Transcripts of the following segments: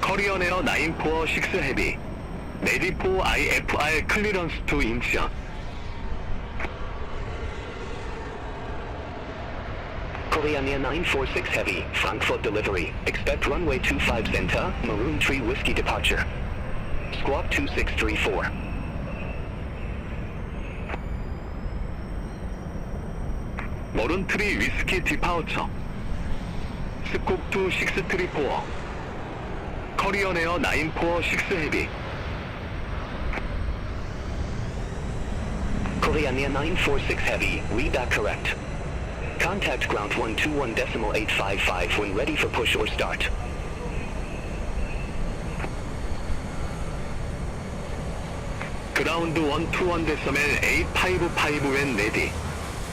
Korean Air 946 Heavy. Ready for IFR clearance to Incheon. Korean Air 946 Heavy, Frankfurt delivery. Expect runway 25 center, Maroon Tree Whiskey departure. Squawk 2634. Maroon Tree Whiskey departure. Squawk 2634. Korean Air 946 Heavy. Korean Air 946 Heavy, read that correct. Contact ground 121.855 when ready for push or start. Ground 121.855 when ready.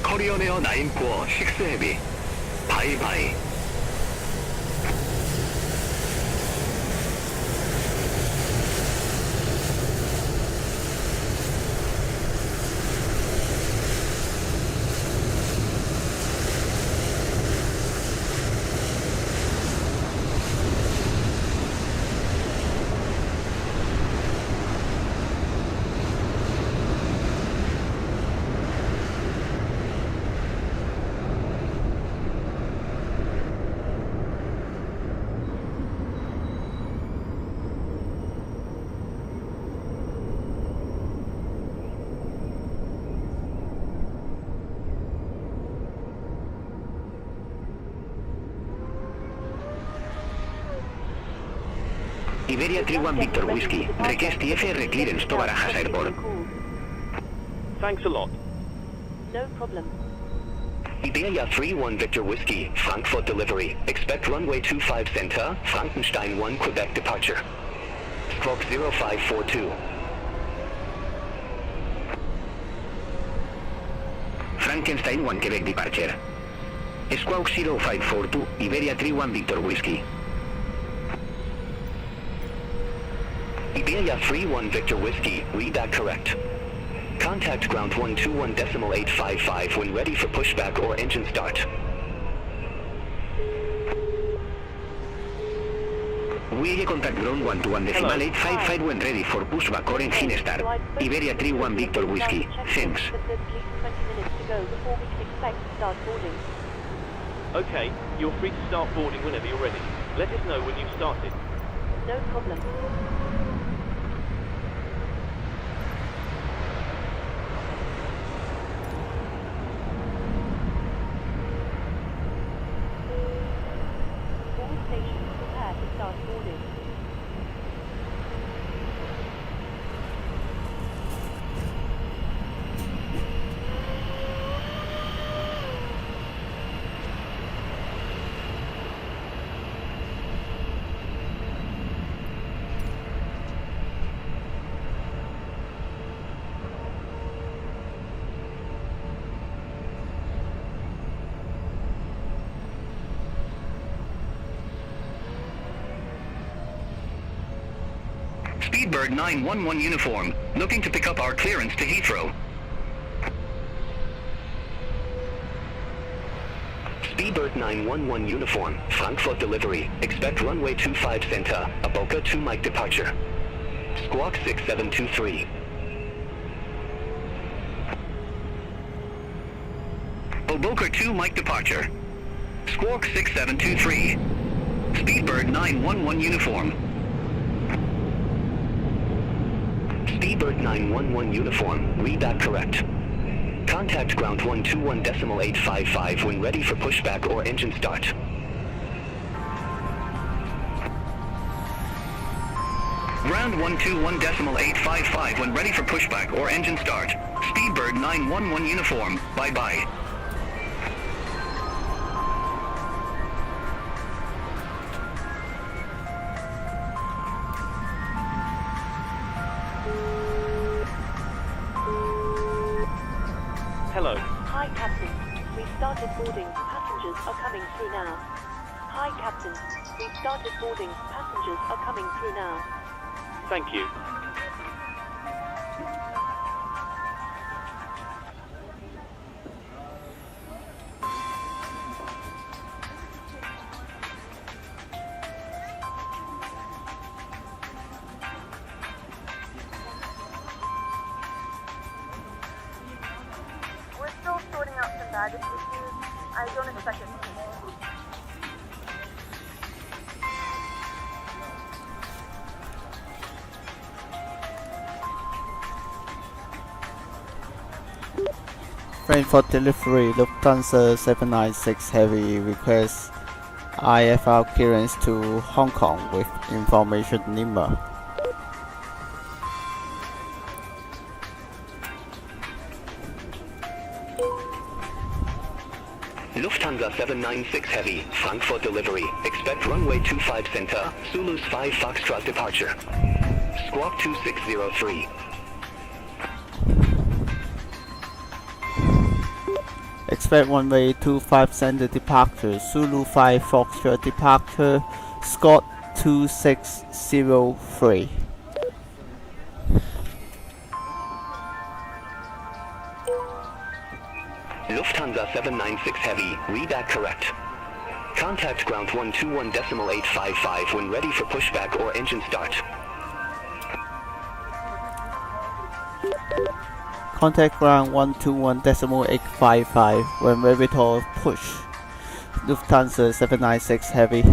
Korean Air 946 Heavy. Bye bye. Iberia 31 Victor Whiskey, request TFR clearance to Barajas Airport. Thanks a lot. No problem. Iberia 31 Victor Whiskey, Frankfurt delivery. Expect runway 25 center, Frankenstein 1 Quebec departure. Squawk 0542. Frankenstein 1 Quebec departure. Squawk 0542, Iberia 31 Victor Whiskey. Iberia 31 Victor Whiskey, read that correct. Contact ground 121.855 when ready for pushback or engine start. We contact ground 121.855 when ready for pushback or engine start. Iberia 31 Victor Whiskey, thanks. At least 20 minutes to go before we can expect to start boarding. Okay, you're free to start boarding whenever you're ready. Let us know when you've started. No problem. All stations prepare to start boarding. Speedbird 911 uniform, looking to pick up our clearance to Heathrow. Speedbird 911 uniform, Frankfurt delivery. Expect runway 25 center, Aboka 2 Mike departure. Squawk 6723. Aboka 2 Mike departure. Squawk 6723. Speedbird 911 uniform. Speedbird 911 uniform, read that correct. Contact ground 121.855 when ready for pushback or engine start. Ground 121.855 when ready for pushback or engine start. Speedbird 911 uniform, bye-bye. Hello. Hi, Captain. We've started boarding. Passengers are coming through now. Hi, Captain. We've started boarding. Passengers are coming through now. Thank you. I don't expect it. Frankfurt delivery Lufthansa 796 Heavy requests IFR clearance to Hong Kong with information number. Lufthansa 796 Heavy, Frankfurt delivery. Expect runway 25 center, Zulu's 5 Foxtrot departure. Squawk 2603. Expect runway 25 center departure, Zulu 5 Foxtrot departure, Scott 2603. Lufthansa 796 Heavy, read correct. Contact ground 121.855 when ready for pushback or engine start. Contact ground 121.855 when ready to push. Lufthansa 796 Heavy.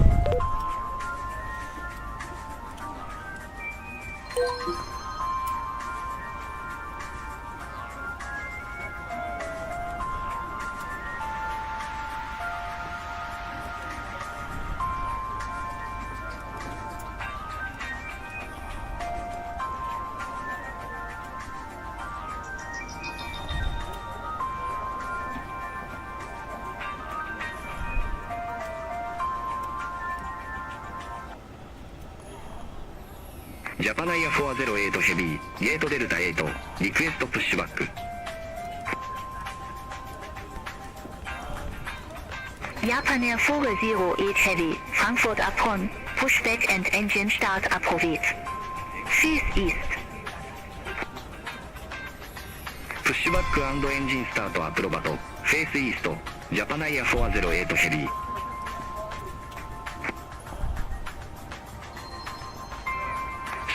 Japan Air 408 Heavy, Gate Delta 8, request pushback. Japan Air 408 Heavy, Frankfurt upon, pushback and engine start approved. Face east. Pushback and engine start approved. Face east, Japan Air 408 Heavy.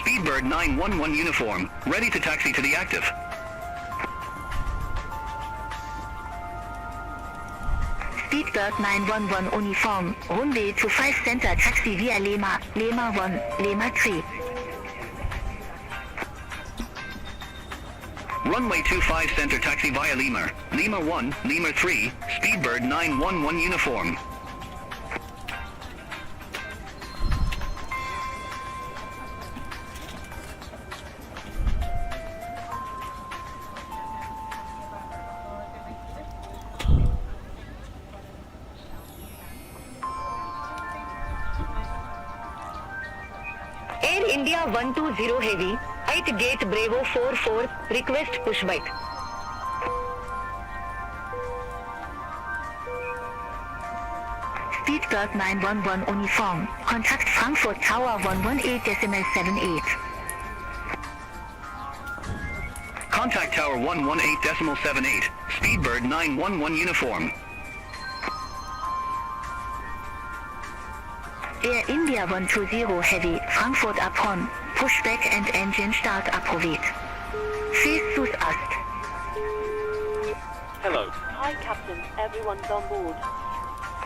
Speedbird 911 uniform, ready to taxi to the active. Speedbird 911 uniform, runway to 5 center taxi via Lima, Lima 1, Lima 3. Runway 25 center taxi via Lima, Lima 1, Lima 3, Speedbird 911 uniform. Air India 120 Heavy, at gate Bravo 44, request pushback. Speedbird 911 uniform, contact Frankfurt Tower 118.78. Contact Tower 118.78, Speedbird 911 uniform. Air India 120 Heavy, Frankfurt upon, pushback and engine start approved. Face southeast. Hello. Hi, Captain. Everyone's on board.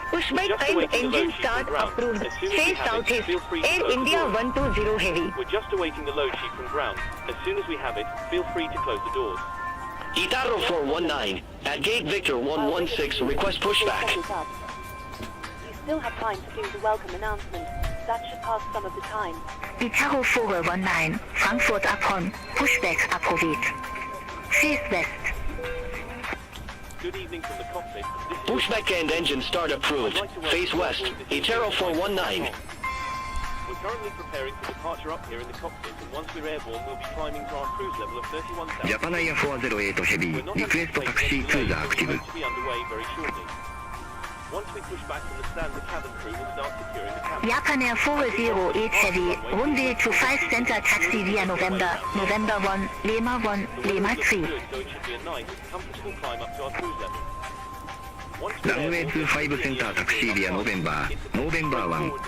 Pushback and engine start approved. Face southeast. Air India 120 Heavy. We're just awaiting the load sheet from ground. As soon as we have it, feel free to close the doors. Itaro 419, at gate Victor 116, request pushback. You still have time to do the welcome announcement. That should pass some of the time. Itaro 419, Frankfurt upon, pushback approved. Face west. Good evening from the cockpit. This is Pushback and engine start approved. Face west, Itaro 419. We're currently preparing for departure up here in the cockpit, and once we're airborne, we'll be climbing to our cruise level of 31,000. Japan Air 408 Heavy, We're not request anticipating taxi to the any active. delays, to be underway very shortly. Once we push back from the stand, the cabin crew will start securing the cabin. Japan Air 408 Heavy, runway to 5 center taxi via November 1, Lima 1, The Lima weather's 3. looking good, so it should be a nice, comfortable climb up to our cruise level. ランウェイ25センタータクシービアノーベンバー1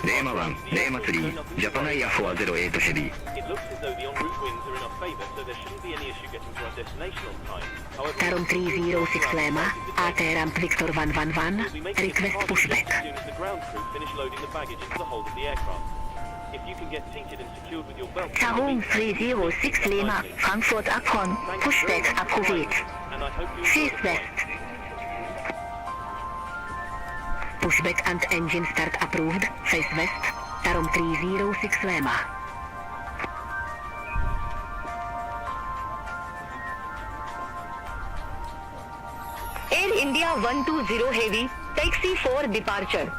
レーマ1レーマ3ジャパナイア408ヘビー It looks as though the en route winds are in our favour, so there shouldn't be any issue getting to our destination on time. However, Tarom 306 Lema, AT ramp Victor 111, we'll be making request departure pushback. as soon as the ground crew finish loading the baggage into the hold of the aircraft. If you can get seated and secured with your belt, Tarom 306 Lema, Frankfurt Upon, pushback approved. and I hope you Face west. Pushback and engine start approved. Face west. Tarom 306 Lema. Air India 120 Heavy, taxi for departure.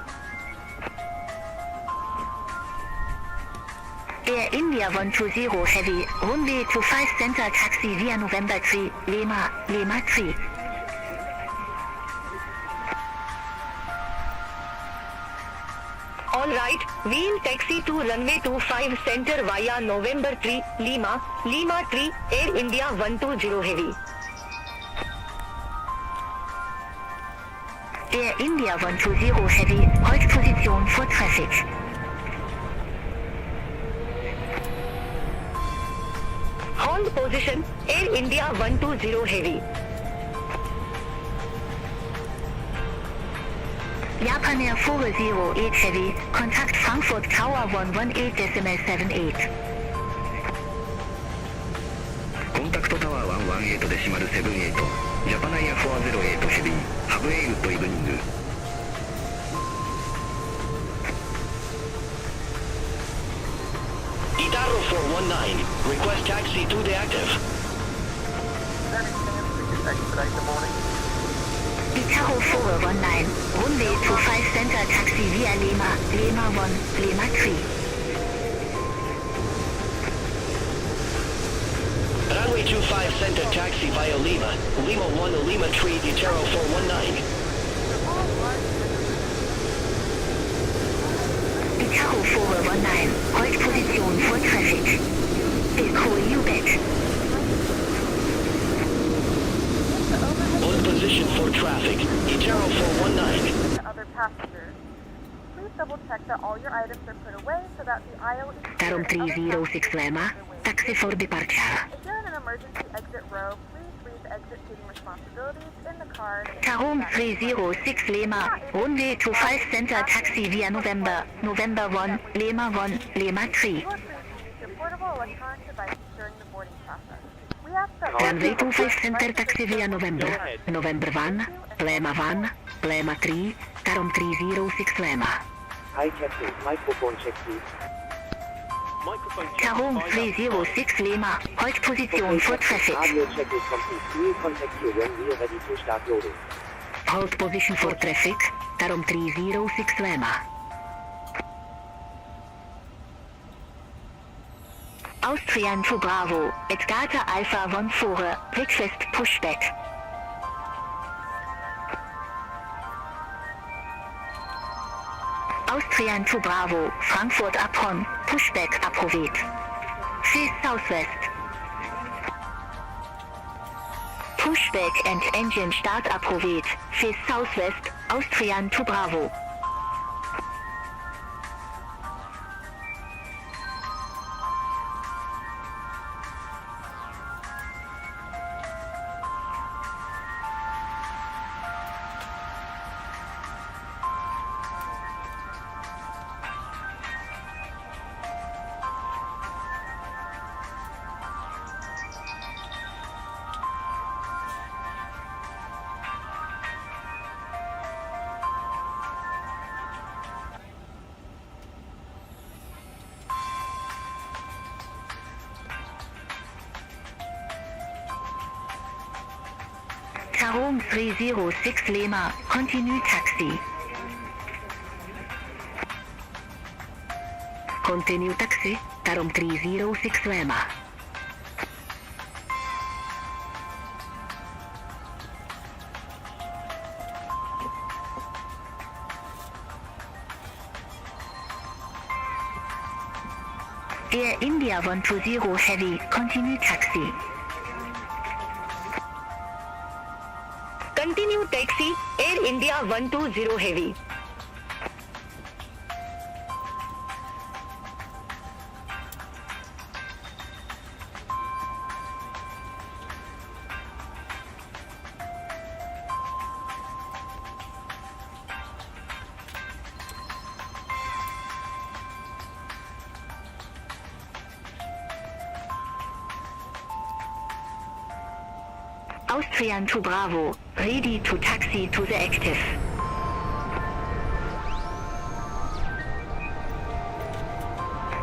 Air India 120 Heavy, runway 25 center taxi via November 3, Lima 3. Alright, we'll taxi to runway 25 center via November 3, Lima 3, Air India 120 Heavy. Air India 120 Heavy, halt Position for traffic. Hold position, Air India 120 Heavy. Japan Air 408 Heavy, contact Frankfurt Tower 118.78. コンタクトタワー118デシマル78ジャパナイア408ヘビーハブエイウッドイブニング Idarro 419, request taxi to the active. Itarro 419, runway 25 center taxi via Lima 1, Lima 3. Runway 25 center taxi via Lima 1, Lima 3, Idarro 419. Itarro 419, halt Position for traffic. Echo Ubet. Hold position for traffic, Idarro 419. To other passengers. Please double check that all your items are put away so that the aisle is clear Tarom and other 306 passengers Lema, can make their way. taxi for departure. If you're in an emergency exit row, please read the exit seating responsibilities in the card. Tarom 306 Lema, runway 25 center taxi via November 1, Lima 3. You are free to use your portable electronic devices during the boarding process. We ask that Runway 25 center taxi via November 1, Lima 3, Tarom 306 Lema. Hi Captain, microphone check please. microphone check Tarom 5 out. 306 Lima, halt Position for traffic. Audio check is complete. We'll contact you when we are ready to start loading. Hold position for traffic, Tarom 306 Lema. Austrian to Bravo, at Gata Alpha 14, request pushback. Austrian to Bravo, Frankfurt upon, pushback approved. Face southwest. Pushback and engine start approved. Face southwest, Austrian to Bravo. Tarom 306 Lima, continue taxi. Continue taxi, Tarom 306 Lima. Air India 120 Heavy, continue taxi. Continue taxi, Air Air India 120 Heavy. Austrian to Bravo, ready to taxi to the active.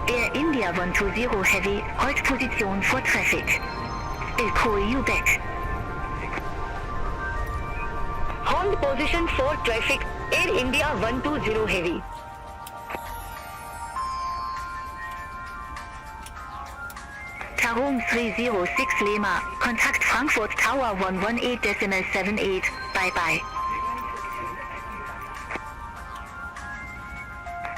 Air India 120 Heavy, hold position for traffic. I'll call you back. Hold position for traffic, Air India 120 Heavy. Tarom 306 Lima, contact Frankfurt Tower 118.78, bye-bye.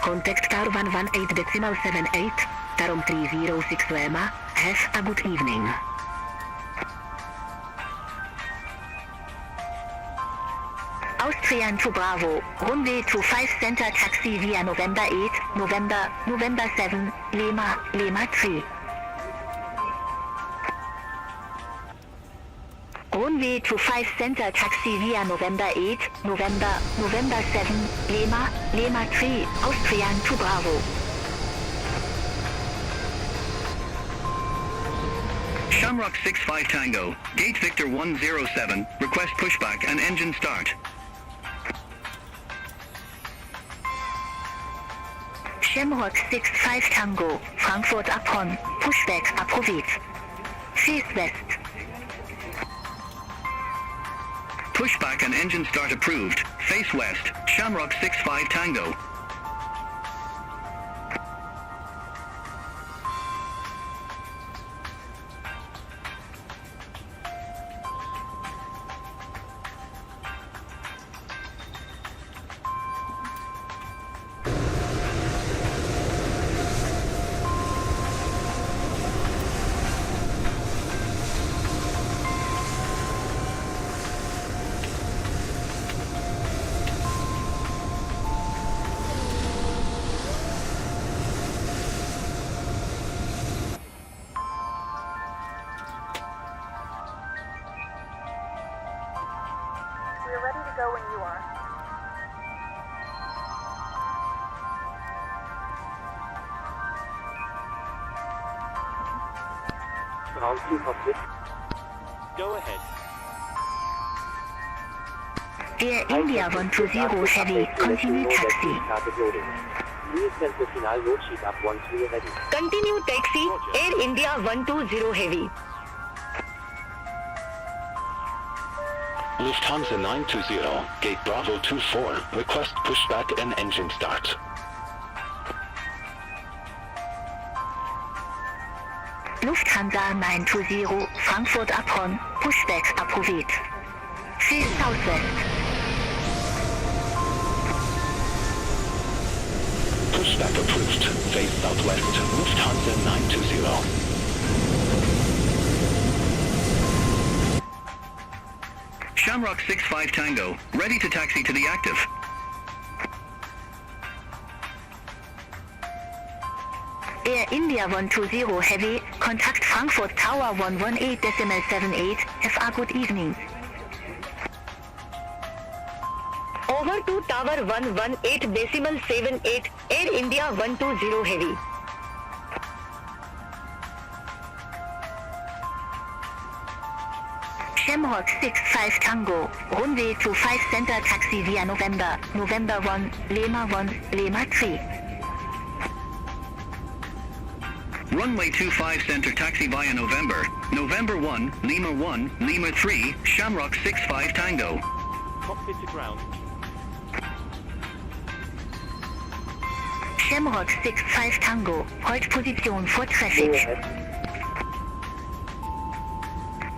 Contact Tower 118.78, Tarom 306 Lima, have a good evening. Austrian to Bravo, runway to 5 center taxi via November 8, November 7, Lima 3. Runway to 5 center taxi via November 8, November 7, Lima 3, Austrian to Bravo. Shamrock 65 Tango, Gate Victor 107, request pushback and engine start. Shamrock 65 Tango, Frankfurt Am Main, pushback approved. Face west. Pushback and engine start approved. Face west, Shamrock 65 Tango. We're ready to go when you are. Go ahead. Air India 120 Heavy, continue taxi. Continue taxi, Air India 120 Heavy. Lufthansa 920, Gate Bravo 24, request pushback and engine start. Lufthansa 920, Frankfurt Am Main, pushback approved. Face southwest. Pushback approved. Face southwest, Lufthansa 920. Shamrock 65 Tango, ready to taxi to the active. Air India 120 Heavy, contact Frankfurt Tower 118.78, have a good evening. Over to Tower 118.78, Air India 120 Heavy. Shamrock 65 Tango, runway to 5 center taxi via November 1, Lima 3. Runway 25 center taxi via November 1, Lima 3, Shamrock 65 Tango. Cockpit to ground. Shamrock 65 Tango, hold position for traffic.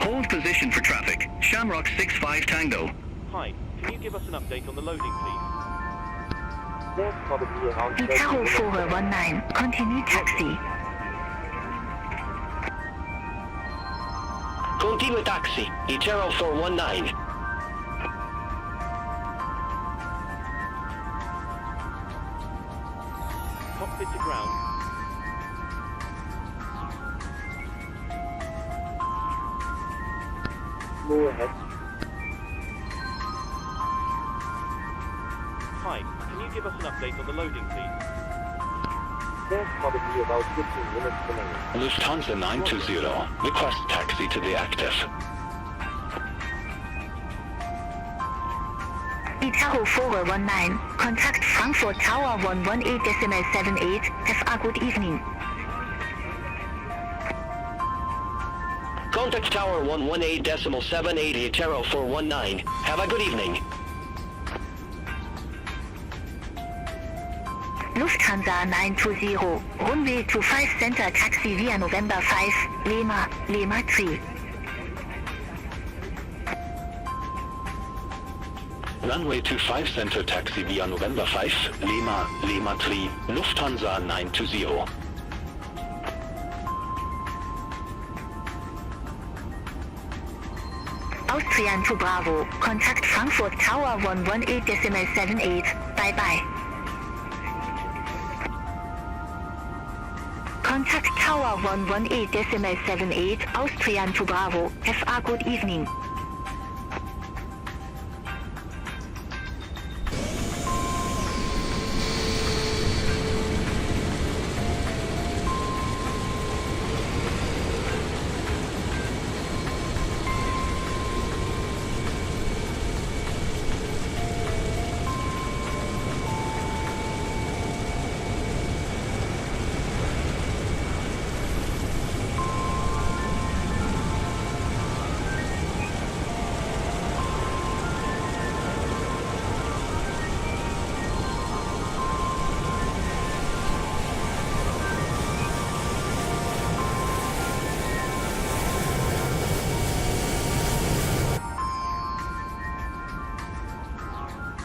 Hold position for traffic, Shamrock 65 Tango. Hi, can you give us an update on the loading, please? Itaro 419, continue taxi. Continue taxi, Itaro 419. Go ahead. Hi, can you give us an update on the loading, please? There's probably about 15 minutes remaining. Lufthansa 920, request taxi to the active. Tahoe 4019, contact Frankfurt Tower 118.78, have a good evening. Contact Tower 118.78, Taro 419. Have a good evening. Lufthansa 920, runway 25 center taxi via November 5, Lima 3. Runway 25 center taxi via November 5, Lima 3, Lufthansa 920. Austrian to Bravo, contact Frankfurt Tower 118.78, bye-bye. Contact Tower 118.78, Austrian to Bravo, have a good evening.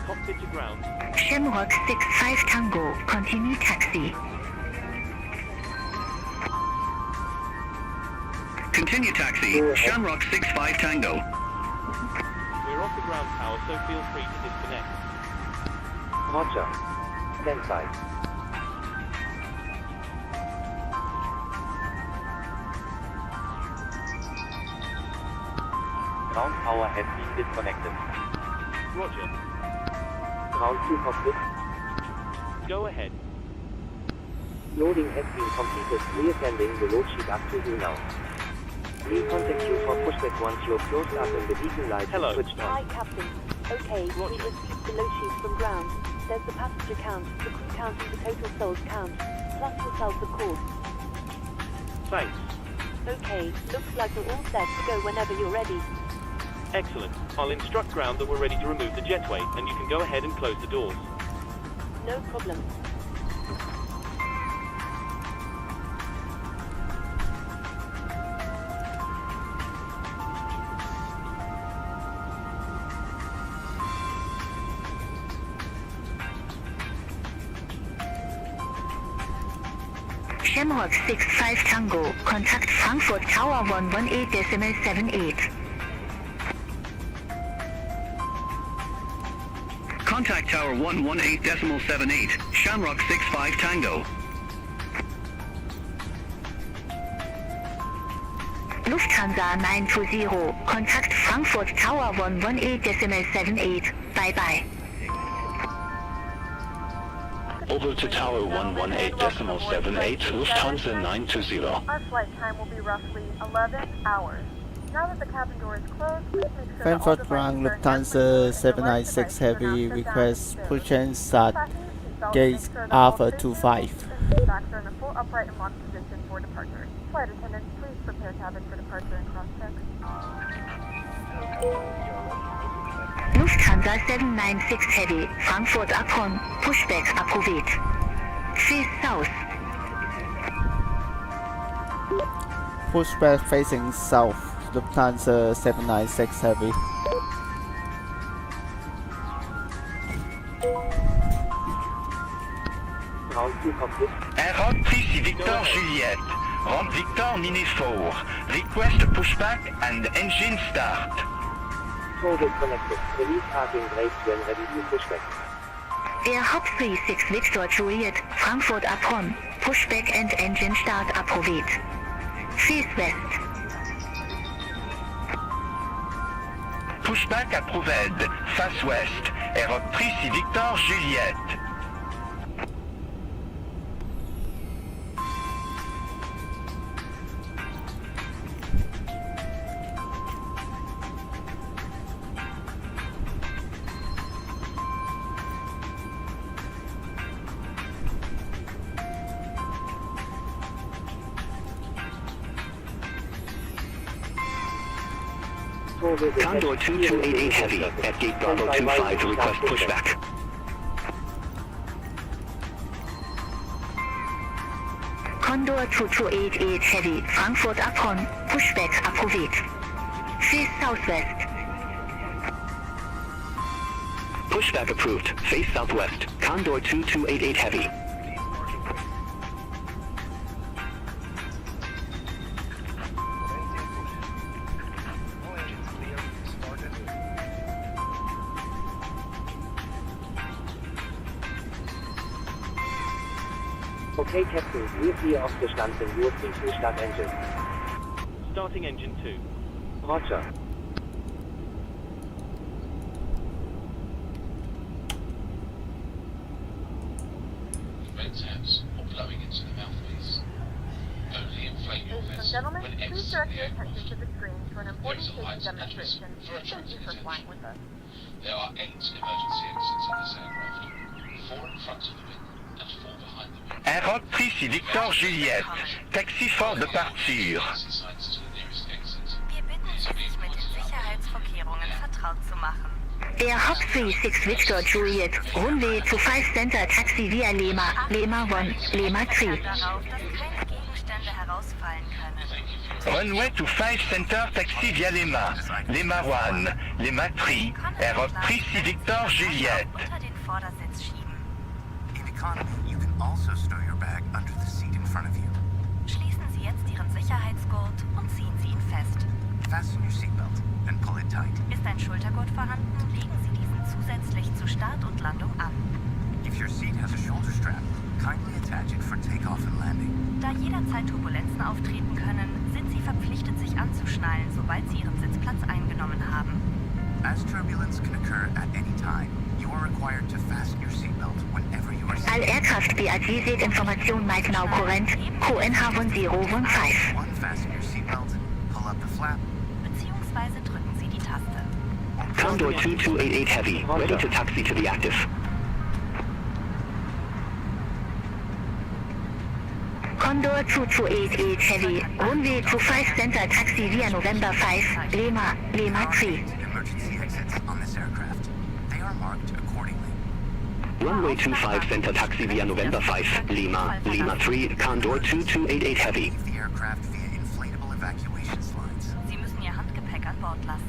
Cockpit to ground. Shamrock 65 Tango, continue taxi. Continue taxi, Shamrock 65 Tango. We're off the ground power, so feel free to disconnect. Roger. Stand by. Ground power has been disconnected. Roger. Ground 2 cockpit. Go ahead. Loading has been completed. Reassembling the load sheet up to you now. We'll contact you for pushback once you're closed up and the beacon light Hello. is switched Hi, on. Captain. Okay, we received the load sheet from ground. There's the passenger count, the crew count and the total souls count, plus yourself, of course. Thanks. Okay, looks like we're all set to go whenever you're ready. Excellent. I'll instruct ground that we're ready to remove the jetway, and you can go ahead and close the doors. No problem. Shamrock 65 Tango, contact Frankfurt Tower 118.78. Contact Tower 118.78, Shamrock 65 Tango. Lufthansa 920, contact Frankfurt Tower 118.78, bye-bye. Over to Tower 118.78, Lufthansa 920. Our flight time will be roughly 11 hours. Now that the cabin door is closed, please make sure Frankfurt that all ground devices are Lufthansa handled 796 and the Heavy right devices requests are not push shut and start down. Fasten your seatbelt, gate make sure that all Alpha safety 25. and seat backs are in a full upright and locked position for departure. Flight attendants, please prepare cabin for departure and cross-check. Lufthansa 796 Heavy, Frankfurt Am Main, pushback approved. Face south. Pushback facing south, Lufthansa 796 Heavy. Ground 2 cockpit. Airport 3 Victor Juliet. Ramp Victor Mini 4. Request pushback and engine start. Toggle connected. Release parking brakes when ready to pushback. Air Hop 36 Victor Juliet, Frankfurt Am Main, pushback and engine start approved. Face west. pushback approved. Face ouest. Air 3 Victor Juliette. Condor 2288 Heavy at Gate Bravo 25 request pushback. Condor 2288 Heavy, Frankfurt Am Main, pushback approved. Face southwest. Pushback approved. Face southwest. Condor 2288 Heavy. Okay, Captain, we're clear of the stand and you're free to start engine. Starting engine 2. Roger. Red tabs or blowing into the mouthpiece. Only inflate your Ladies and vessel gentlemen, when please exiting direct the your aircraft. attention to the screen for an important There is a light safety demonstration. adjustment for Thank you for attracting flying attention. with us. There are 8 emergency exits in this aircraft. 4 in front of the wing and 4 behind the wing. Air 3 Victor Juliette. Taxi for departure. Exit signs to the nearest exit. Wir bitten Sie, sich mit den Sicherheitsvorkehrungen vertraut zu machen. Air Hop 36 Victor Juliet, runway to 5 center taxi via Lima, Lima 1, Lima 3. Darauf, dass keine Gegenstände herausfallen können. Runway to 5 center taxi via Lima. Lima 1, Lima 3. Air 3 Victor Juliette. Unter den Vordersitz schieben. In economy, you can also store your bag under the seat in front of you. Schließen Sie jetzt Ihren Sicherheitsgurt und ziehen Sie ihn fest. Fasten your seatbelt and pull it tight. Ist ein Schultergurt vorhanden, legen Sie diesen zusätzlich zu Start und Landung an. If your seat has a shoulder strap, kindly attach it for takeoff and landing. Da jederzeit Turbulenzen auftreten können, sind Sie verpflichtet, sich anzuschnallen, sobald Sie Ihren Sitzplatz eingenommen haben. As turbulence can occur at any time, you are required to fasten your seatbelt whenever you are All seated. aircraft BAT seat information might now current, QNH1015. One, fasten your seatbelt, pull up the flap. Beziehungsweise drücken Sie die Taste. Condor 2288 Heavy, ready to taxi to the active. Condor 2288 Heavy, runway to 5 center taxi via November 5, Lima, Lima 3. Emergency exits on this aircraft. They are marked accordingly. Runway 25 center taxi via November 5, Lima, Lima 3, Condor 2288 Heavy. Leave the aircraft via inflatable evacuation slides. Sie müssen Ihr Handgepäck an Bord lassen.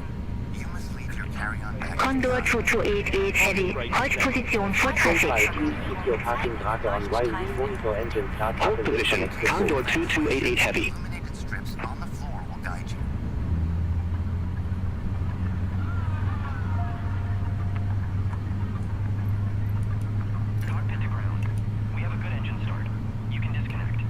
You must leave your carry-on bag. Condor 2288 Heavy, Holzposition vor Traffic. Keep your parking brake on while we monitor engine start up Hold and position, disconnect the Condor phone. 2288 Heavy. Illuminated strips on the floor will guide you. Cockpit to ground. We have a good engine start. You can disconnect.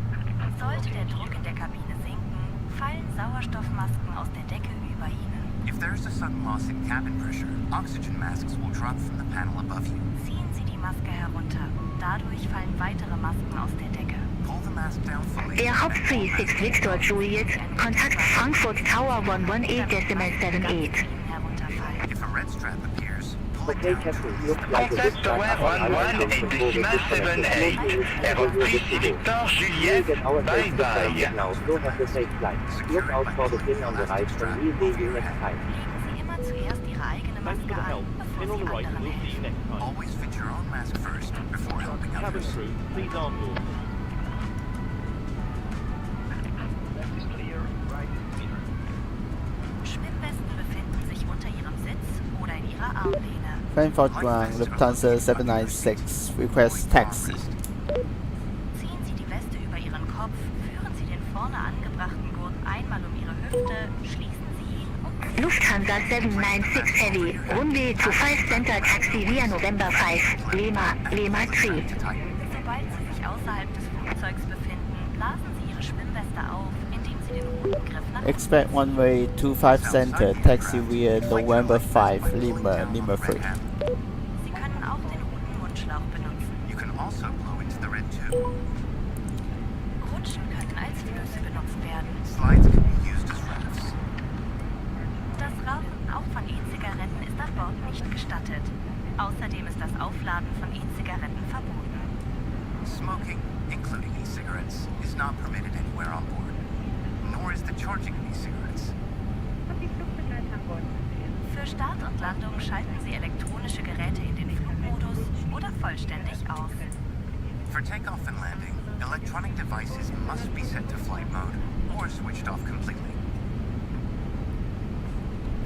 Sollte der Druck in der Kabine sinken, fallen Sauerstoffmasken aus der Decke über Ihnen. If there is a sudden loss in cabin pressure, oxygen masks will drop from the panel above you. Ziehen Sie die Maske herunter. Dadurch fallen weitere Masken aus der Decke. Pull the mask down fully. Air Hop 36 Victor Juliet, contact Frankfurt Tower 118.78. Herunterfallen. If a red strap appears, pull it Okay, down. Captain, looks like a good Contact start Tower up on 11.78. Air 3 Victor We'll Juliette. get our Bye safety bye. grounded now, so have a safe flight. Look out for the pin on the right and we'll see you next time. Legen Sie immer zuerst Ihre eigene Thanks Maske for the help. an, Pin bevor on Sie the right and anderen we'll see you helfen. next time. Always fit your own mask first before helping Cabin others. crew, please arm yours. Schwimmwesten befinden sich unter Ihrem Sitz oder in Ihrer Armlehne. Frankfurt Ground, Lufthansa 796, request taxi. Ziehen Sie die Weste über Ihren Kopf, führen Sie den vorne angebrachten Gurt einmal um Ihre Hüfte, schließen Sie ihn und Lufthansa 796 Heavy, runway to 5 center taxi via November 5, Lima, Lima 3. sobald Sie sich außerhalb des Flugzeugs befinden, blasen Sie Ihre Schwimmweste auf, indem Sie den roten Griff nach Expect runway 25 center, taxi via November 5, Lima 3. Sie können auch den roten Mundschlauch benutzen. You can also blow into the red tube. Rutschen können als Flüsse benutzt werden. Slides can be used as rafts. Das Rauchen auch von E-Zigaretten ist an Bord nicht gestattet. Außerdem ist das Aufladen von E-Zigaretten verboten. Smoking, including e-cigarettes, is not permitted anywhere on board. Nor is the charging of e-cigarettes. Für Start und Landung schalten Sie elektronische Geräte in den Flugmodus oder vollständig aus. For takeoff and landing, electronic devices must be set to flight mode or switched off completely.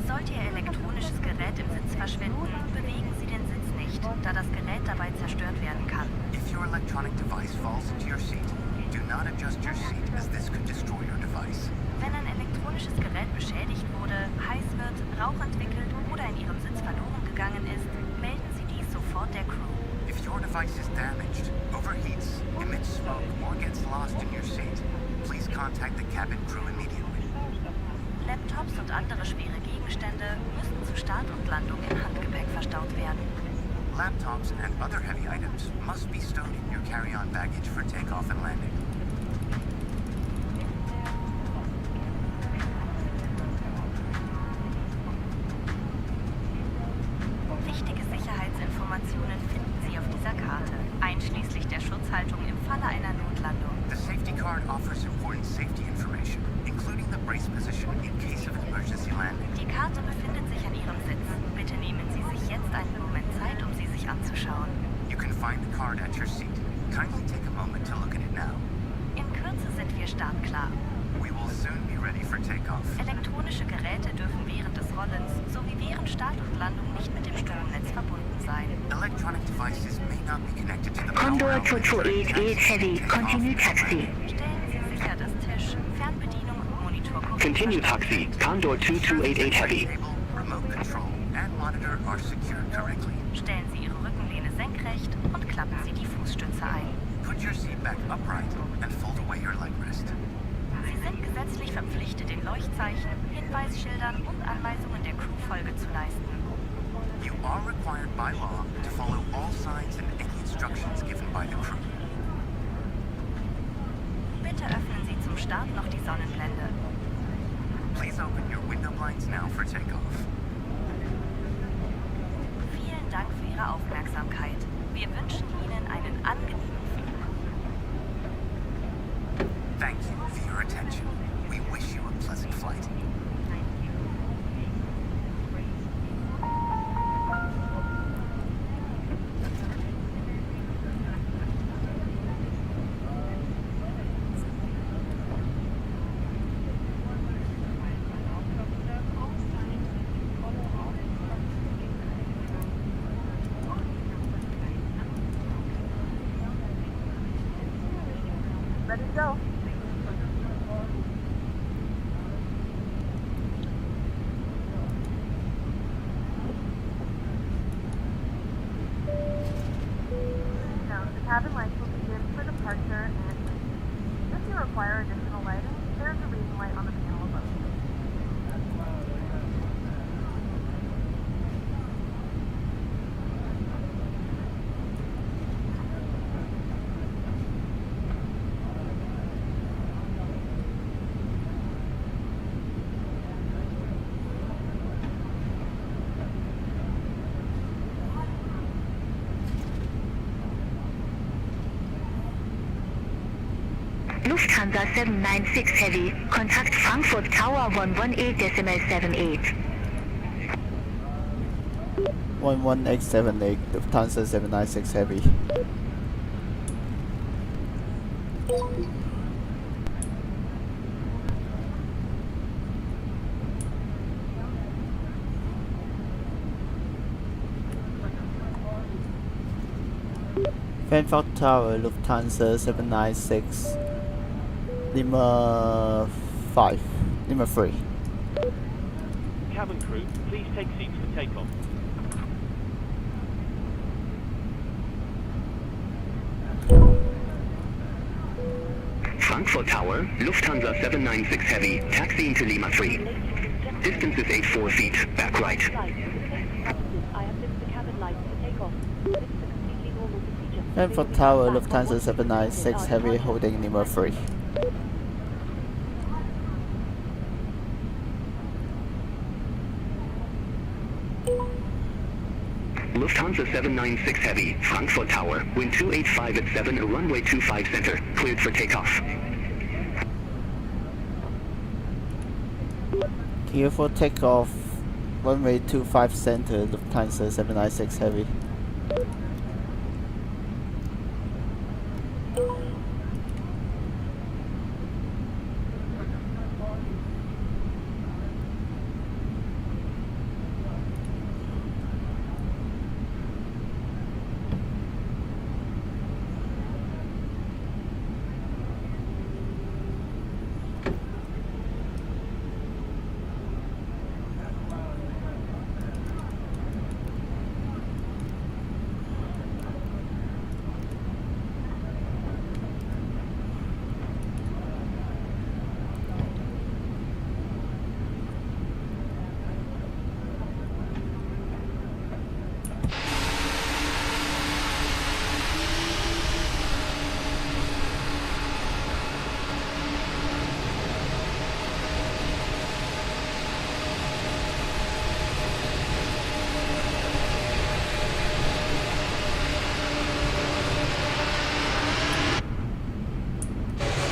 Sollte Ihr elektronisches Gerät im Sitz verschwinden, bewegen Sie den Sitz nicht, da das Gerät dabei zerstört werden kann. If your electronic device falls into your seat, do not adjust your seat as this could destroy your device. Wenn ein elektronisches Gerät beschädigt wurde, heiß wird, Rauch entwickelt oder in Ihrem Sitz verloren gegangen ist, melden Sie dies sofort der Crew. If your device is damaged, overheats, emits smoke, or gets lost in your seat, please contact the cabin crew immediately. Laptops und andere schwere Gegenstände müssen zu Start und Landung im Handgepäck verstaut werden. Laptops and other heavy items must be stowed in your carry-on baggage for takeoff and landing. Wichtige Sicherheitsinformationen finden Sie auf dieser Karte, einschließlich der Schutzhaltung im Falle einer Notlandung. The safety card offers important safety information, including the brace position in case of an emergency landing. Die Karte befindet sich an Ihrem Sitz. Bitte nehmen Sie sich jetzt einen Moment Zeit, um sie sich anzuschauen. You can find the card at your seat. Kindly take a moment to look at it now. In Kürze sind wir startklar. We will soon be ready for takeoff. Elektronische Geräte dürfen während des Rollens sowie während Start und Landung nicht mit dem Stromnetz verbunden sein. Electronic devices may not be connected to the Condor power outlet 228 Heavy, continue taxi. Stellen Sie sicher, dass Tisch, Fernbedienung und Monitor Continue taxi, Condor 2288 Heavy. Table, remote control, and monitor are secured correctly. Stellen Sie Ihre Rückenlehne senkrecht und klappen Sie die Fußstütze ein. Put your seat back upright and fold away your leg rest. Sie sind gesetzlich verpflichtet, den Leuchtzeichen, Hinweisschildern und Anweisungen der Crew Folge zu leisten. You are required by law to follow all signs and any instructions given by the crew. Bitte öffnen Sie zum Start noch die Sonnenblende. Please open your window blinds now for takeoff. Vielen Dank für Ihre Aufmerksamkeit. Wir wünschen Ihnen einen angenehmen Flug. Thank you for your attention. We wish you a pleasant flight. Ready to go. Now, the cabin lights will begin for departure and landing. If you require additional lighting, there's a reading light on the panel above. Lufthansa 796 Heavy, contact Frankfurt Tower 118.78. 11878, Lufthansa 796 Heavy. Frankfurt Tower, Lufthansa 796, Lima 5, Lima 3. Cabin crew, please take seats for takeoff. Frankfurt Frankfurt Tower, Lufthansa 796 Heavy, taxiing to Lima 3. Distance is 84 feet, back right. Frankfurt Tower, Lufthansa 796 Heavy, holding Lima 3. Lufthansa 796 Heavy, Frankfurt Tower, wind 285 at 7, runway 25 center, cleared for takeoff. Clear for takeoff, runway 25 center, Lufthansa 796 Heavy.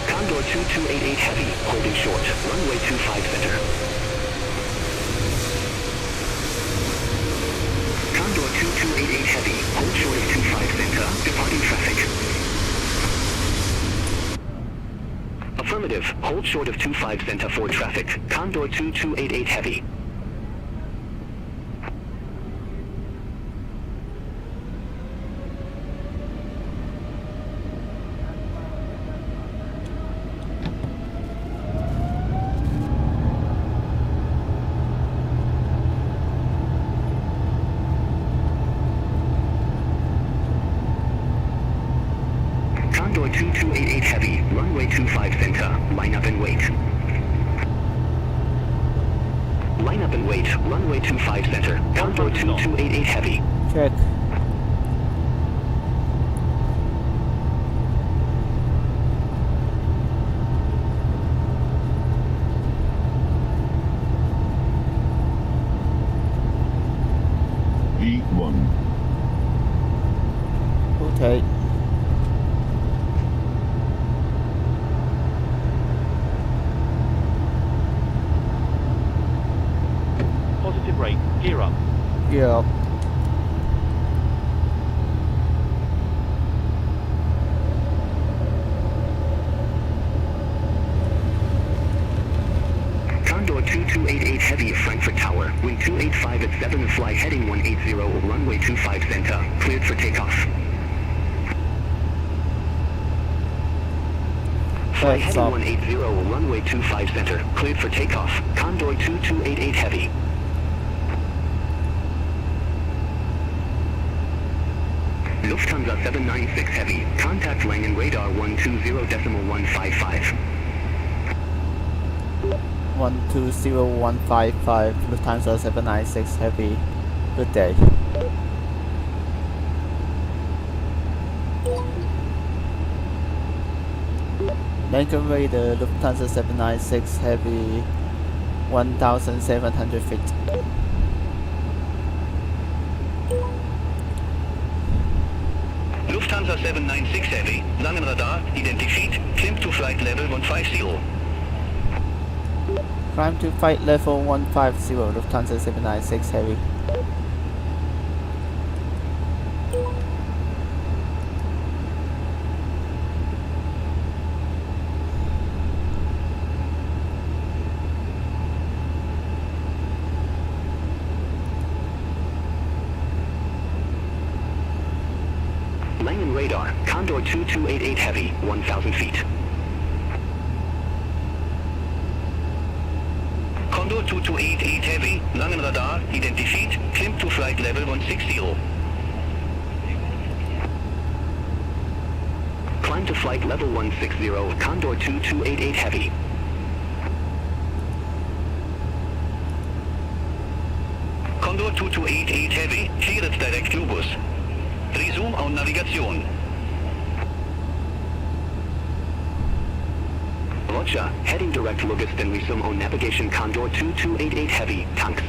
Condor 2288 Heavy, holding short, runway 25 center. Condor 2288 Heavy, hold short of 25 center, departing traffic. Affirmative, hold short of 25 center for traffic. Condor 2288 Heavy. Condor 2288 Heavy, runway 25 center, line up and wait. Line up and wait, runway 25 center, Condor 2288 Heavy. Check. V1. Okay. Positive rate. Gear up. Gear up. Condor 2288 Heavy, Frankfurt Tower, wind 285 at 7, fly heading 180, runway 25 center, cleared for takeoff. Fly heading 180, runway 25 center, cleared for takeoff. Condor 2288 Heavy. Lufthansa 796 Heavy, contact Langen radar 120.155. 120155, Lufthansa 796 Heavy. Good day. Langen radar, Lufthansa 796 Heavy, 1,700 feet. Lufthansa 796 Heavy, Langen radar, identified, climb to flight level 150. Climb to flight level 150, Lufthansa 796 Heavy. Langen radar, Condor 2288 Heavy, 1,000 feet. Condor 2288 Heavy, Langen radar, identified, climb to flight level 160. Climb Return to flight level 160, Condor 2288 Heavy. Condor 2288 Heavy, cleared direct Globus. Resume on navigation. Roger, heading direct Lugis, then resume on navigation Condor 2288 Heavy, tanks.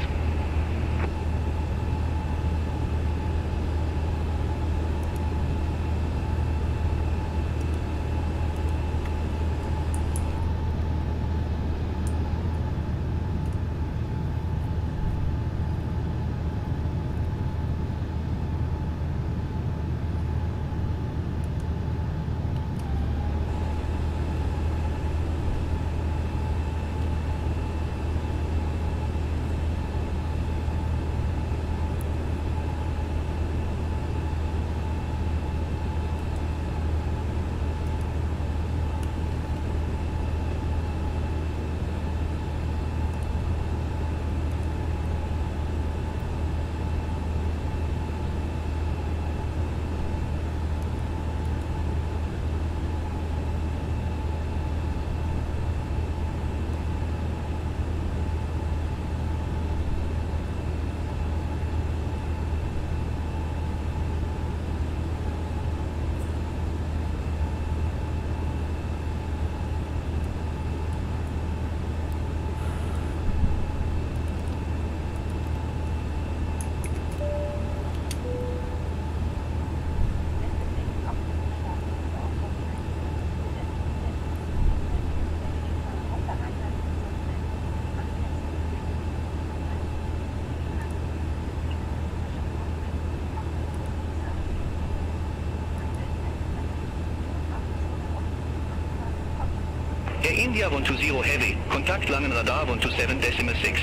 Air India 120 Heavy, Kontakt Langen Radar 127.6.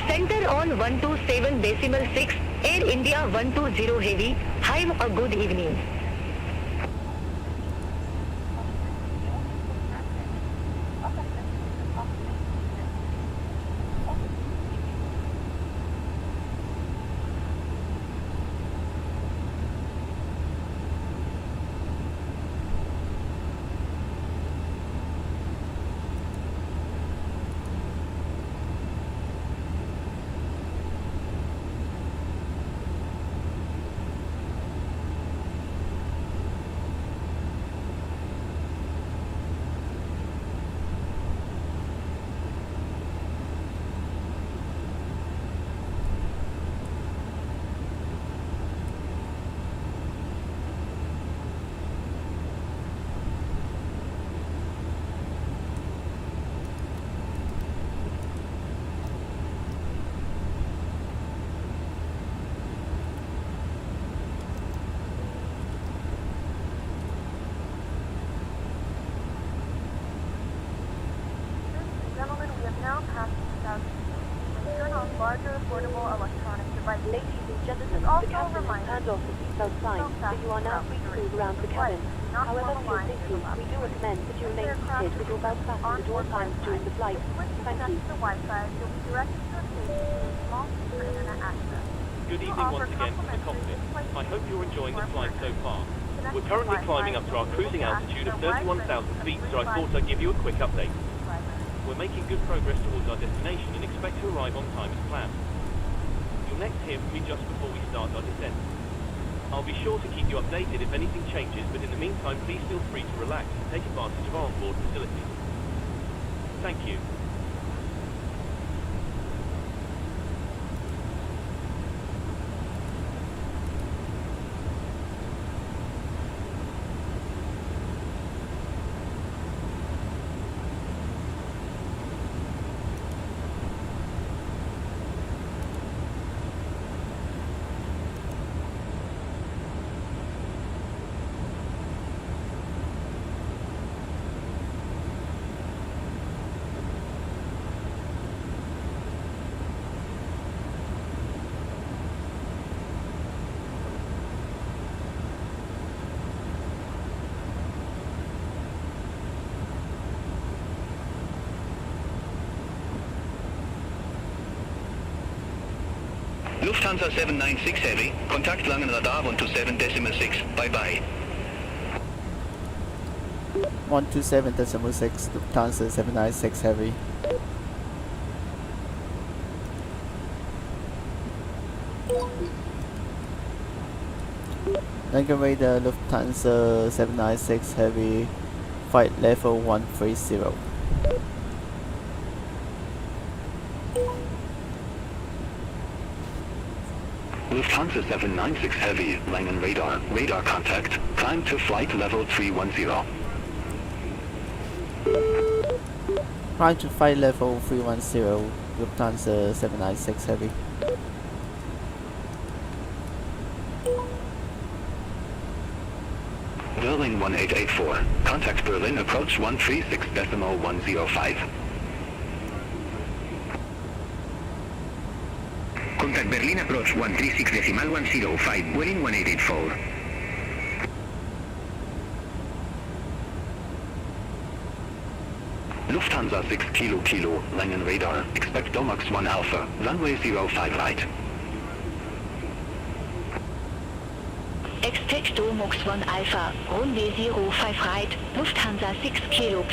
Center on 127.6, Air India 120 Heavy, have a good evening. now past 2000 feet. Turn on larger affordable electronic devices. Ladies and gentlemen, Also the captain has turned off the seatbelt sign, so you are now free to move around the cabin. However, for your safety, we do recommend that you remain seated with your belt fastened at all times during the flight. Thank you. The Wi-Fi, you'll be directed to a station with small speed for internet access. Good evening once again from the cockpit. I hope you're enjoying the flight so far. We're currently climbing up to our cruising altitude of 31,000 feet, so I thought I'd give you a quick update. We're making good progress towards our destination and expect to arrive on time as planned. You'll next hear from me just before we start our descent. I'll be sure to keep you updated if anything changes, but in the meantime, please feel free to relax and take advantage of our onboard facilities. Thank you. Lufthansa 796 Heavy, Kontakt Langen Radar 127.6, bye-bye. 127.6, Lufthansa 796 Heavy. Landing radar Lufthansa 796 Heavy, flight level 130. Lufthansa 796 Heavy, Langen radar, radar contact, climb to flight level 310. Climb to flight level 310, Lufthansa 796 Heavy. Berlin 1884, contact Berlin approach 136.105. Contact Berlin approach 136.105, Berlin 1884. Lufthansa 6 Kilo, Langen radar, expect Domax 1 Alpha, runway 05 right. Expect Domax 1 Alpha, runway 05 right, Lufthansa 6 Kilo.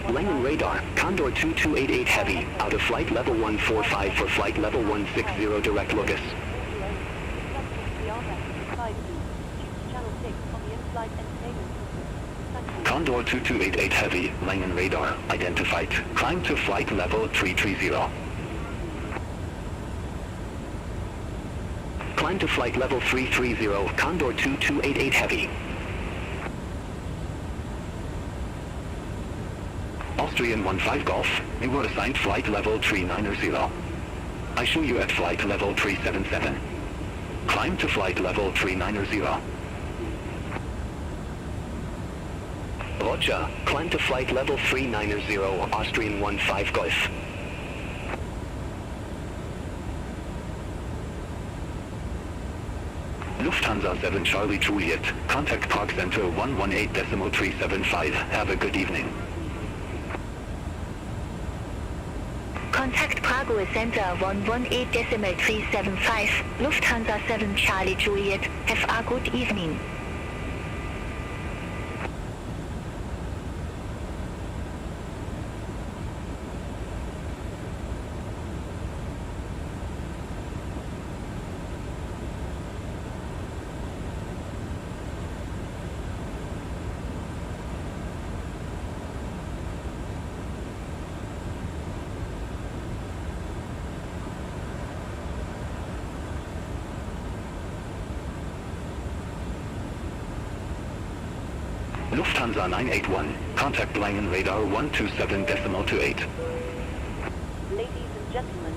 Langen radar, Condor 2288 Heavy, out of flight level 145 for flight level 160 direct Lucas. Condor 2288 Heavy, Langen radar, identified, climb to flight level 330. Climb to flight level 330, Condor 2288 Heavy. Austrian 15 Golf, you were assigned flight level 390. I show you at flight level 377. Climb to flight level 390. Roger, climb to flight level 390, Austrian 15 Golf. Lufthansa 7 Charlie Juliet, contact Prague Center 118.375, have a good evening. Contact Prague Center 118.375, Lufthansa 7 Charlie Juliet, have a good evening. Lufthansa 981, contact Langen radar 127.28. Ladies and gentlemen,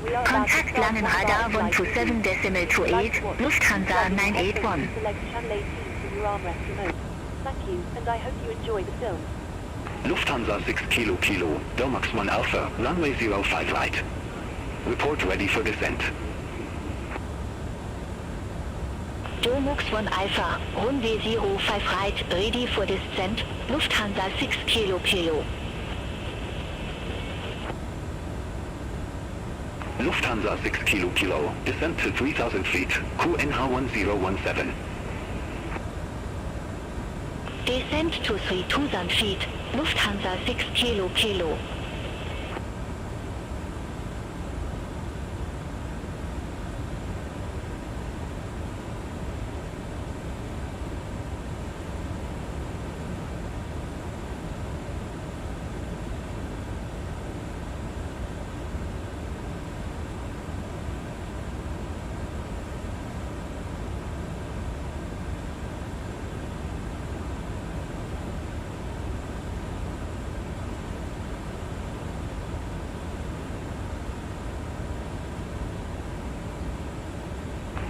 we are Contact Langen radar 127.28, Lufthansa 981. Select channel 18 from your armrest remote. Thank you, and I hope you enjoy the film. Lufthansa 6 Kilo, Domax 1 Alpha, runway 05 right. Report ready for descent. Domax 1 Alpha, runway 05 right, ready for descent, Lufthansa 6 Kilo. Lufthansa 6 Kilo, descent to 3,000 feet, QNH 1017. Descent to 3,000 feet, Lufthansa 6 Kilo.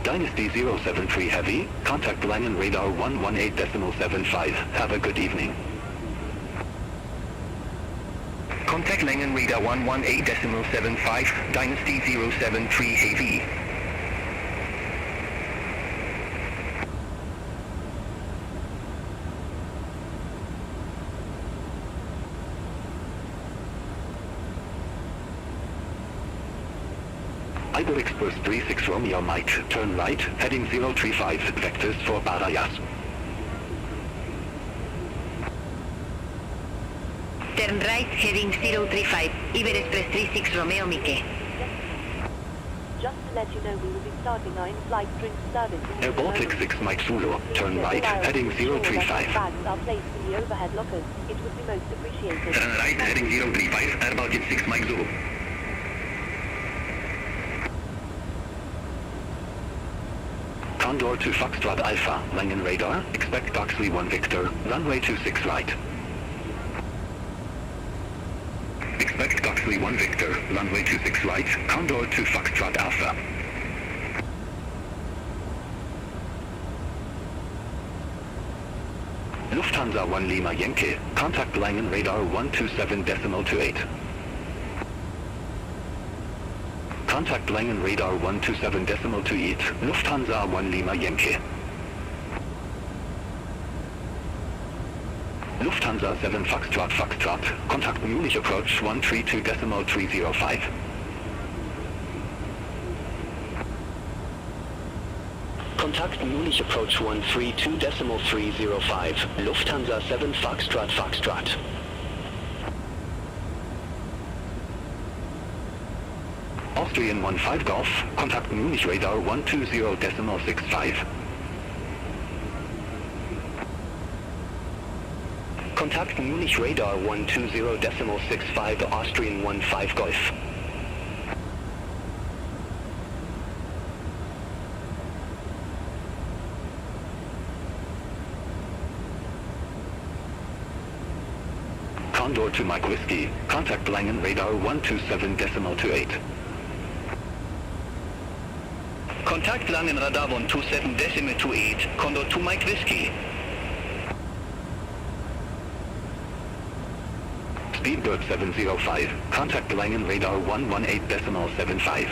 Dynasty 073 Heavy, contact Langen radar 118.75, have a good evening. Contact Langen radar 118.75, Dynasty 073 Heavy. Freiburg Express 36 Romeo Mike, turn right, heading 035, vectors for Barajas. Turn right, heading 035, Iber Express 36 Romeo Mike. Just to let you know, we will be starting our in-flight drink service. Air Baltic 6 Mike Zulu, turn right, heading 035. Bags are placed in the overhead lockers. It would be most appreciated. Turn right, heading 035, Air Baltic 6 Mike Zulu. Condor to Foxtrot Alpha, Langen radar, expect Boxley 1 Victor, runway 26 right. Expect Boxley 1 Victor, runway 26 right, Condor to Foxtrot Alpha. Lufthansa 1 Lima Yankee, contact Langen radar 127.28. Contact Langen radar 127.28, Lufthansa 1 Lima Yankee. Lufthansa 7 Foxtrot, contact Munich approach 132.305. Contact Munich approach 132.305, Lufthansa 7 Foxtrot. Austrian 15 Golf, contact Munich radar 120.65. Contact Munich radar 120.65, Austrian 15 Golf. Condor to Mike Whiskey, contact Langen radar 127.28. Contact Langen radar 127.28, Condor to Mike Whiskey. Speedbird 705, contact Langen radar 118.75.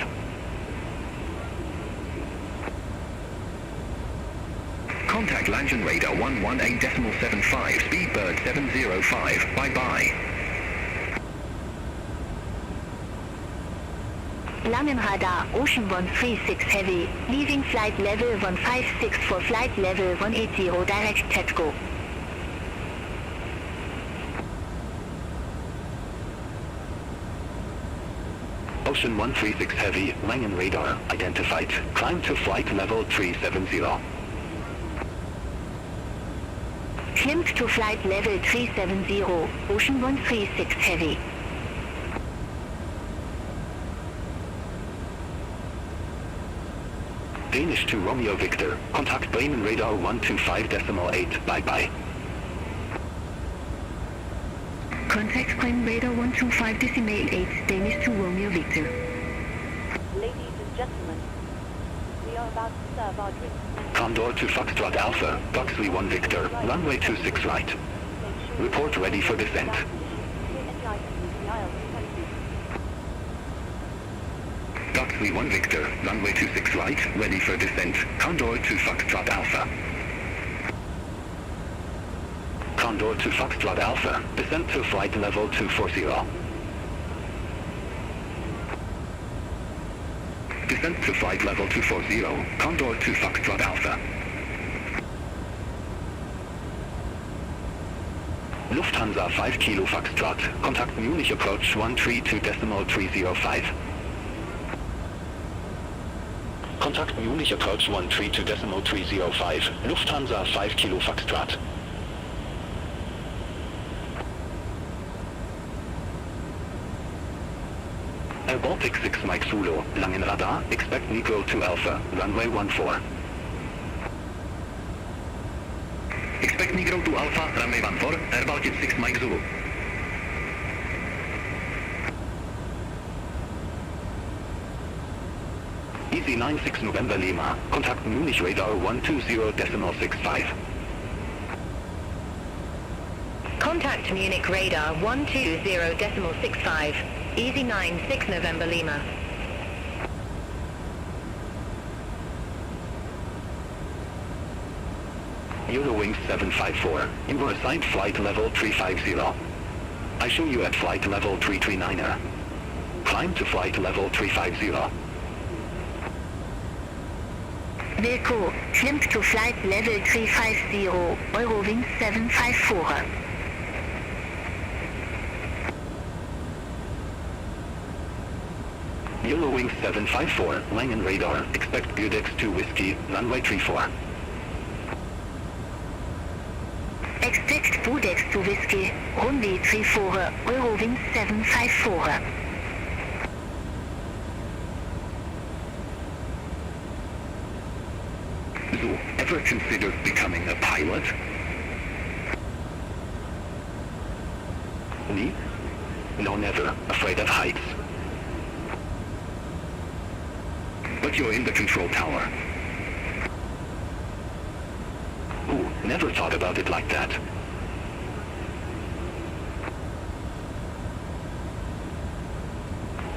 Contact Langen radar 118.75, Speedbird 705, bye-bye. Langen radar, Ocean 136 Heavy, leaving flight level 156 for flight level 180 direct TETCO. Ocean 136 Heavy, Langen radar, identified, climb to flight level 370. Climb to flight level 370, Ocean 136 Heavy. Danish to Romeo Victor, contact Bremen radar 125.8, bye-bye. Contact Bremen radar 125.8, Danish to Romeo Victor. Ladies and gentlemen, we are about to serve our drinks. Condor to Foxtrot Alpha, Boxley 1 Victor, runway 26 right. Report ready for descent. Boxley 1 Victor, runway 26 right, ready for descent, Condor to Foxtrot Alpha. Condor to Foxtrot Alpha, descent to flight level 240. Descent to flight level 240, Condor to Foxtrot Alpha. Lufthansa 5 Kilo Foxtrot, contact Munich approach 132.305. Contact Munich approach 132.305, Lufthansa 5 Kilo Foxtrot. Air Baltic 6 Mike Zulu, Langen radar, expect Negro to Alpha, runway 14. Expect Negro to Alpha, runway 14, Air Baltic 6 Mike Zulu. Easy 96 November Lima, contact Munich radar 120.65. Contact Munich radar 120.65, Easy 96 November Lima. Eurowings 754, you were assigned flight level 350. I show you at flight level 339er. Climb to flight level 350. Wilco, climb to flight level 350, Eurowings 754. Eurowings 754, Langen radar, expect Budex 2 Whiskey, runway 34. Expect Budex to Whiskey, runway 34, Eurowings 754. So, ever considered becoming a pilot? Me? No, never. Afraid of heights. But you're in the control tower. Ooh, never thought about it like that.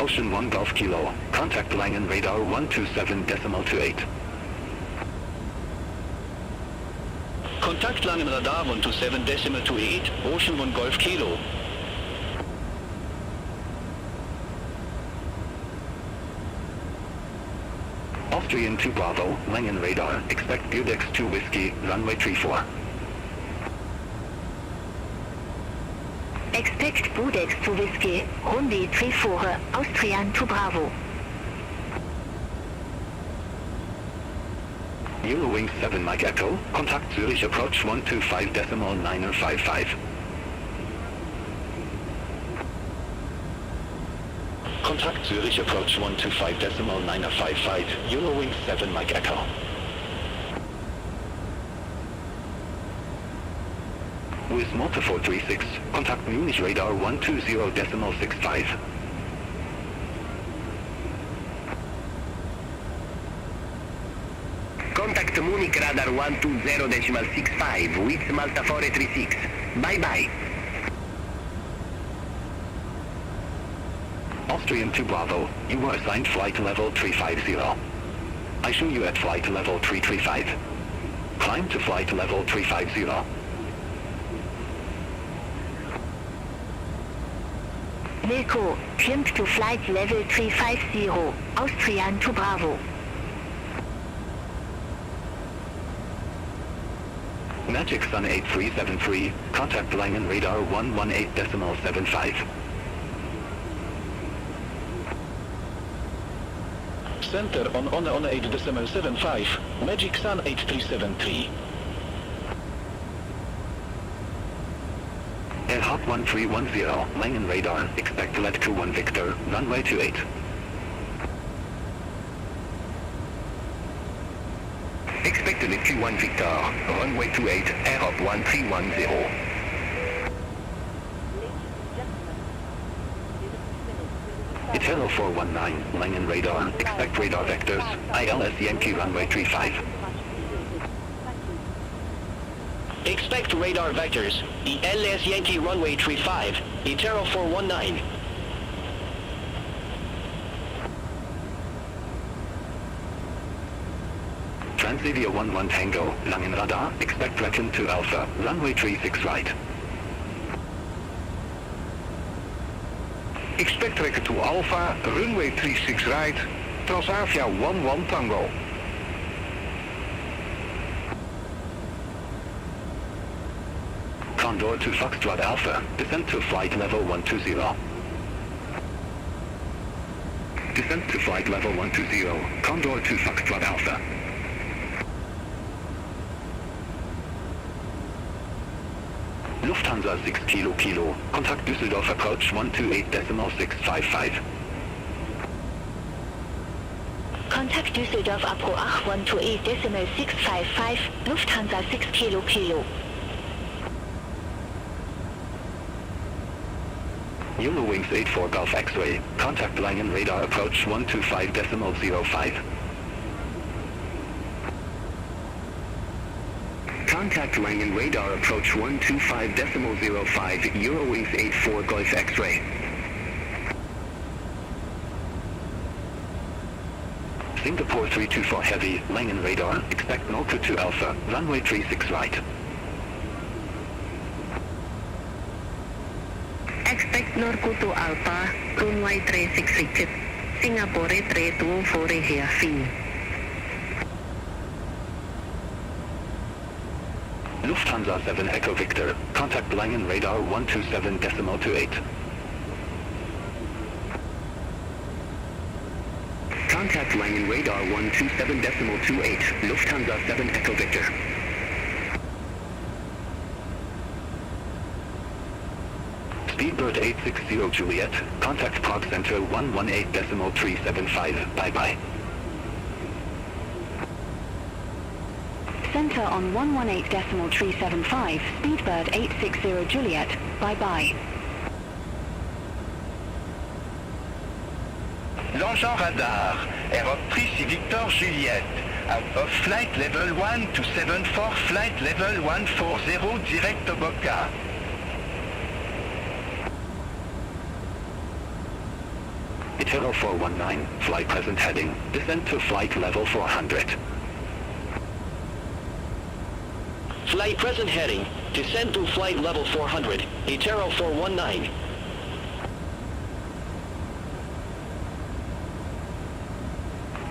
Ocean 1 Golf Kilo. Contact Langen radar 127.28. Kontakt Langen Radar 127.28, Ocean 1 Golf Kilo. Austrian 2 Bravo, Langen radar, expect Budex 2 Whiskey, runway 34. Expect Budex to Whiskey, runway 34, Austrian 2 Bravo. Eurowings 7 Mike Echo, contact Zurich approach 125.955. Contact Zurich approach 125.955, Eurowings 7 Mike Echo. With Malta 436, contact Munich radar 120.65. Contact Munich radar 120.65 with Malta 436. Bye bye. Austrian 2 Bravo, you were assigned flight level 350. I show you at flight level 335. Climb to flight level 350. Wilco, climb to flight level 350, Austrian 2 Bravo. Magic Sun 8373, contact Langen radar 118.75. Center on 8.75, Magic Sun 8373. Hot 1310, Langen radar, expect lead to 1 Victor, runway 28. Expect lead to 1 Victor, runway 28, Air Hop 1310. Italo 419, Langen radar, expect radar vectors, ILS Yankee runway 35. Expect radar vectors, ILS Yankee runway 35, Italo 419. Transavia 11 Tango, Langen radar, expect Reckon to Alpha, runway 36 right. Expect Reckon to Alpha, runway 36 right, Transavia 11 Tango. Condor to Foxtrot Alpha, descend to flight level 120. Descend to flight level 120, Condor to Foxtrot Alpha. Lufthansa 6 Kilo, contact Düsseldorf approach 128.655. Contact Düsseldorf approach 128.655, Lufthansa 6 Kilo. Eurowings 84 Golf X-ray, contact Langen radar approach 125.05. Contact Langen radar approach 125.05, Eurowings 84 Golf X-ray. Singapore 324 Heavy, Langen radar, expect Norco to Alpha, runway 36 right. Expect Norco to Alpha, runway 36 right. Singapore 324 Heavy. Lufthansa 7 Echo Victor, contact Langen radar 127.28. Contact Langen radar 127.28, Lufthansa 7 Echo Victor. Speedbird 860 Juliet, contact Prague Center 118.375, bye-bye. Center on 118.375, Speedbird 860 Juliet, bye-bye. L'engin radar, Airop 3 Victor Juliet, out of flight level 1 to 74, flight level 140 direct to Boca. Itero 419, flight present heading, descend to flight level 400. Flight present heading, descend to flight level 400, Itero 419.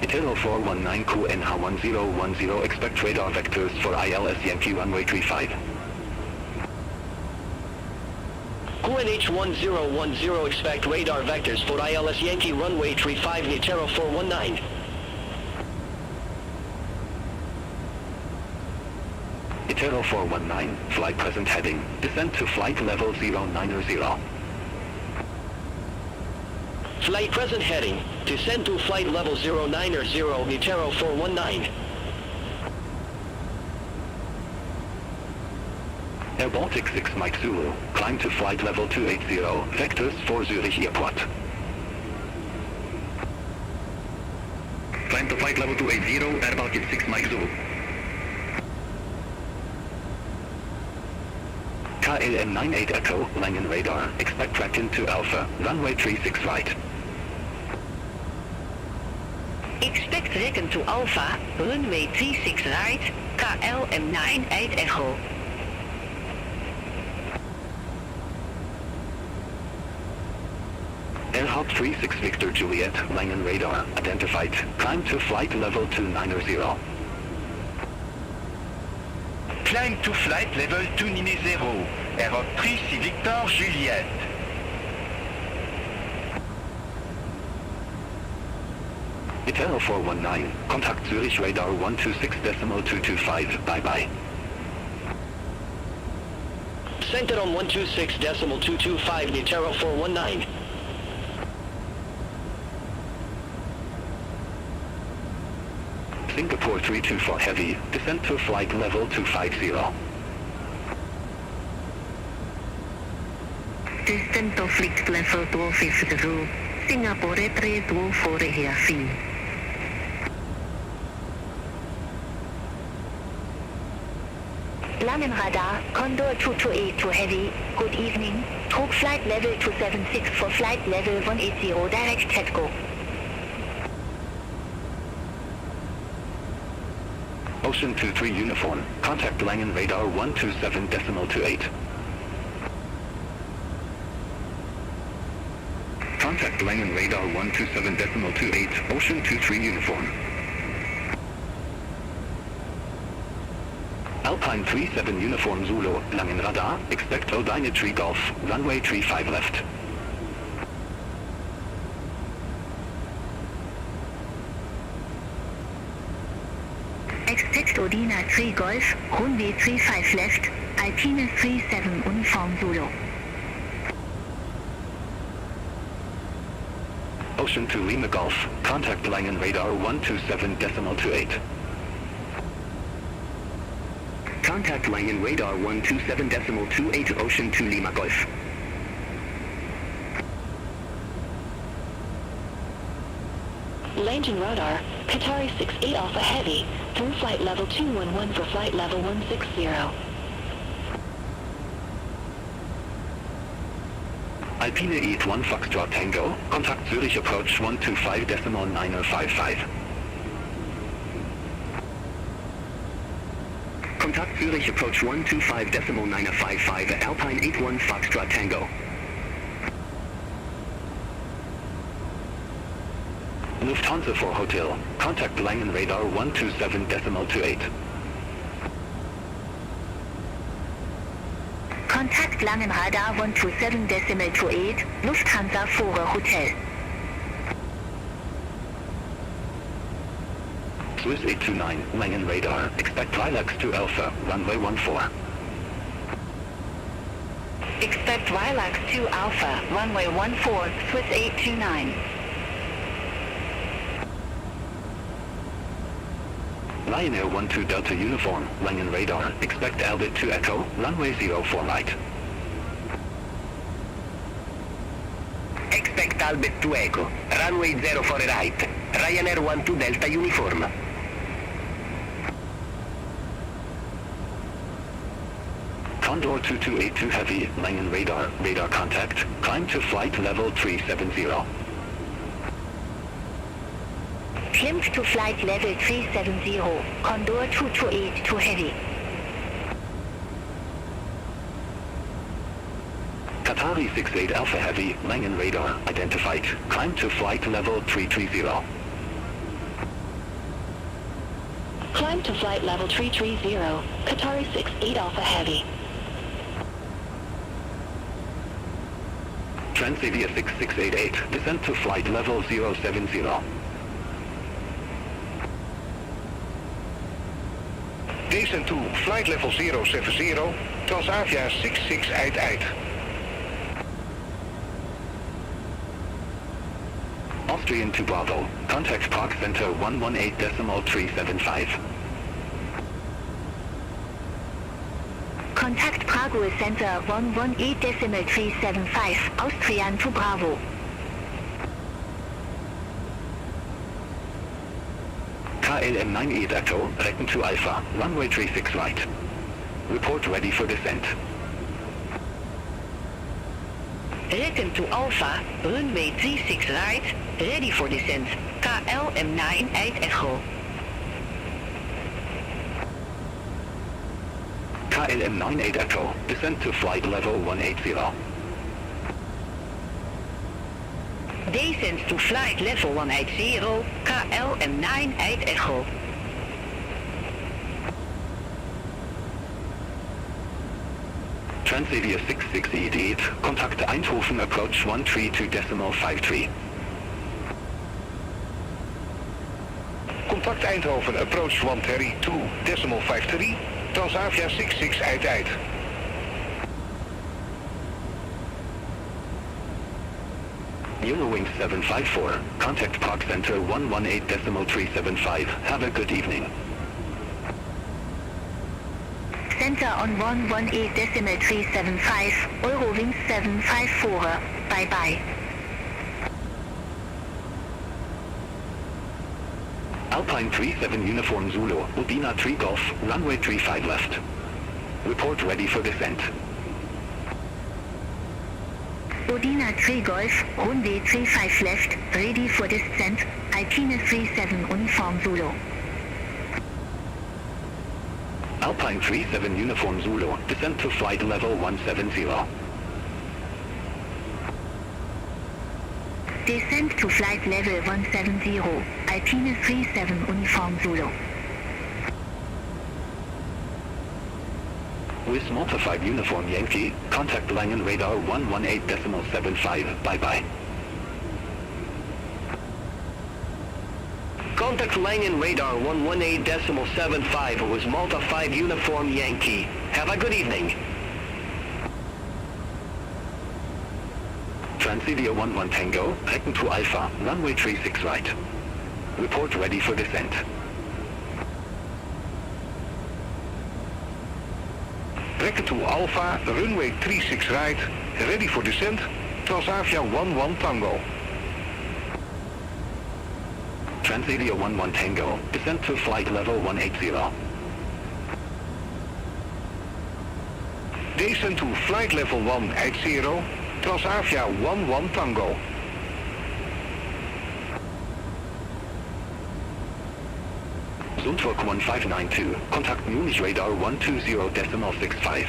Itero 419 QNH1010, expect radar vectors for ILS Yankee runway 35. QNH 1010, expect radar vectors for ILS Yankee runway 35, Itero 419. Itero 419, flight present heading, descend to flight level 090. Flight present heading, descend to flight level 090, Itero 419. Air Baltic 6 Mike Zulu, climb to flight level 280, vectors for Zurich Airport. Climb to flight level 280, Air Baltic 6 Mike Zulu. KLM 98 Echo, Langen radar, expect track into Alpha, runway 36 right. Expect reckon to Alpha, runway 36 right, KLM 98 Echo. Airhop 36 Victor Juliet, Langen radar, identified, climb to flight level 290. Climb to flight level 290, Airop 3 Victor Juliet. Itero 419, contact Zurich radar 126.225, bye-bye. Center on 126.225, Itero 419. Singapore 324 Heavy, descend to flight level 250. Descend to flight level 250, Singapore 324 Heavy. Langen radar, Condor 228 to Heavy, good evening, talk flight level 276 for flight level 180 direct TETCO. Ocean 23 Uniform, contact Langen radar 127.28. Contact Langen radar 127.28, Ocean 23 Uniform. Alpine 37 Uniform Zulu, Langen radar, expect Odinetry Golf, runway 35 left. Expect Odina 3 Golf, runway 35 left, Alpine 37 Uniform Zulu. Ocean 2 Lima Golf, contact Langen radar 127.28. Contact Langen radar 127.28, Ocean 2 Lima Golf. Langen radar, Qatari 68 Alpha Heavy, through flight level 211 for flight level 160. Alpine 81 Foxtrot Tango, contact Zurich approach 125.9055. Contact Zurich approach 125.9055, Alpine 81 Foxtrot Tango. Lufthansa for Hotel, contact Langen radar 127.28. Contact Langenradar 127.28, Lufthansa Fore Hotel. Swiss 829, Langen radar, expect Lilacs to Alpha, runway 14. Expect Lilacs 2 Alpha, runway 14, Swiss 829. Lion Air 12 Delta Uniform, Langen radar, expect Albert 2 Echo, runway 04 right. Expect Albert 2 Echo, runway 04 right, Ryanair 12 Delta Uniform. Condor 2282 Heavy, Langen radar, radar contact, climb to flight level 370. Climb to flight level 370, Condor 2282 Heavy. Qatari 68 Alpha Heavy, Langen radar, identified, climb to flight level 330. Climb to flight level 330, Qatari 68 Alpha Heavy. Transavia 6688, descent to flight level 070. Descent to flight level 070, Transavia 6688. Austrian to Bravo, contact Park Center 118.375. Contact Prague Center 118.375, Austrian to Bravo. KLM 98 Echo, return to Alpha, runway 36 right. Report ready for descent. Return to Alpha, runway 36 right, ready for descent. KLM 98 Echo. KLM 98 Echo, descent to flight level 180. Descent to flight level 180, KLM 98 Echo. Transavia 6688, contact Eindhoven approach 132.53. Contact Eindhoven approach 132.53, Transavia 6688. Eurowings 754, contact Park Center 118.375. Have a good evening. Center on 118.375, Eurowings 754, bye bye. Alpine 37 Uniform Zulu, Udina 3 Golf, runway 35 left. Report ready for descent. Udina 3 Golf, runway 35 left, ready for descent, Alpine 37 Uniform Zulu. Alpine 37 Uniform Zulu, descent to flight level 170. Descent to flight level 170, Alpine 37 Uniform Zulu. With Malta 5 Uniform Yankee, contact Langen radar 118.75, bye bye. Contact Langen radar 118.75 with Malta 5 Uniform Yankee. Have a good evening. Transavia 11 Tango, return to Alpha, runway 36 right. Report ready for descent. Return to Alpha, runway 36 right, ready for descent, Transavia 11 Tango. Transavia 11 Tango, descent to flight level 180. Descent to flight level 180, Transavia 11 Tango. Zundvoort 1592, contact Munich radar 120.65.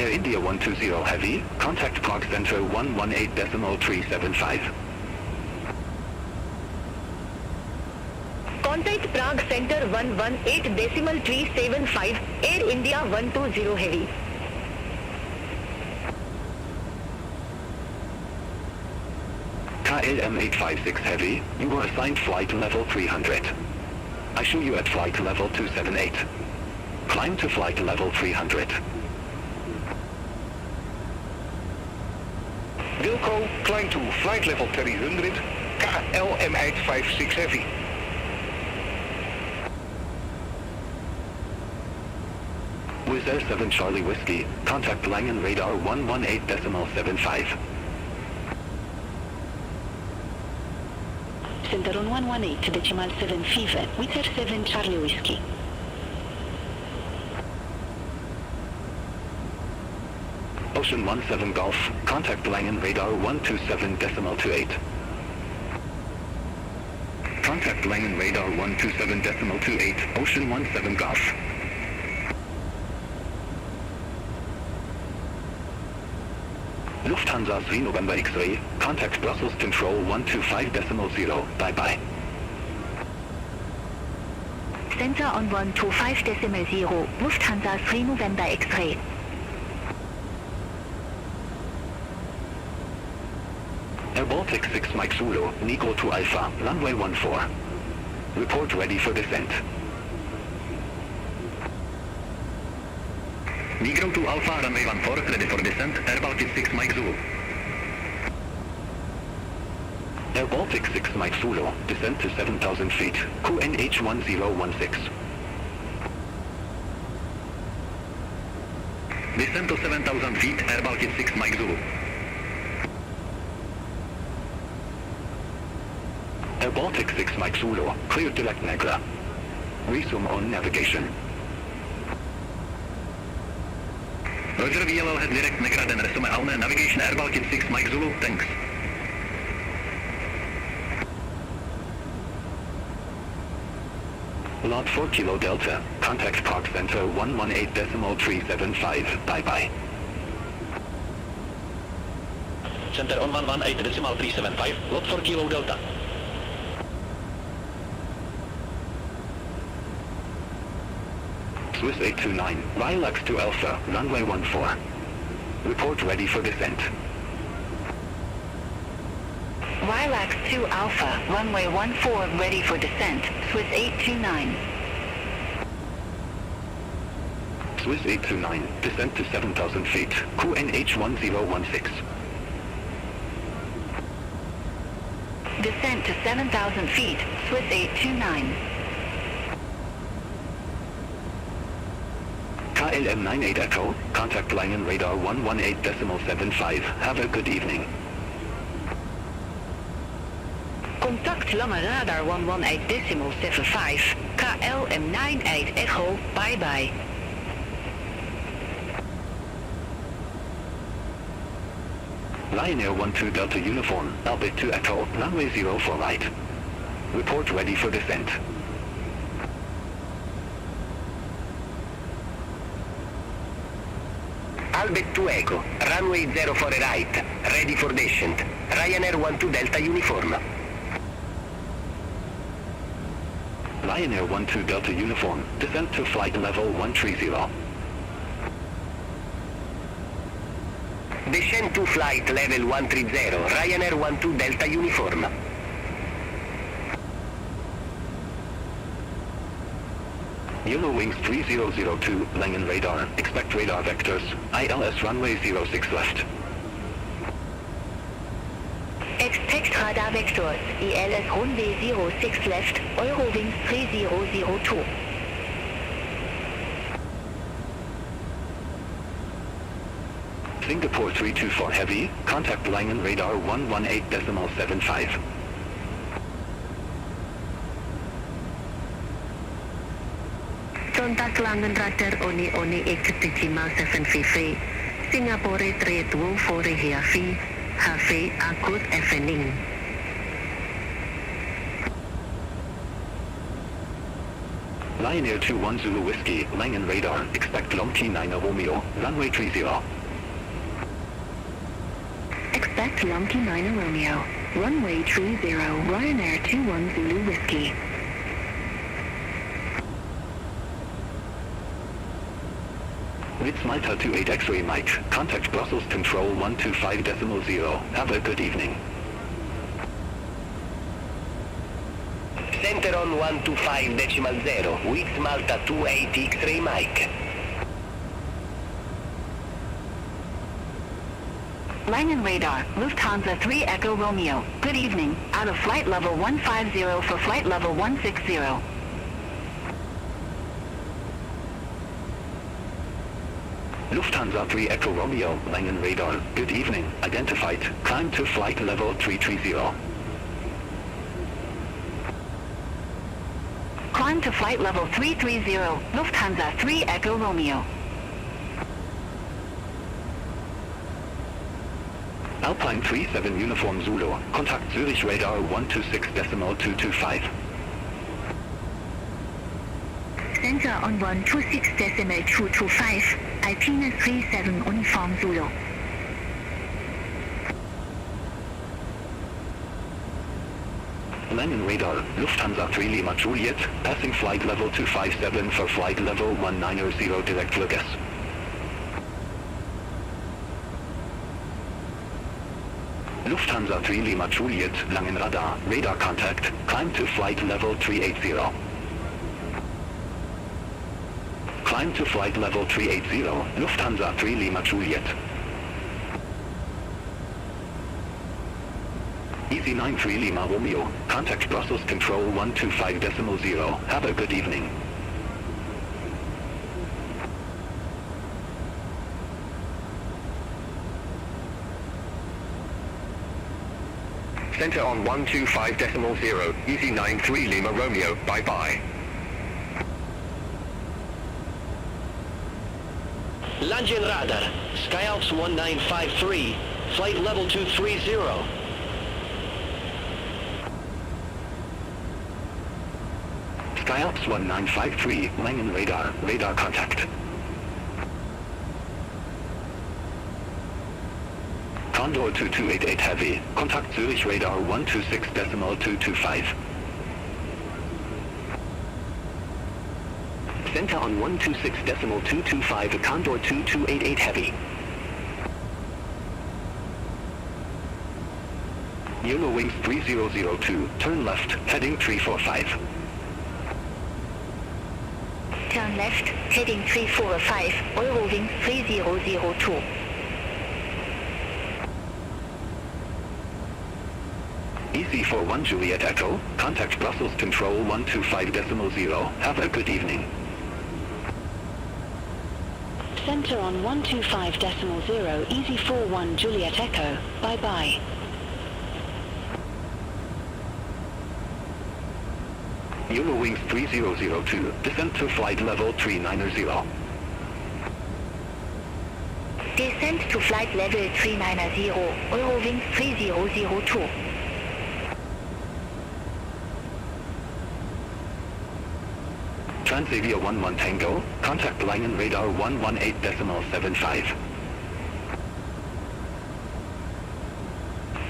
Air India 120 Heavy, contact Prague Center 118.375. Contact Prague Center 118.375, Air India 120 Heavy. KLM 856 Heavy, you were assigned flight level 300. I show you at flight level 278. Climb to flight level 300. Wilco, climb to flight level 300, KLM 856 Heavy. Wizz Air 7 Charlie Whiskey, contact Langen radar 118.75. Center on 118.7 Fever, Wizz Air 7 Charlie Whiskey. Ocean 17 Golf, contact Langen radar 127.28. Contact Langen radar 127.28, Ocean 17 Golf. Lufthansa 3 November X-ray, contact Brussels Control 125.0, bye-bye. Center on 125.0, Lufthansa 3 November X-ray. Air Baltic 6 Mike Zulu, Nico to Alpha, runway 14. Report ready for descent. Negro to Alpha, runway 14, ready for descent, Air Baltic 6 Mike Zulu. Air Baltic 6 Mike Zulu, descent to 7,000 feet, QNH 1016. Descent to 7,000 feet, Air Baltic 6 Mike Zulu. Air Baltic 6 Mike Zulu, clear direct Negra. Resume on navigation. Roger, VLL has direct Negra, then resume on navigation, Air Baltic 6 Mike Zulu, thanks. Lot 4 Kilo Delta, contact Prague Center 118.375, bye-bye. Center on 118.375, lot 4 Kilo Delta. Swiss 829, Lilacs to Alpha, runway 14. Report ready for descent. Lilacs 2 Alpha, runway 14 ready for descent, Swiss 829. Swiss 829, descent to 7,000 feet, QNH 1016. Descent to 7,000 feet, Swiss 829. KLM 98 Echo, contact Langen radar 118.75, have a good evening. Contact Langen radar 118.75, KLM 98 Echo, bye-bye. Lion Air 12 Delta Uniform, Albert 2 Echo, runway 0 for right. Report ready for descent. Albert 2 Echo, runway 0 for a right, ready for descent. Ryanair 12 Delta Uniform. Lion Air 12 Delta Uniform, descent to flight level 130. Descent to flight level 130, Ryanair 12 Delta Uniform. Yellow Wings 3002, Langen radar, expect radar vectors, ILS runway 06 left. Expect radar vectors, ILS runway 06 left, Eurowings 3002. Singapore 324 Heavy, contact Langen radar 118.75. Contact Langen radar Oni 8.7 Singapore 324 Heavy, have a good evening. Singapore 324 Lion Air 21 Zulu Whiskey, Langen radar, expect Lomti 9 Romeo, runway 30. Expect Lomti 9 Romeo, runway 30, Ryanair 21 Zulu Whiskey. Ritz Malta 28 X-ray Mike, contact Brussels Control 125.0. Have a good evening. Center on 125.0, Ritz Malta 28 X-ray Mike. Langen radar, Lufthansa 3 Echo Romeo. Good evening, out of flight level 150 for flight level 160. Lufthansa 3 Echo Romeo, Langen radar, good evening, identified, climb to flight level 330. Climb to flight level 330, Lufthansa 3 Echo Romeo. Alpine 37 Uniform Zulu, contact Zurich radar 126.225. Center on 126.225, Alpine 37 Uniform Zulu. Langen radar, Lufthansa 3 Lima Juliet, passing flight level 257 for flight level 190 direct Vegas. Lufthansa 3 Lima Juliet, Langen radar, radar contact, climb to flight level 380. Climb to flight level 380, Lufthansa 3 Lima Juliet. Easy 93 Lima Romeo, contact Brussels Control 125.0. Have a good evening. Center on 125.0, Easy 93 Lima Romeo, bye-bye. Langen radar, Skyalps 1953, flight level 230. Skyalps 1953, Langen radar, radar contact. Condor 2288 Heavy, contact Zurich radar 126.225. Center on 126.225, Condor 2288 Heavy. Eurowings 3002, turn left, heading 345. Turn left, heading 345, Eurowings 3002. EC41 Juliet Echo, contact Brussels Control 125.0. Have a good evening. Center on 125.0, Easy 41 Juliet Echo, bye-bye. Eurowings 3002, descent to flight level 390. Descent to flight level 390, Eurowings 3002. Transavia 11 Tango, contact Langen radar 118.75.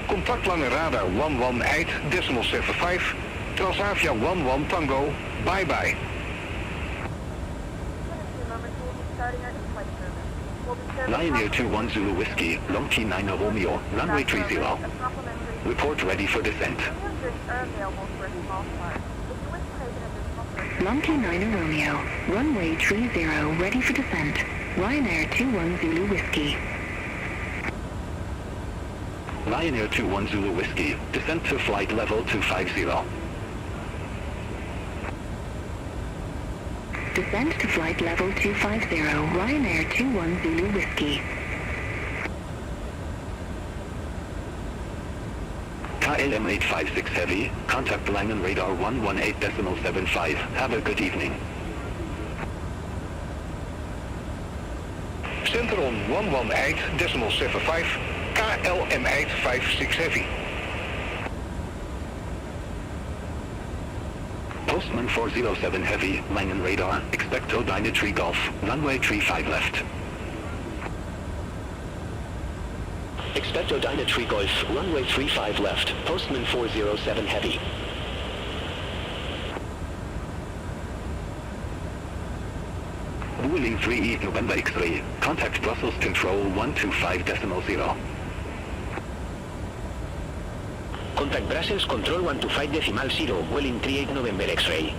Contact Langen radar 118.75, Transavia 11 Tango, bye-bye. Lion Air 21 Zulu Whiskey, Lomti 9 Romeo, runway 30. Report ready for descent. Lomti 9 Romeo, runway 30, ready for descent. Ryanair 21 Zulu Whiskey. Lion Air 21 Zulu Whiskey, descent to flight level 250. Descent to flight level 250, Ryanair 21 Zulu Whiskey. KLM 856 Heavy, contact Langen radar 118.75. Have a good evening. Center on 118.75, KLM 856 Heavy. Postman 407 Heavy, Langen Radar, expect Odina Tree Golf, runway 35 left. Expect Odina Tree Golf, runway 35 left, Postman 407 Heavy. Vueling 3E November X-ray, contact Brussels Control 125.0. Contact Brussels Control 125.0, Vueling 38 November X-ray.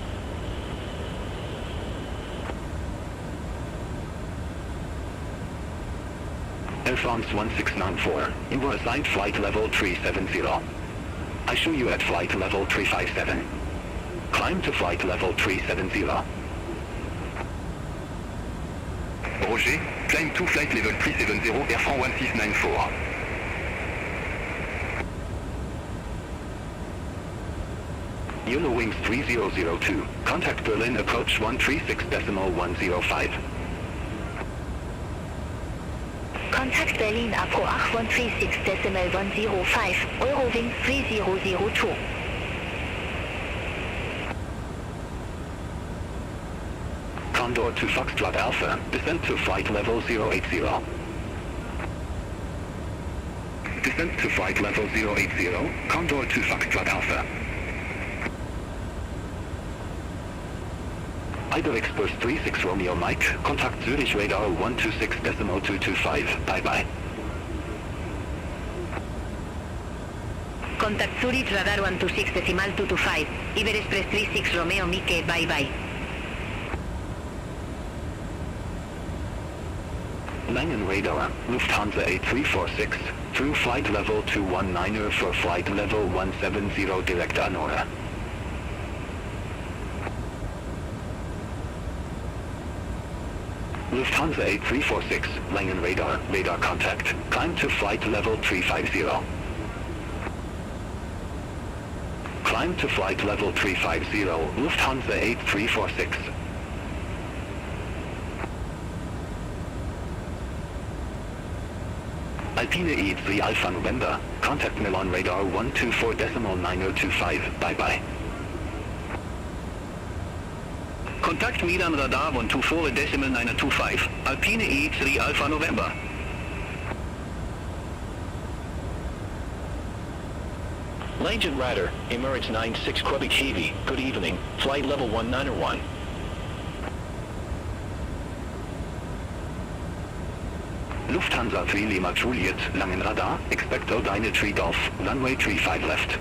Air France 1694, you were assigned flight level 370. I show you at flight level 357. Climb to flight level 370. Roger, climb to flight level 370, Air France 1694. Yellow Wings 3002, contact Berlin approach 136.105. Contact Berlin approach 136.105, Eurowings 3002. Condor to Foxtrot Alpha, descent to flight level 080. Descent to flight level 080, Condor to Foxtrot Alpha. Ida Express 36 Romeo Mike, contact Zurich Radar 126.225, bye-bye. Contact Zurich Radar 126.225, Iber Express 36 Romeo Mike, bye-bye. Langen Radar, Lufthansa A350, through flight level 219er for flight level 170 direct Anora. Lufthansa A346, Langen Radar, radar contact, climb to flight level 350. Climb to flight level 350, Lufthansa A346. Alpine E3 Alpha November, contact Milan Radar 124.9025, bye-bye. Contact Milan Radar 124.925, Alpine E3 Alpha November. Legend Radar, Emirates 96 Quebec Heavy, good evening, flight level 191. Lufthansa 3 Lima Juliet, Langen Radar, expect Odina Tree Golf, runway 35 left.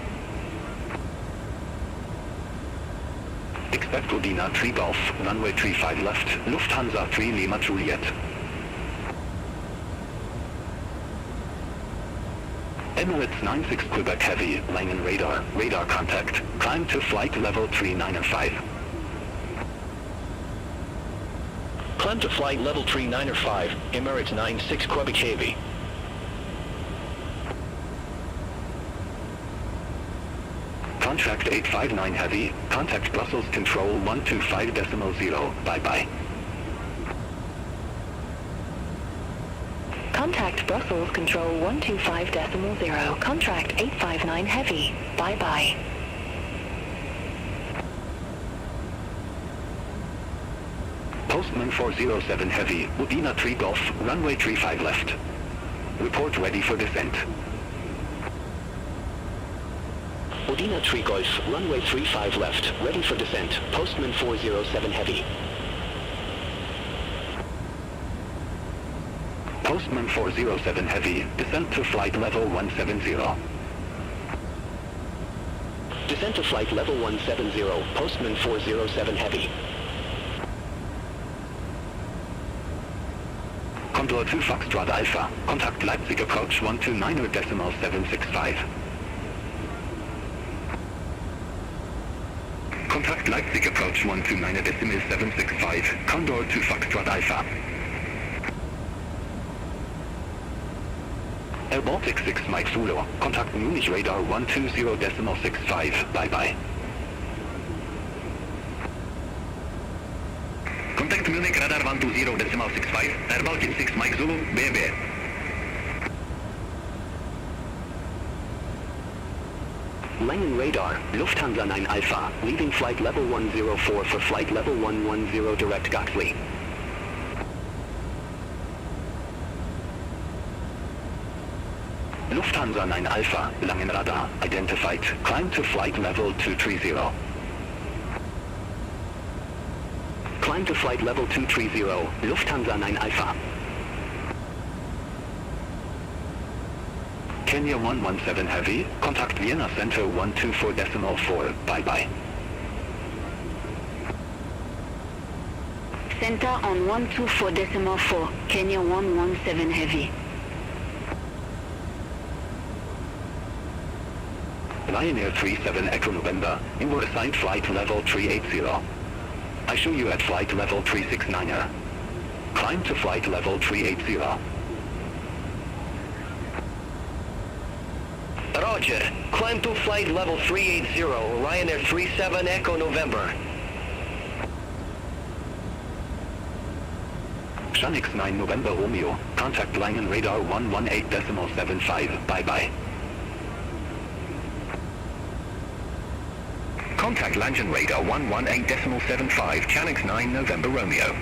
Expect Odina Tree Golf, runway 35 left, Lufthansa 3 Lima Juliet. Emirates 96 Quebec Heavy, Langen Radar, radar contact, climb to flight level 395. Climb to flight level 395, Emirates 96 Quebec Heavy. Contract 859 Heavy, contact Brussels Control 125.0, bye-bye. Contact Brussels Control 125.0, contract 859 Heavy, bye-bye. Postman 407 Heavy, Udina Tree Golf, runway 35 left. Report ready for descent. Udina Tree Golf, runway 35 left, ready for descent, Postman 407 Heavy. Postman 407 Heavy, descent to flight level 170. Descent to flight level 170, Postman 407 Heavy. Condor to Foxtrot Alpha, contact Leipzig approach 129.765. Contact Leipzig approach 129.765, Condor to Foxtrot Alpha. Air Baltic 6 Mike Zulu, contact Munich Radar 120.65, bye-bye. Contact Munich Radar 120.65, Air Baltic 6 Mike Zulu, BB. Langen radar, Lufthansa 9 Alpha, leaving flight level 104 for flight level 110 direct Goxley. Lufthansa 9 Alpha, Langen radar, identified, climb to flight level 230. Climb to flight level 230, Lufthansa 9 Alpha. Kenya 117 Heavy, contact Vienna Center 124.4, bye-bye. Center on 124.4, Kenya 117 Heavy. Lion Air 37 Echo November, you were assigned flight level 380. I show you at flight level 369er. Climb to flight level 380. Roger. Climb to flight level 380, Ryanair 37 Echo November. Shanix 9 November Romeo, contact Langen radar 118.75, bye-bye. Contact Langen radar 118.75, Chanix 9 November Romeo.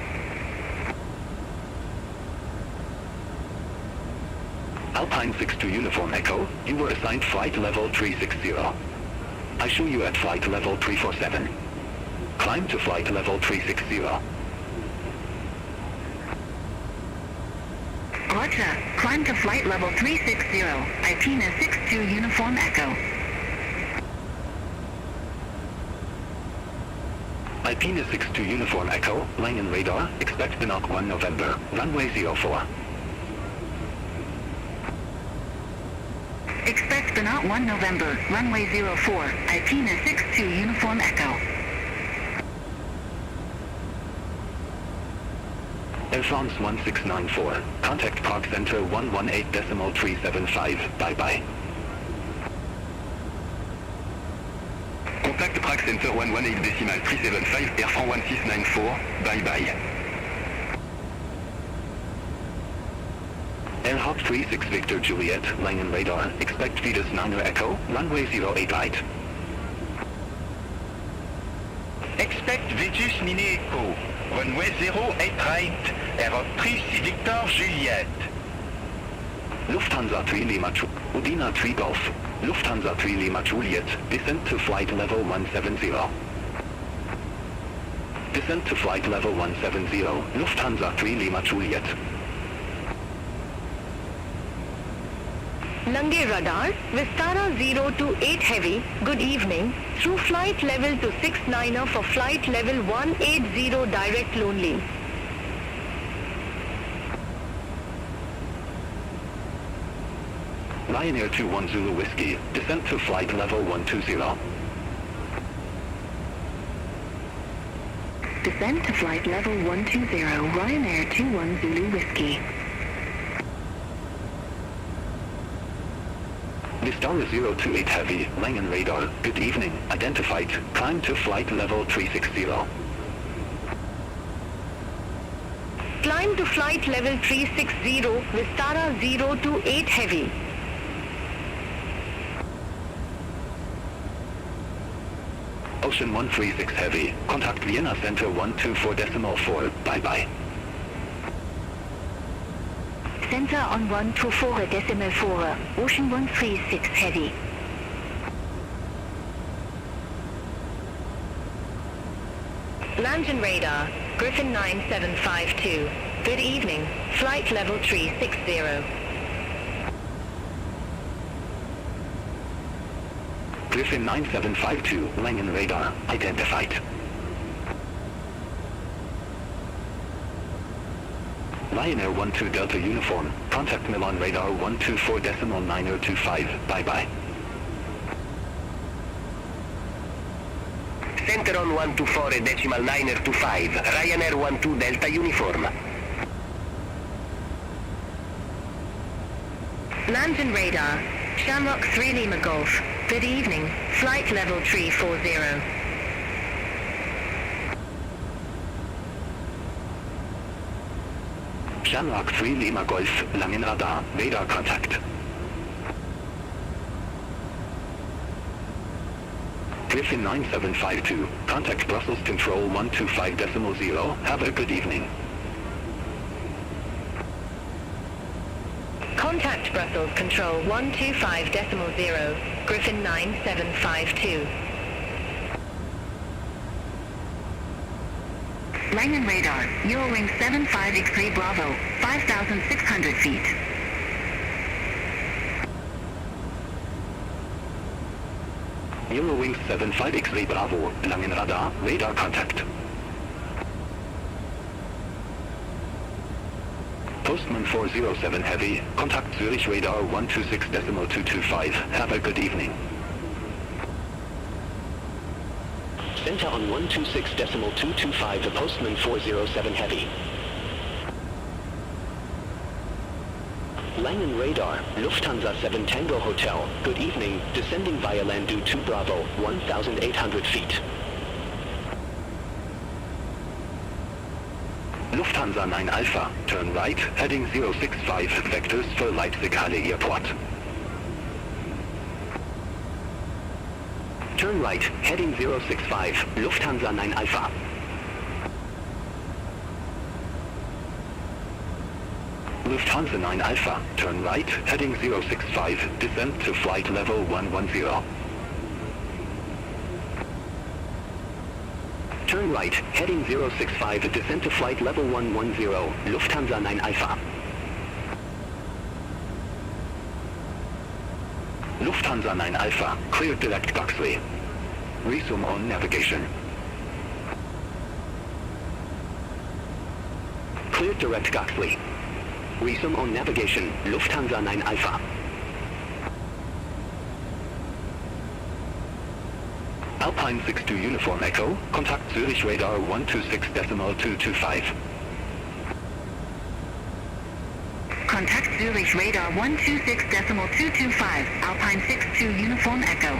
Alpine 62 Uniform Echo, you were assigned flight level 360. I show you at flight level 347. Climb to flight level 360. Roger. Climb to flight level 360, Alpina 62 Uniform Echo. Alpina 62 Uniform Echo, Langen radar, expect Binok 1 November, runway 04. Expect Binok 1 November, runway 04, Alpina 62 Uniform Echo. Air France 1694, contact Park Center 118.375, bye-bye. Contact Prague Center 118.375, Air France 1694, bye-bye. Air Hawk 36 Victor Juliet, Langen radar, expect Vitus 9er Echo, runway 08 right. Expect Vitus Nini Echo, runway 08 right, Air Hawk 36 Victor Juliet. Lufthansa 3 Lima Udina 3 Golf, Lufthansa 3 Lima Juliet, descent to flight level 170. Descent to flight level 170, Lufthansa 3 Lima Juliet. Lange radar, Vistara 028 Heavy, good evening, through flight level to 69er for flight level 180 direct only. Lion Air 21 Zulu Whiskey, descent to flight level 120. Descent to flight level 120, Ryanair 21 Zulu Whiskey. Vistara 028 Heavy, Langen radar, good evening, identified, climb to flight level 360. Climb to flight level 360, Vistara 028 Heavy. Ocean 136 Heavy, contact Vienna Center 124.4, bye-bye. Center on 124.4, Ocean 136 Heavy. Langen radar, Griffin 9752. Good evening, flight level 360. Griffin 9752, Langen radar, identified. Lion Air 12 Delta Uniform, contact Milan radar 124.9025, bye-bye. Center on 124.925, Ryanair 12 Delta Uniform. Langen radar, Shamrock 3 Lima Golf. Good evening, flight level 340. Shamrock 3 Lima Golf, Langen radar, radar contact. Griffin 9752, contact Brussels Control 125.0. Have a good evening. Contact Brussels Control 125.0, Griffin 9752. Langen radar, Eurowing 75 X-ray Bravo, 5,600 feet. Eurowing 75 X-ray Bravo, Langen radar, radar contact. Postman 407 Heavy, contact Zurich radar 126.225. Have a good evening. Center on 126.225 to Postman 407 Heavy. Langen radar, Lufthansa 7 Tango Hotel, good evening, descending via Landu 2 Bravo, 1,800 feet. Lufthansa 9 Alpha, turn right, heading 065 vectors for Leipzig-Halle Airport. Turn right, heading 065, Lufthansa 9 Alpha. Lufthansa 9 Alpha, turn right, heading 065, descend to flight level 110. Turn right, heading 065, descend to flight level 110, Lufthansa 9 Alpha. Lufthansa 9 Alpha, clear direct taxiway. Resume on navigation. Clear direct taxiway. Resume on navigation, Lufthansa 9 Alpha. Alpine 62 Uniform Echo, contact Zurich radar 126.225. Contact Zurich radar 126.225, Alpine 62 Uniform Echo.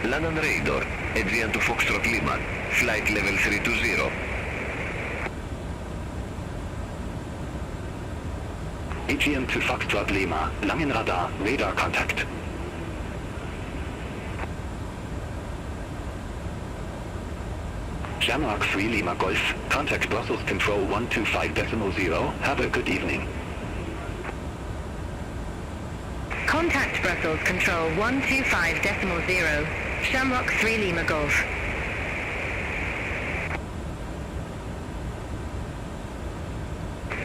Langen radar, Adrian to Foxtrot Lima, flight level 320. AGM to Foxtrot Lima, Langen radar, radar contact. Shamrock 3 Lima Golf, contact Brussels Control 125.0. Have a good evening. Contact Brussels Control 125.0, Shamrock 3 Lima Golf.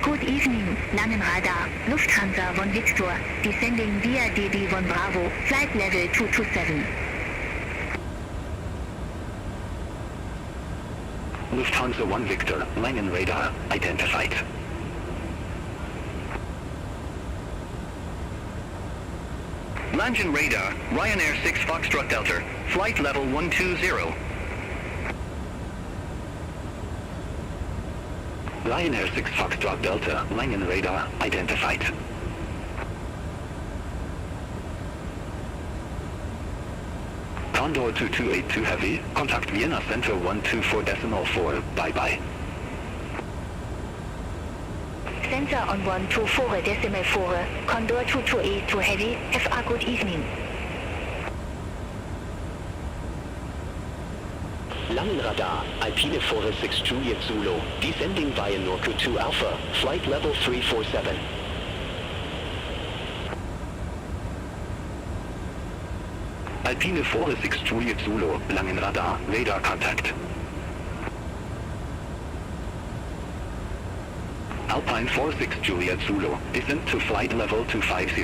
Good evening, Langen radar, Lufthansa 1 Victor, descending via DB 1 Bravo, flight level 227. Lufthansa 1 Victor, Langen radar, identified. Langen radar, Ryanair 6 Foxtrot Delta, flight level 120. Ryanair 6 Foxtrot Delta, Langen radar, identified. Condor 2282 Heavy, contact Vienna Center 124.4, bye-bye. Center on 124.4, Condor 2282 Heavy, have a good evening. Langen radar, Alpine 406 Juliet Zulu, descending via Norco 2 Alpha, flight level 347. Alpine 406 Juliet Zulu, Langen radar, radar contact. Alpine 46 Juliet Zulu, descend to flight level 250.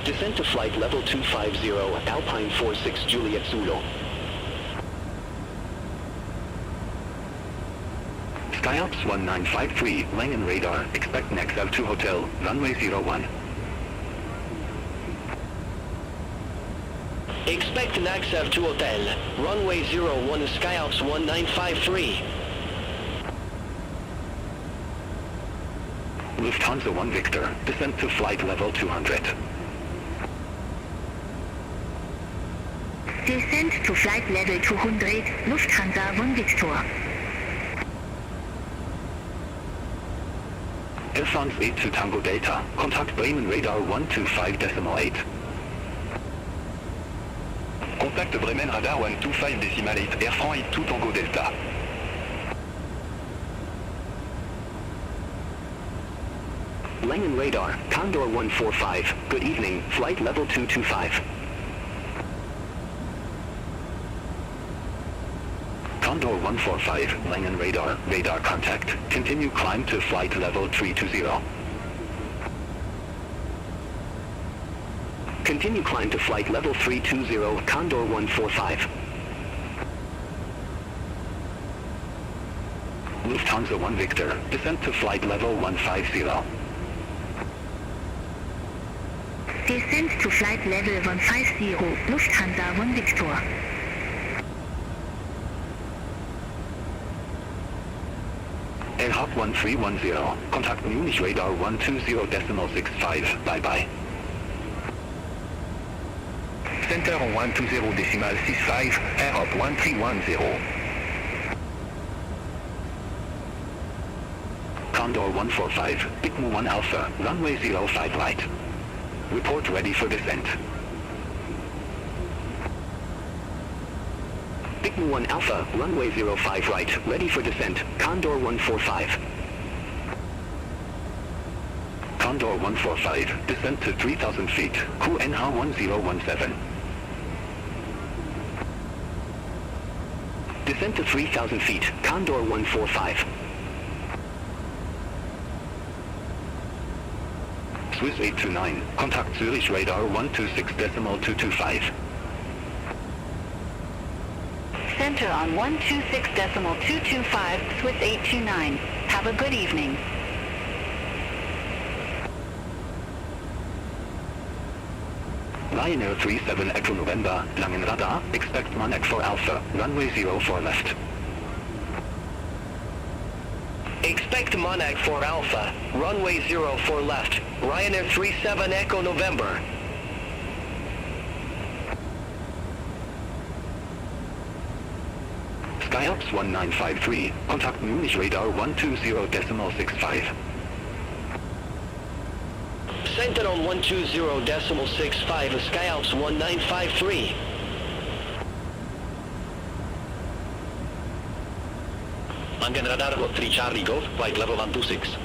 Descend to flight level 250, Alpine 46 Juliet Zulu. Skyalps 1953, Langen radar, expect next L2 hotel, runway 01. Expect NAXAV 2 Hotel, runway 01, Skyalps 1953. Lufthansa 1 Victor, descend to flight level 200. Descent to flight level 200, Lufthansa 1 Victor. Air France 8 to Tango Delta. Contact Bremen radar 125.8. Contact Bremen radar 125.8. Air France 8 to Tango Delta. Langen radar, Condor 145. Good evening, flight level 225. Condor 145, Langen radar, radar contact. Continue climb to flight level 320. Continue climb to flight level 320, Condor 145. Lufthansa 1 Victor, descent to flight level 150. Descent to flight level 150, Lufthansa 1 Victor. LHAP 1310, contact Munich radar 120.65, bye-bye. Center on 120.65, AirHop 1310. Condor 145, Bigmo 1 Alpha, runway 05 right. Report ready for descent. Bigmo 1 Alpha, runway 05 right, ready for descent, Condor 145. Condor 145, descent to 3,000 feet, QNH 1017. Descent to 3,000 feet, Condor 145. Swiss 829, contact Zurich radar 126.225. Center on 126.225, Swiss 829. Have a good evening. Ryanair 37 Echo November, Langen radar, expect Monarch 4 Alpha, runway 04 left. Expect Monarch 4 Alpha, runway 04 left, Ryanair 37 Echo November. Skyhops 1953, contact Munich radar 120.65. Center on 120.65, Skyhops 1953. Langen radar 3 Charlie Golf, flight level 126.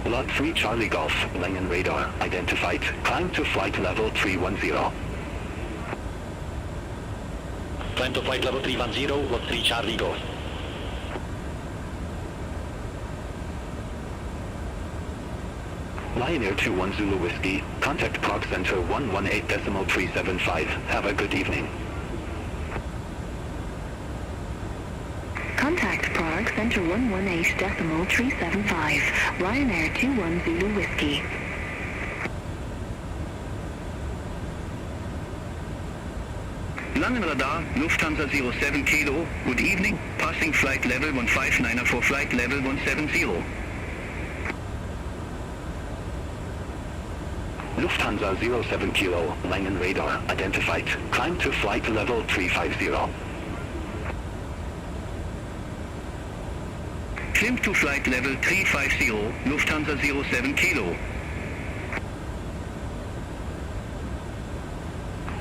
Lot 3 Charlie Golf, Langen radar, identified, climb to flight level 310. Climb to flight level 310, lot 3 Charlie Golf. Ryanair 21 Zulu Whiskey, contact Prague Center 118.375, have a good evening. Contact Prague Center 118.375, Ryanair 21 Zulu Whiskey. Langen radar, Lufthansa 07 Kilo, good evening, passing flight level 159 for flight level 170. Lufthansa 07 Kilo, Langen radar, identified, climb to flight level 350. Climb to flight level 350, Lufthansa 07 Kilo.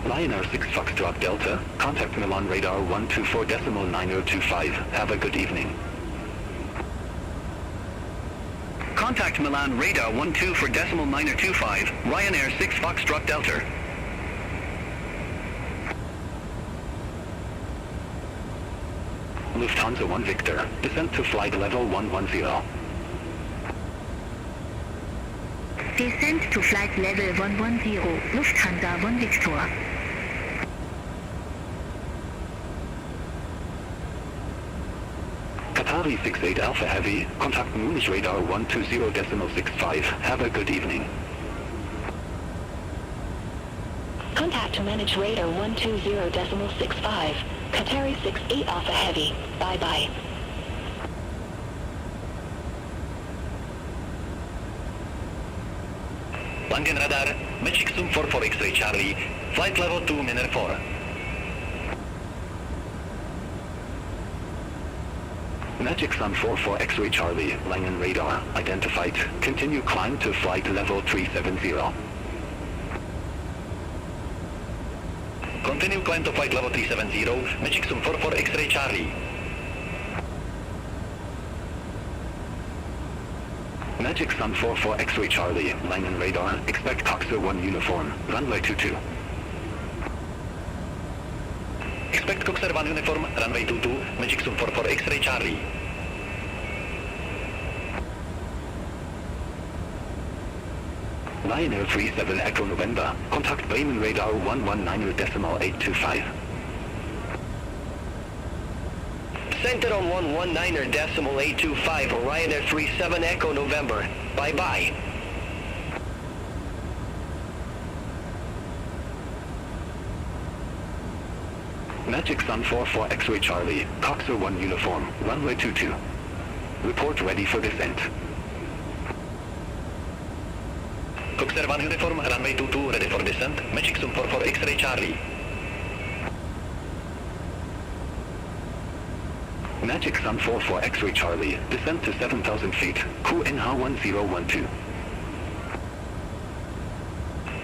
Ryanair 6 Foxtrot Delta, contact Milan radar 124.9025, have a good evening. Contact Milan radar 12.925, Ryanair 6 Foxtrot Delta. Lufthansa 1 Victor, descent to flight level 110. Descent to flight level 110, Lufthansa 1 Victor. Qatari 68 Alpha Heavy, contact Munich radar 120.65, have a good evening. Contact to manage radar 120.65, Qatari 68 Alpha Heavy, bye-bye. Langen radar Magic Zoom 44 X-ray Charlie, flight level 2 minor 4. Magic Sun 44 X-ray Charlie, Langen radar, identified. Continue climb to flight level 370. Continue climb to flight level 370, Magic Zoom 44 X-ray Charlie. Magic Sun 44 X-ray Charlie, Langen radar, expect Coxer 1 uniform, runway 22. Expect Coxer 1 uniform, runway 22, Magic Zoom 44 X-ray Charlie. Lion Air 37 Echo November, contact Bremen radar 119.825. Center on 119.825, Orion Air 37 Echo November. Bye-bye. Magic Sun 44 X-ray Charlie, Coxer 1 uniform, runway 22. Report ready for descent. Coxer 1 uniform, runway 22, ready for descent, Magic Zoom 44 X-ray Charlie. Magic Sun 44 X-ray Charlie, descent to 7,000 feet, QNH 1012.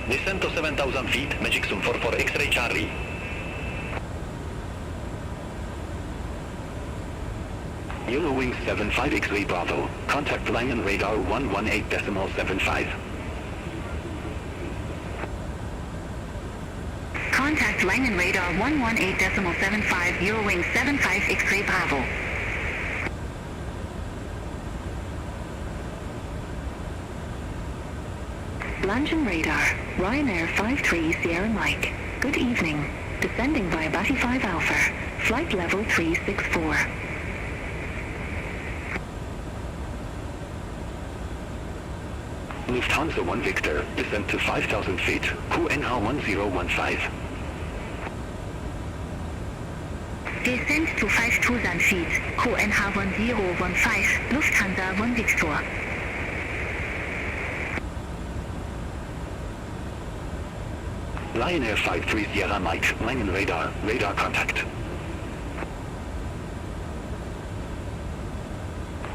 Descent to 7,000 feet, Magic Zoom 44 X-ray Charlie. Eurowings 75 X-ray Bravo, contact Langen radar 118.75. Contact Langen radar 118.75, Eurowings 75 X-ray Bravo. London radar, Ryanair 53 Sierra Mike. Good evening. Descending via Batty 5 Alpha, flight level 364. Lufthansa 1 Victor, descent to 5,000 feet, QNH 1015. Descent to 5,000 feet, QNH 1015, Lufthansa 1 Victor. Lion Air 53 Sierra Mike, Langen radar, radar contact.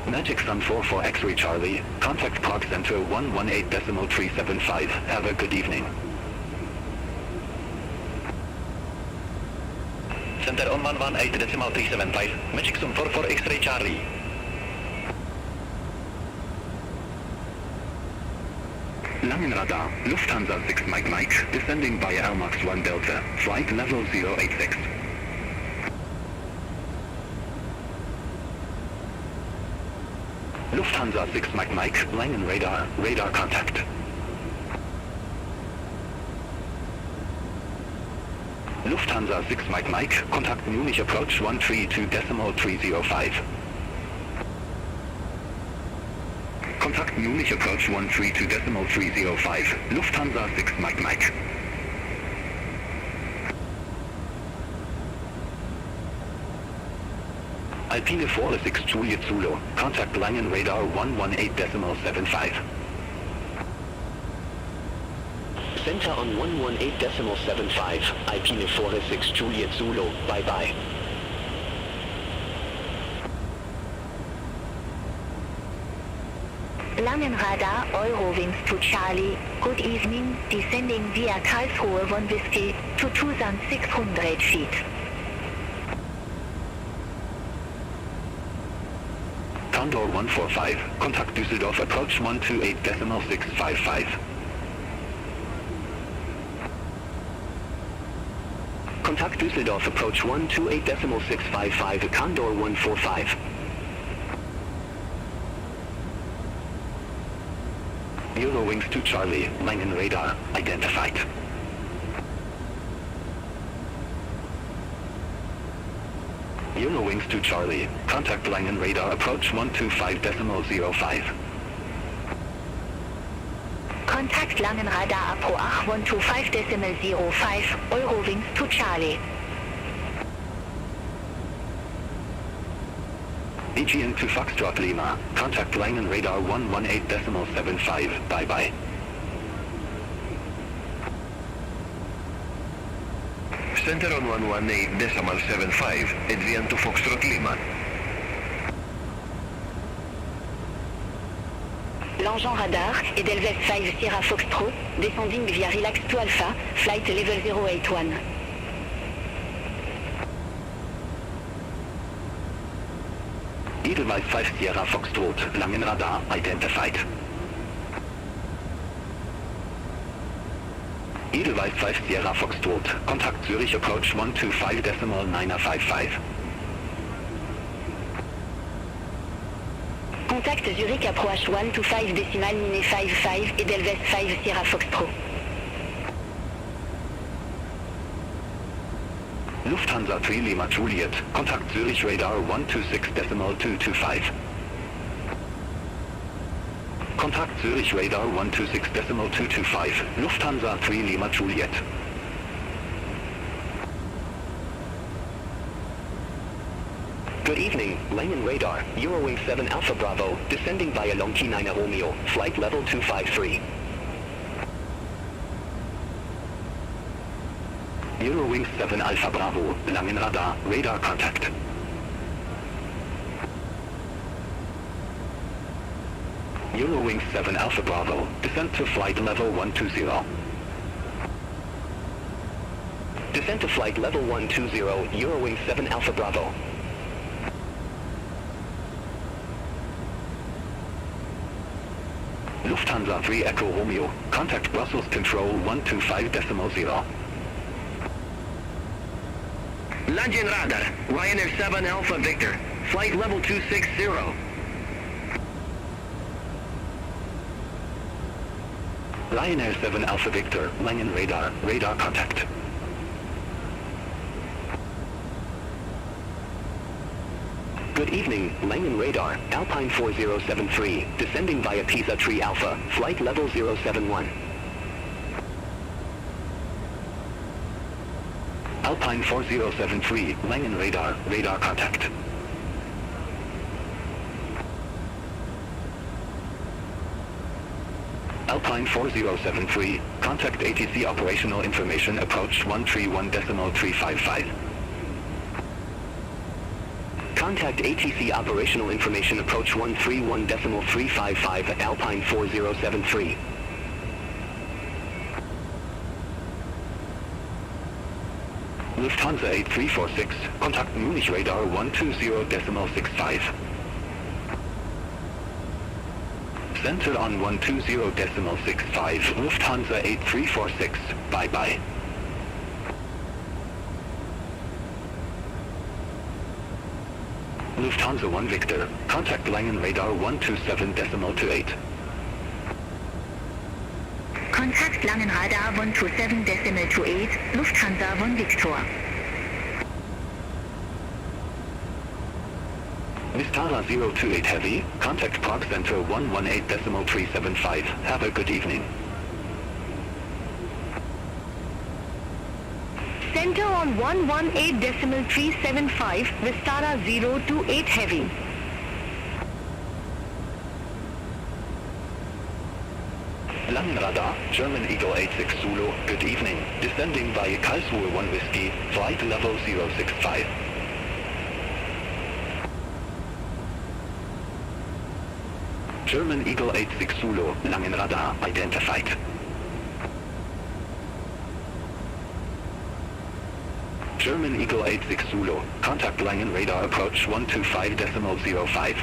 Magic Sun 44 X-ray Charlie, contact Prague Center 118.375. Have a good evening. Center on 118.375, Magic Zoom 44 X-ray Charlie. Langen radar, Lufthansa 6 Mike Mike, descending by Air Max 1 Delta, flight level 086. Lufthansa 6 Mike Mike, Langen radar, radar contact. Lufthansa 6 Mike Mike, contact Munich approach 132.305. Contact Munich approach 132.305, Lufthansa 6 Mike Mike. Alpine 46 Juliet Zulu, contact Langen radar 118.75. Center on 118.75, Alpine 46 Juliet Zulu. Bye-bye. Langen radar, Eurowings to Charlie. Good evening, descending via Karlsruhe 1 Whiskey to 2,600 feet. Condor 145, contact Düsseldorf approach 128.655. Contact Düsseldorf approach 128.655, Condor 145. Eurowings to Charlie, Langen radar, identified. Eurowings to Charlie, contact Langen radar approach 125.05. Contact Langen radar approach 125.05, Eurowings to Charlie. AGN to Foxtrot Lima, contact Langen radar 118.75, bye-bye. Center on 118.75, Adrian to Foxtrot Lima. L'engin radar, Edelweiss 5 Sierra Foxtrot, descending via Relax 2 Alpha, flight level 081. Edelweiss 5 Sierra Foxtrot, Langenradar, identified. Edelweiss 5 Sierra Foxtrot, contact Zurich approach 125.955. Contact Zurich approach 125.955, Edelweiss 5 Sierra Foxtrot. Lufthansa 3 Lima Juliet, contact Zurich radar 126.225. Contact Zurich radar 126.225, Lufthansa 3 Lima Juliet. Good evening, Langen Radar, Eurowing 7 Alpha Bravo, descending via Longqi 9 Romeo, flight level 253. Eurowing 7 Alpha Bravo, Langenradar, radar contact. Eurowing 7 Alpha Bravo, descent to flight level 120. Descent to flight level 120, Eurowing 7 Alpha Bravo. Lufthansa 3 Echo Romeo, contact Brussels Control 125.0. Langen Radar, Ryanair 7 Alpha Victor, flight level 260. Ryanair 7 Alpha Victor, Langen Radar, radar contact. Good evening, Langen Radar, Alpine 4073, descending via Pisa 3 Alpha, flight level 071. Alpine 4073, Langen Radar, radar contact. Alpine 4073, contact ATC operational information approach 131.355. Contact ATC operational information approach 131.355 at Alpine 4073. Lufthansa 8346, contact Munich radar 120.65. Center on 120.65, Lufthansa 8346, bye-bye. Lufthansa 1 Victor, contact Langen radar 127.28. Contact Langen radar 127.28, Lufthansa 1 Victor. Vistara 028 Heavy, contact Prague Center 118.375, have a good evening. Center on 118.375, Vistara 028 Heavy. Langenradar, German Eagle 86 Zulu, good evening, descending by Karlsruhe 1 Whiskey, flight level 065. German Eagle 86 Zulu, Langenradar, identified. German Eagle 86 Zulu, contact Langen radar approach 125.05.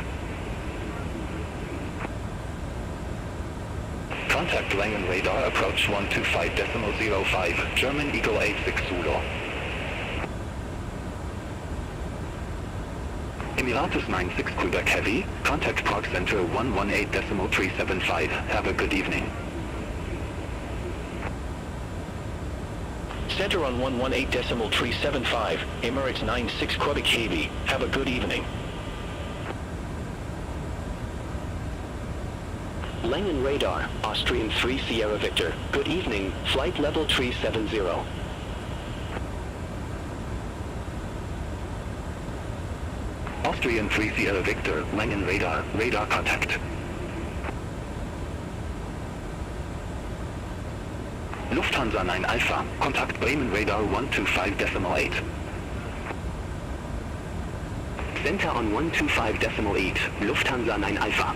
Contact Langen radar approach 125.05, German Eagle 86 Zulu. Emirates 96 Quebec Heavy, contact Prague Center 118.375, have a good evening. Center on 118.375, Emirates 96 Quebec Heavy, have a good evening. Langen Radar, Austrian 3 Sierra Victor, good evening, flight level 370. Austrian 3 Sierra Victor, Langen radar, radar contact. Lufthansa 9 Alpha, contact Bremen radar 125.8. Center on 125.8, Lufthansa 9 Alpha.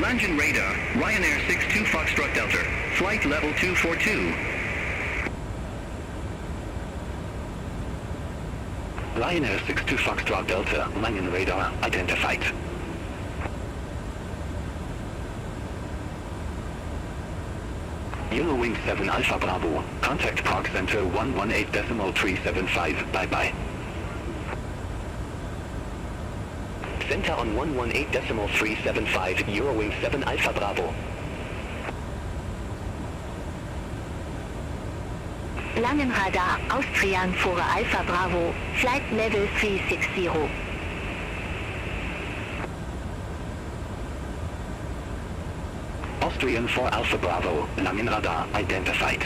Langen radar, Ryanair 62 Foxtrot Delta, flight level 242. Ryanair 62 Foxtrot Delta, Langen radar, identified. Eurowing 7 Alpha Bravo, contact Prague Center 118.375, bye-bye. Center on 118.375, Eurowing 7 Alpha Bravo. Langenradar, Austrian 4 Alpha Bravo, flight level 360. Austrian 4 Alpha Bravo, Langenradar, identified.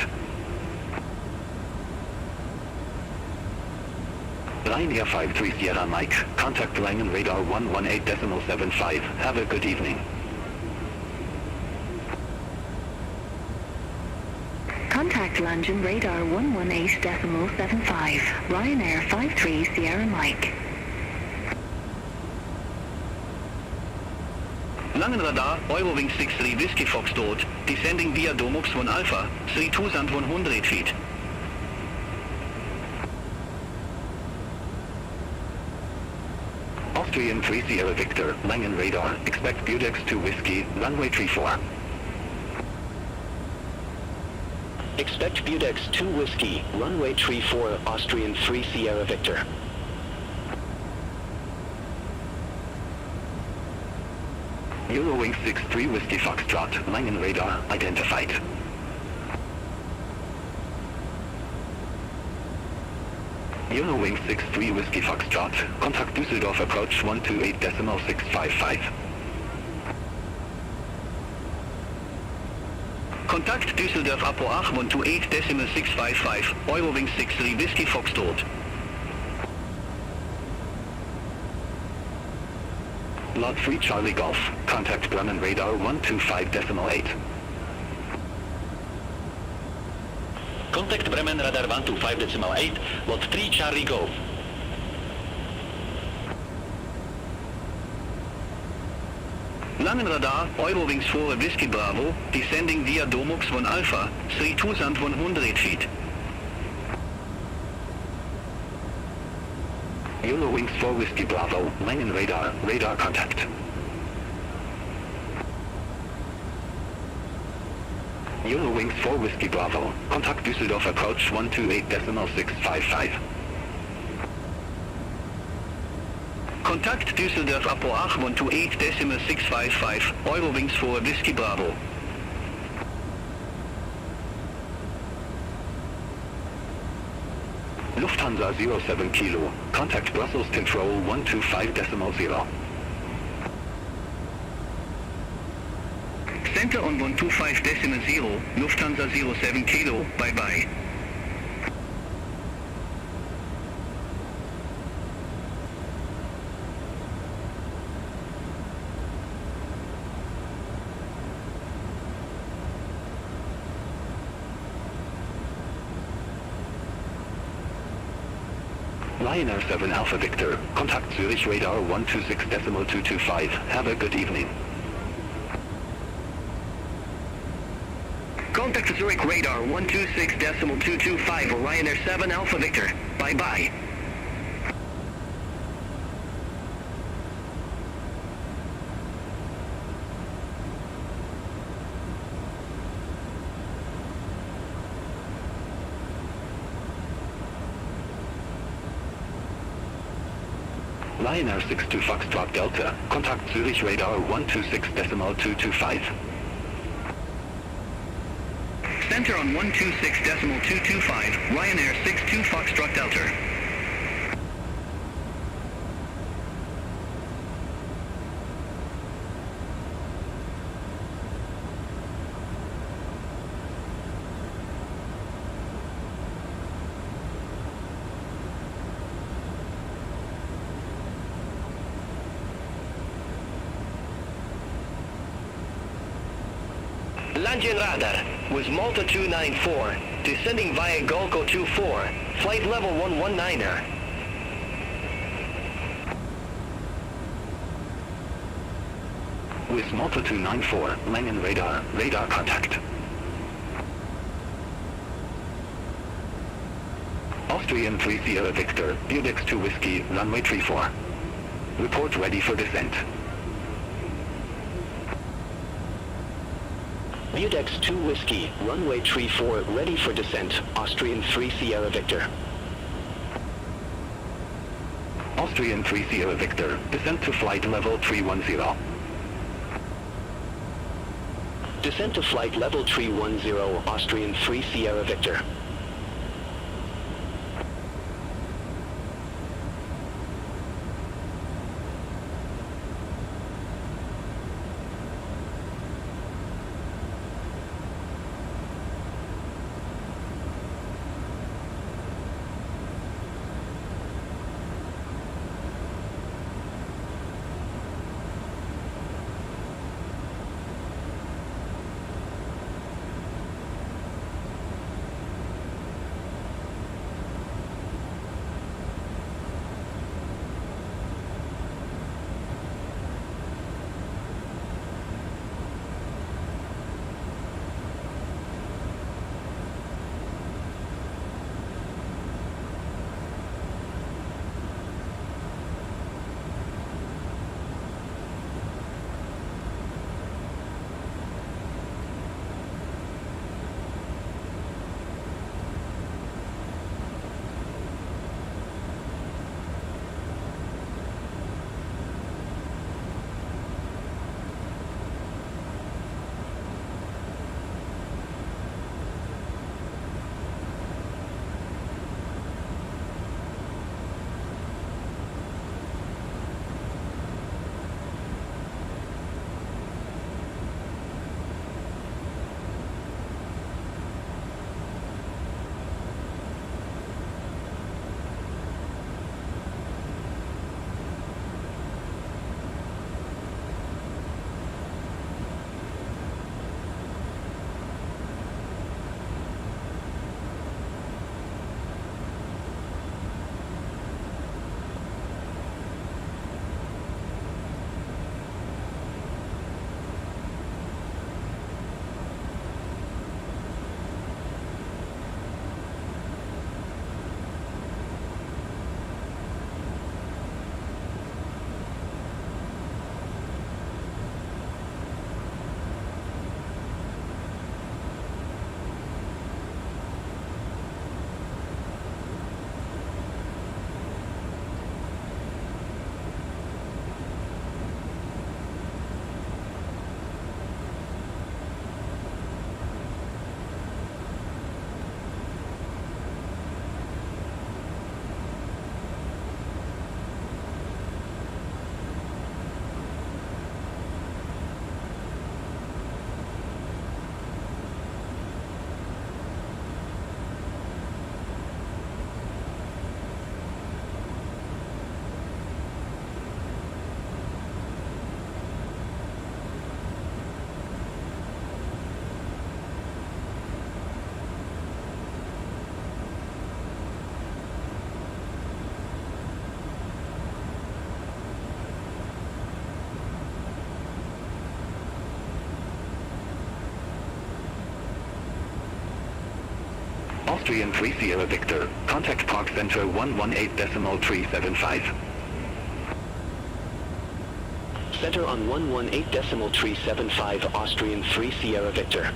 Ryanair 53 Sierra Mike, contact Langen radar 118.75, have a good evening. Contact Langen radar 118.75, Ryanair 53 Sierra Mike. Langenradar, Eurowing 63 Whiskey Foxtrot, descending via Domux 1 Alpha, 3100 feet. Austrian 3 Sierra Victor, Langen radar, expect Budex 2 Whiskey, runway 34. Expect Budex 2 Whiskey, runway 34, Austrian 3 Sierra Victor. Eurowing 63 Whiskey Foxtrot, Langen radar, identified. Eurowing 63 Whiskey Foxtrot, contact Düsseldorf approach 128.655. Contact Düsseldorf Apo 128.655, Eurowing 63 Whiskey Foxtrot. Lot 3 Charlie Golf, contact Bremen radar 125.8. Contact Bremen radar 125.8, lot 3 Charlie Golf. Langenradar, Eurowings 4 Whiskey Bravo, descending via Domux 1 Alpha, 3100 feet. Eurowings 4 Whiskey Bravo, Langen radar, radar contact. Eurowings 4 Whiskey Bravo, contact Düsseldorf approach 128.655. Contact Düsseldorf Apo 128.655, Eurowings 4 Whiskey Bravo. Lufthansa 07 Kilo, contact Brussels Control 125.0. Center on 125.0, Lufthansa 07 Kilo, bye-bye. Ryanair 7 Alpha Victor, contact Zurich radar 126.225, have a good evening. Contact Zurich radar 126.225, Ryanair 7 Alpha Victor, bye-bye. Ryanair 62 Foxtrot Delta, contact Zurich radar 126.225. Center on 126.225, Ryanair 62 Foxtrot Delta. Tianjin radar with Malta 294, descending via Golko 24, flight level 119er. With Malta 294, Langen radar, radar contact. Austrian 3 Sierra Victor, Budex 2 Whiskey, runway 34. Report ready for descent. Budex 2 Whiskey, runway 34, ready for descent, Austrian 3 Sierra Victor. Austrian 3 Sierra Victor, descent to flight level 310. Descent to flight level 310, Austrian 3 Sierra Victor. Austrian 3 Sierra Victor, contact Park Center 118.375. Center on 118.375, Austrian 3 Sierra Victor.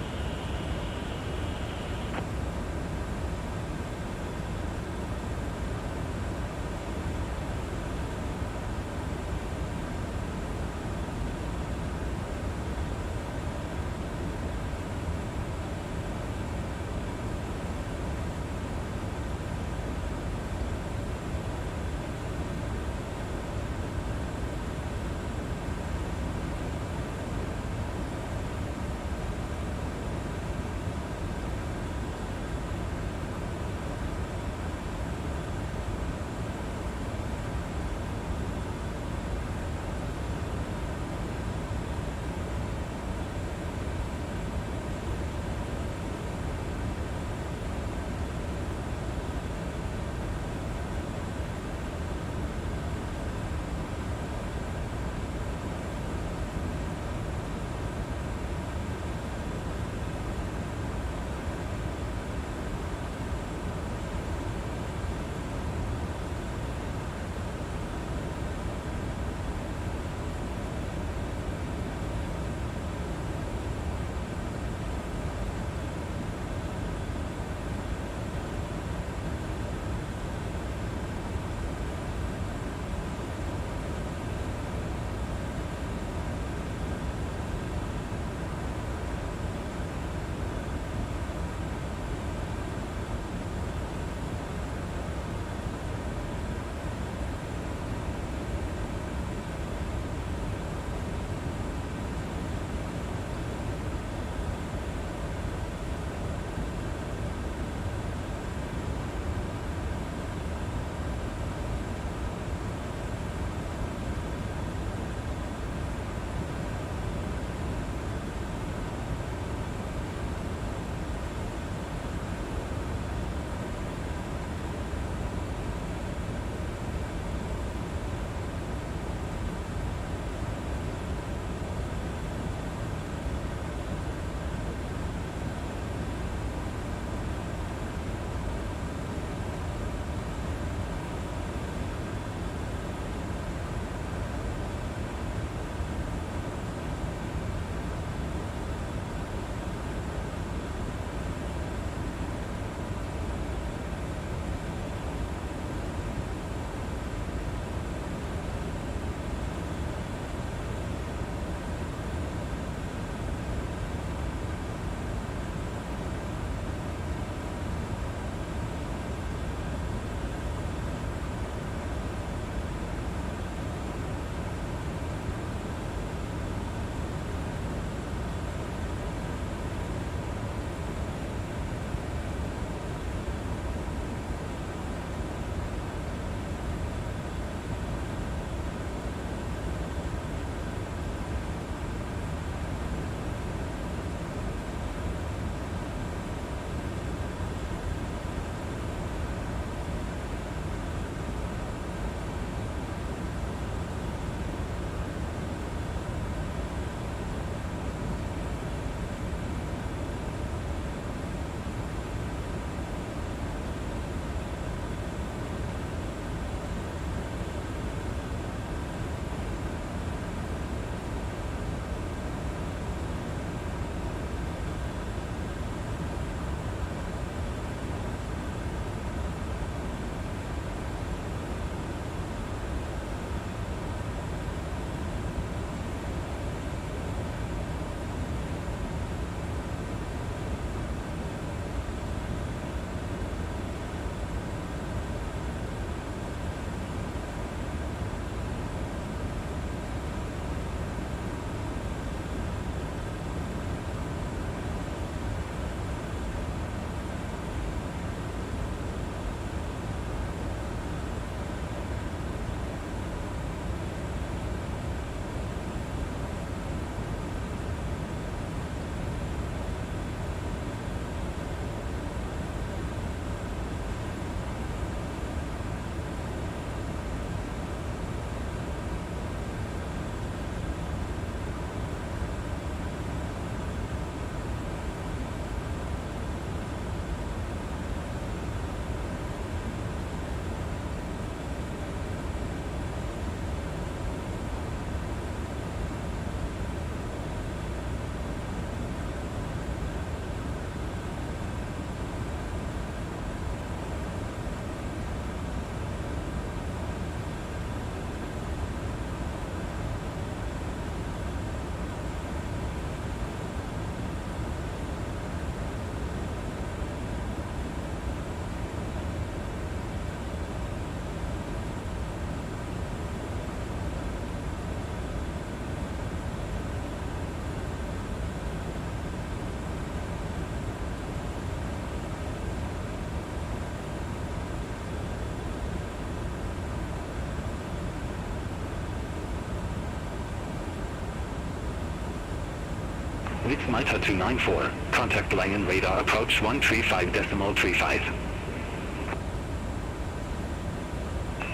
Malta 294, contact Langen radar approach 135.35.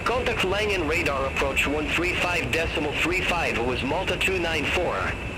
Contact Langen radar approach 135.35. It was Malta 294.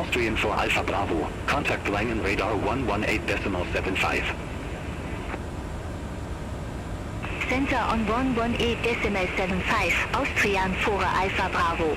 Austrian for Alpha Bravo. Contact Langen radar 118.75. Center on 118.75, Austrian for Alpha Bravo.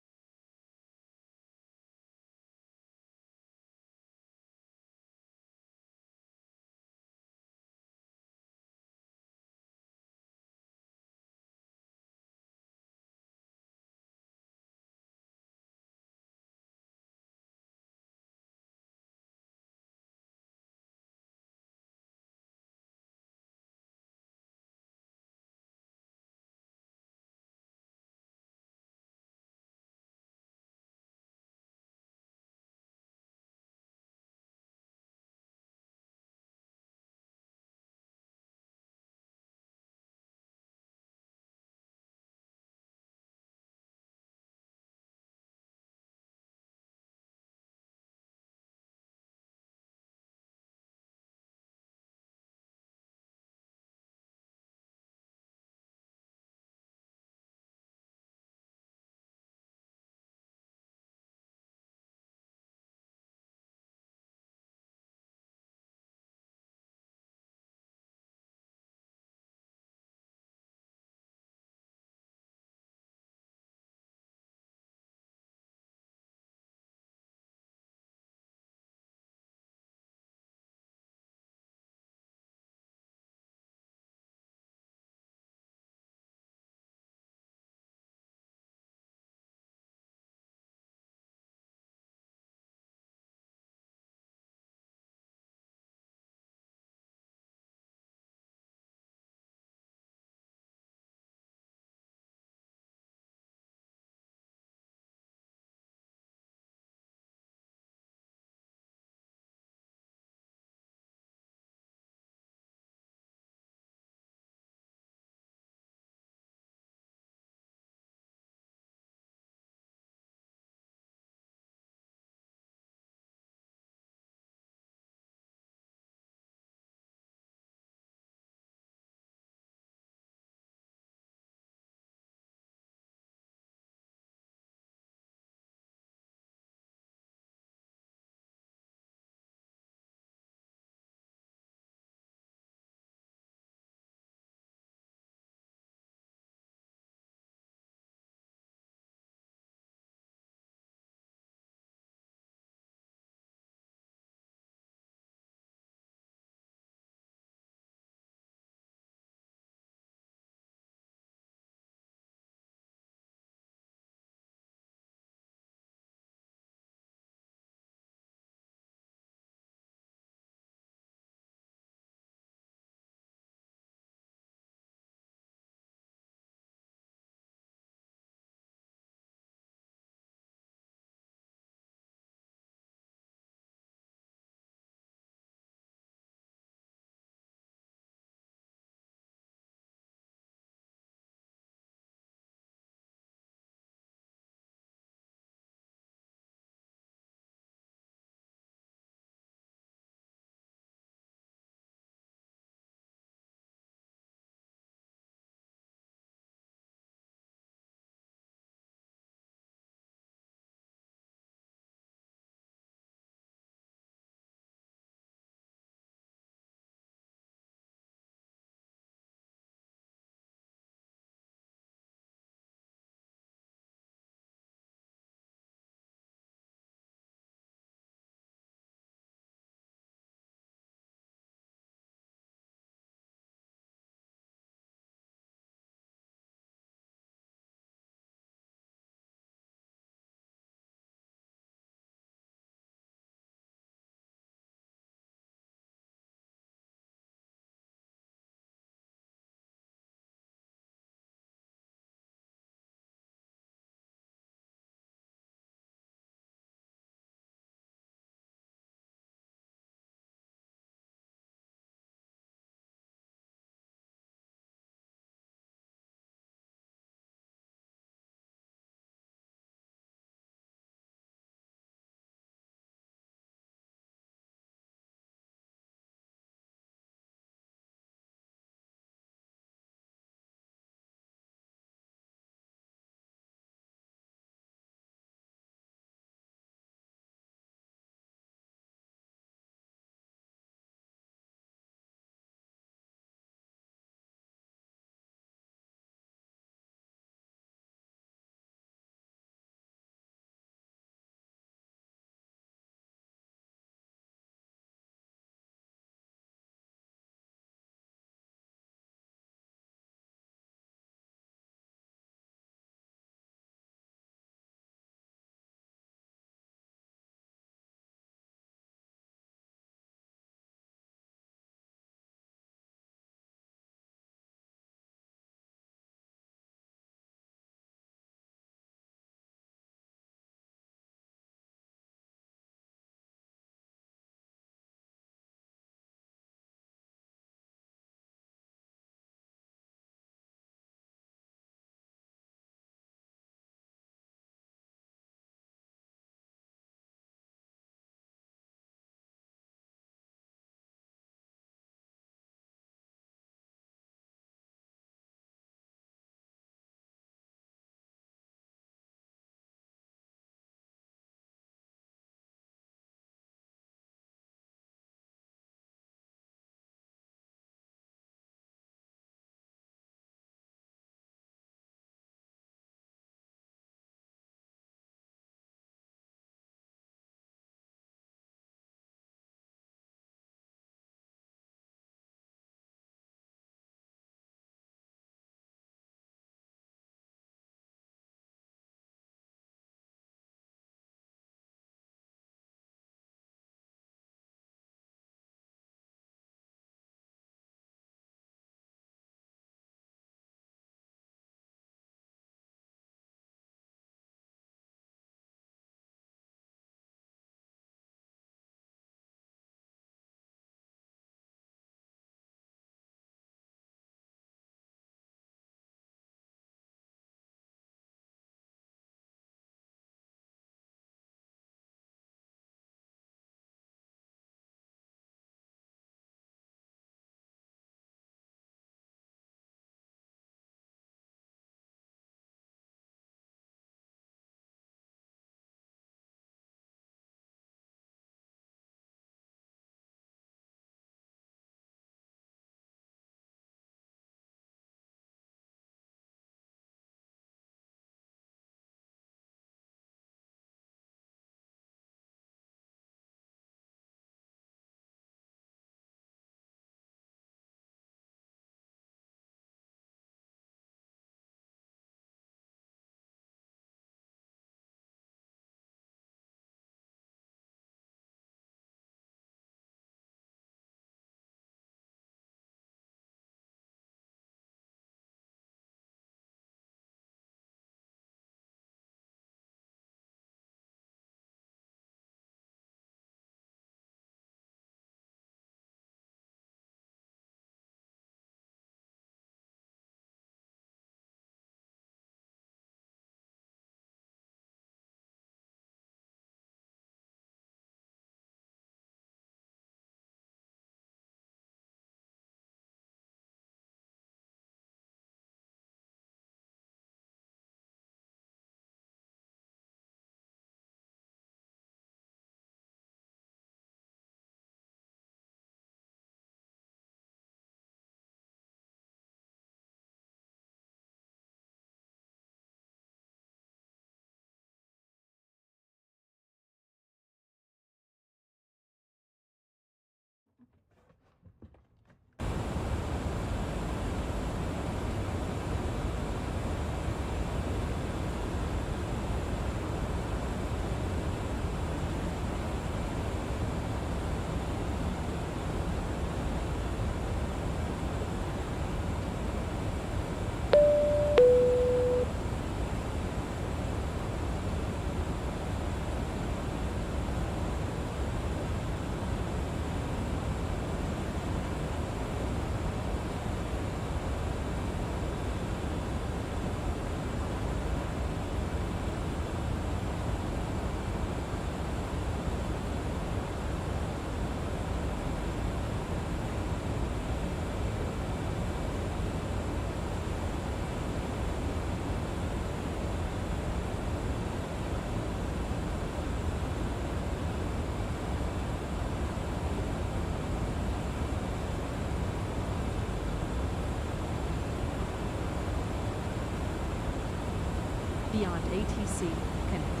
Beyond ATC, connected.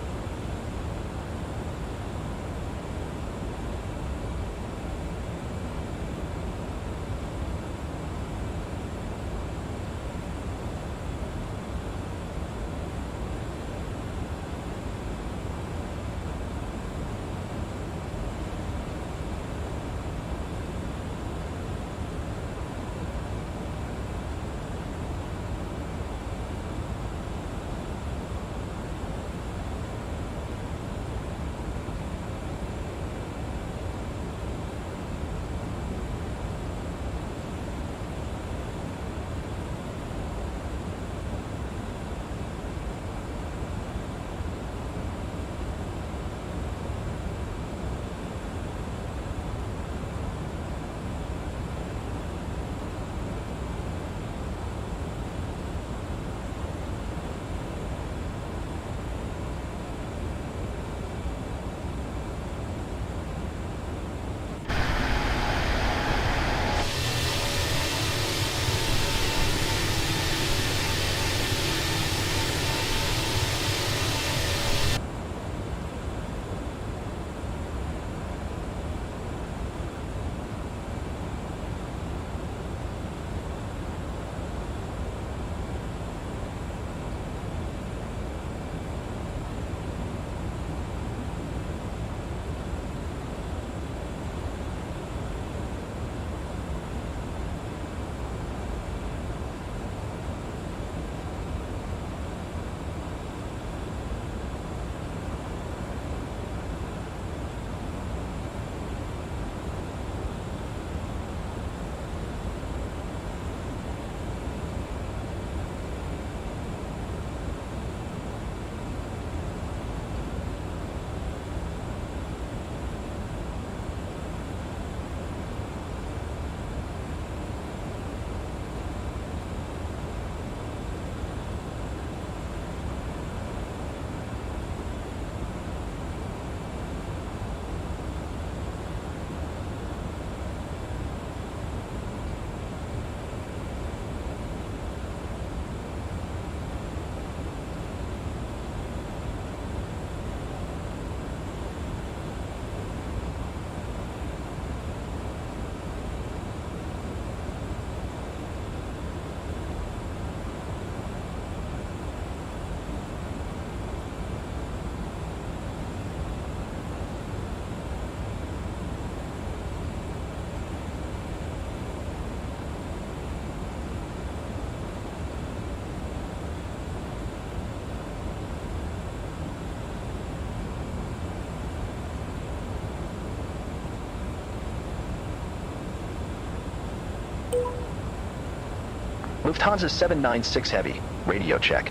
Lufthansa 796 Heavy, radio check.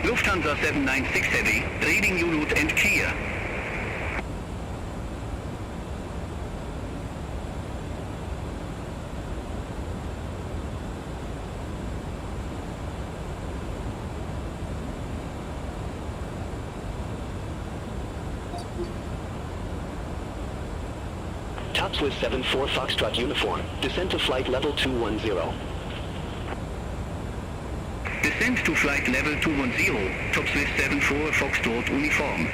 Lufthansa 796 Heavy, reading U-Loot and clear. Tops with 74 Foxtrot uniform. Descend to flight level 210. Descend to flight level 210, tops with 74 Foxtrot uniform.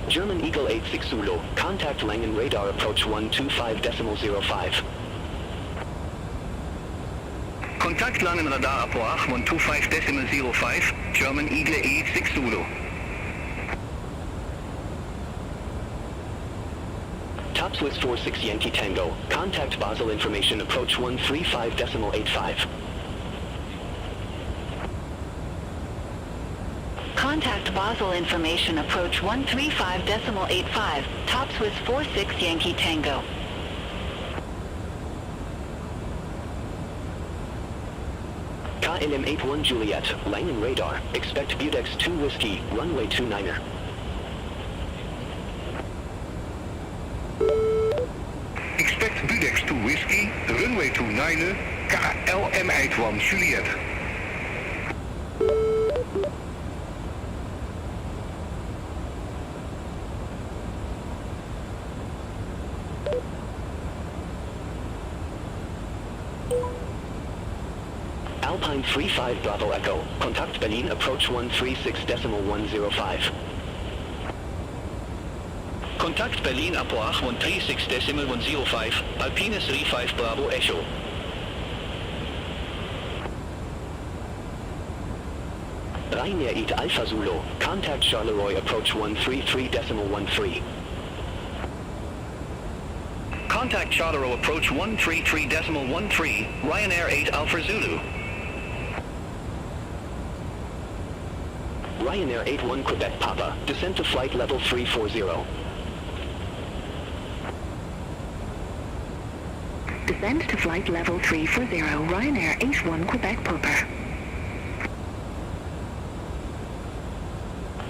German Eagle 86 Zulu. Contact Langen radar approach 125.05. Contact Langen radar approach 125.05, German Eagle 86 Zulu. Top Swiss 46 Yankee Tango. Contact Basel information approach 135.85. Contact Basel information approach 135.85. Top Swiss 46 Yankee Tango. KLM 81 Juliet. Langen radar. Expect Budex 2 Whiskey. Runway 29er. Expect Budex 2 Whiskey, runway 29, KLM 81 Juliet. Alpine 35 Bravo Echo. Contact Berlin approach 136.105. Contact Berlin approach 136.105. Alpine 35 Bravo Echo. Ryanair 8 Alpha Zulu. Contact Charleroi approach 133.13. Contact Charleroi approach 133.13, Ryanair 8 Alpha Zulu. Ryanair 81 Quebec Papa. Descent to flight level 340. Descend to flight level 340, Ryanair 81 Quebec Papa.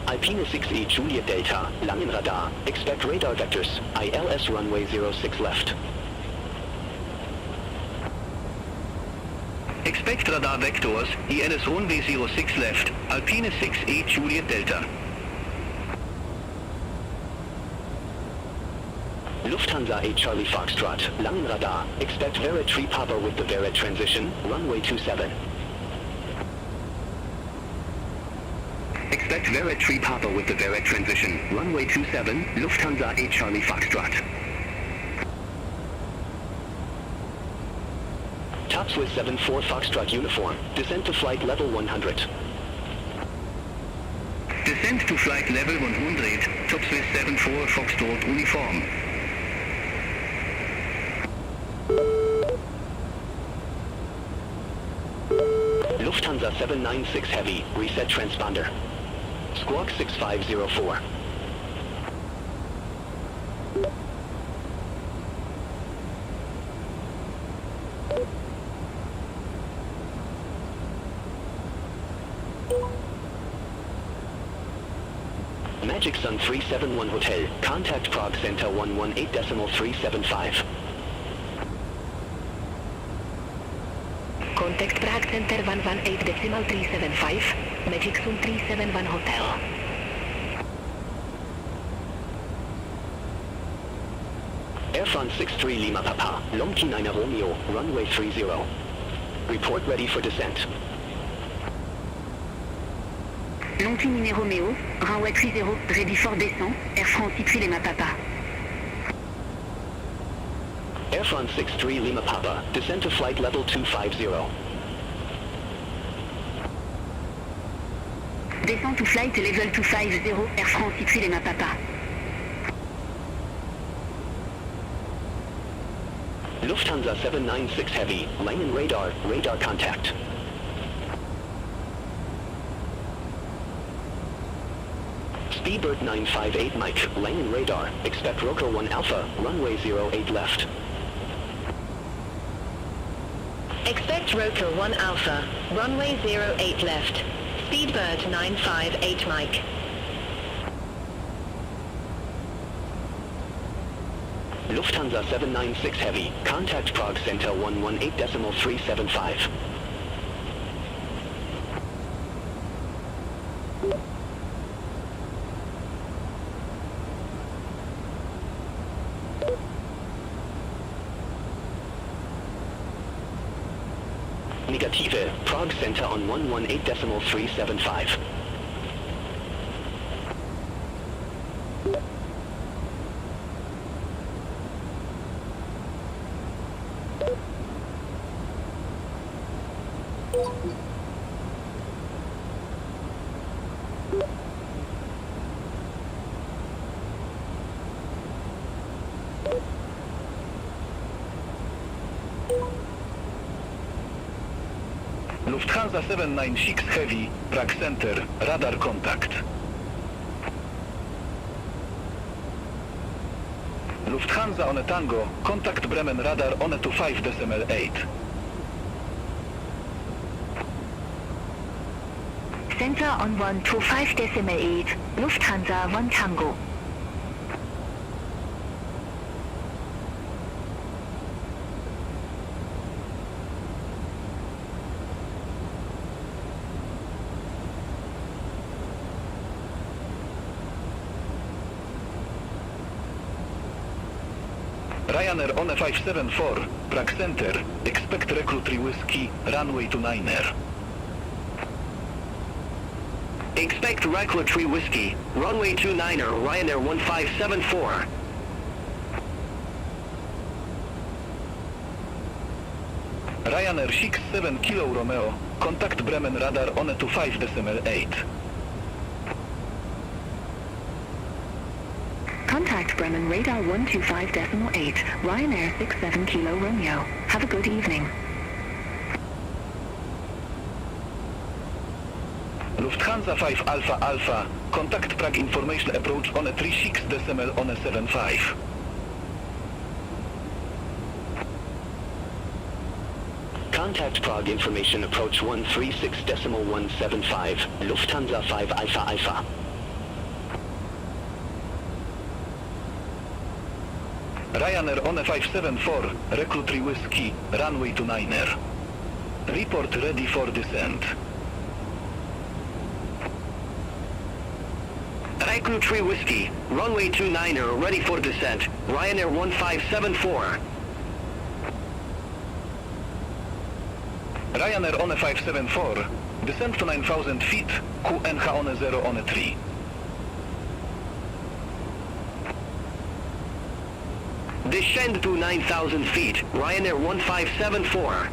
Alpine 6E Juliet Delta, Langenradar, expect radar vectors, ILS runway 06 left. Expect radar vectors, ILS runway 06 left, Alpine 6E Juliet Delta. Lufthansa 8 Charlie Foxtrot, Langenradar, expect Verret 3 Papa with the Verret transition, runway 27. Expect Verret 3 Papa with the Verret transition, runway 27, Lufthansa 8 Charlie Foxtrot. Top Swiss 74 Foxtrot uniform, descent to flight level 100. Descent to flight level 100, Top Swiss 74 Foxtrot uniform. Lufthansa 796 Heavy, reset transponder. Squawk 6504. Magic Sun 371 Hotel, contact Prague Center 118.375. Contact Prague Center 118.375, Magic Sun 371 Hotel. Air France 63 Lima Papa, Longki 9 Romeo, runway 30. Report ready for descent. Longki 9 Romeo, runway 30, ready for descent, Air France 63 Lima Papa. Air France 63 Lima Papa, descent to flight level 250. Descent to flight level 250, Air France 63 Lima Papa. Lufthansa 796 Heavy, Langen radar, radar contact. Speedbird 958 Mike, Langen radar, expect Roker 1 Alpha, runway 08 left. Expect Roker 1 Alpha, runway 08 left. Speedbird 958 Mike. Lufthansa 796 Heavy, contact Prague Center 118.375. Negative, Prague Center on 118.375. Lufthansa 796 Heavy, Prague Center, radar contact. Lufthansa on a Tango, contact Bremen radar on a 25.8. Center on 125.8, Lufthansa 1 Tango. Ryanair on 574, Prague Center, expect recruit 3 whiskey, runway 29er. Expect Recruit 3 Whiskey, runway 29er, Ryanair 1574. Ryanair 67 Kilo Romeo, contact Bremen radar on 25.8. Contact Bremen radar 125.8, Ryanair 67 Kilo Romeo. Have a good evening. Lufthansa 5 Alpha Alpha, contact Prague information approach on 36.0 on 75. Contact Prague information approach 136.175, Lufthansa 5 Alpha Alpha. Ryanair on 574, recruit 3 whiskey, runway 29er. Report ready for descent. Recruit 3 Whiskey, runway 29er, ready for descent, Ryanair 1574. Ryanair on 574, descent to 9,000 feet, QNH on 0 on 3. Descend to 9,000 feet, Ryanair 1574.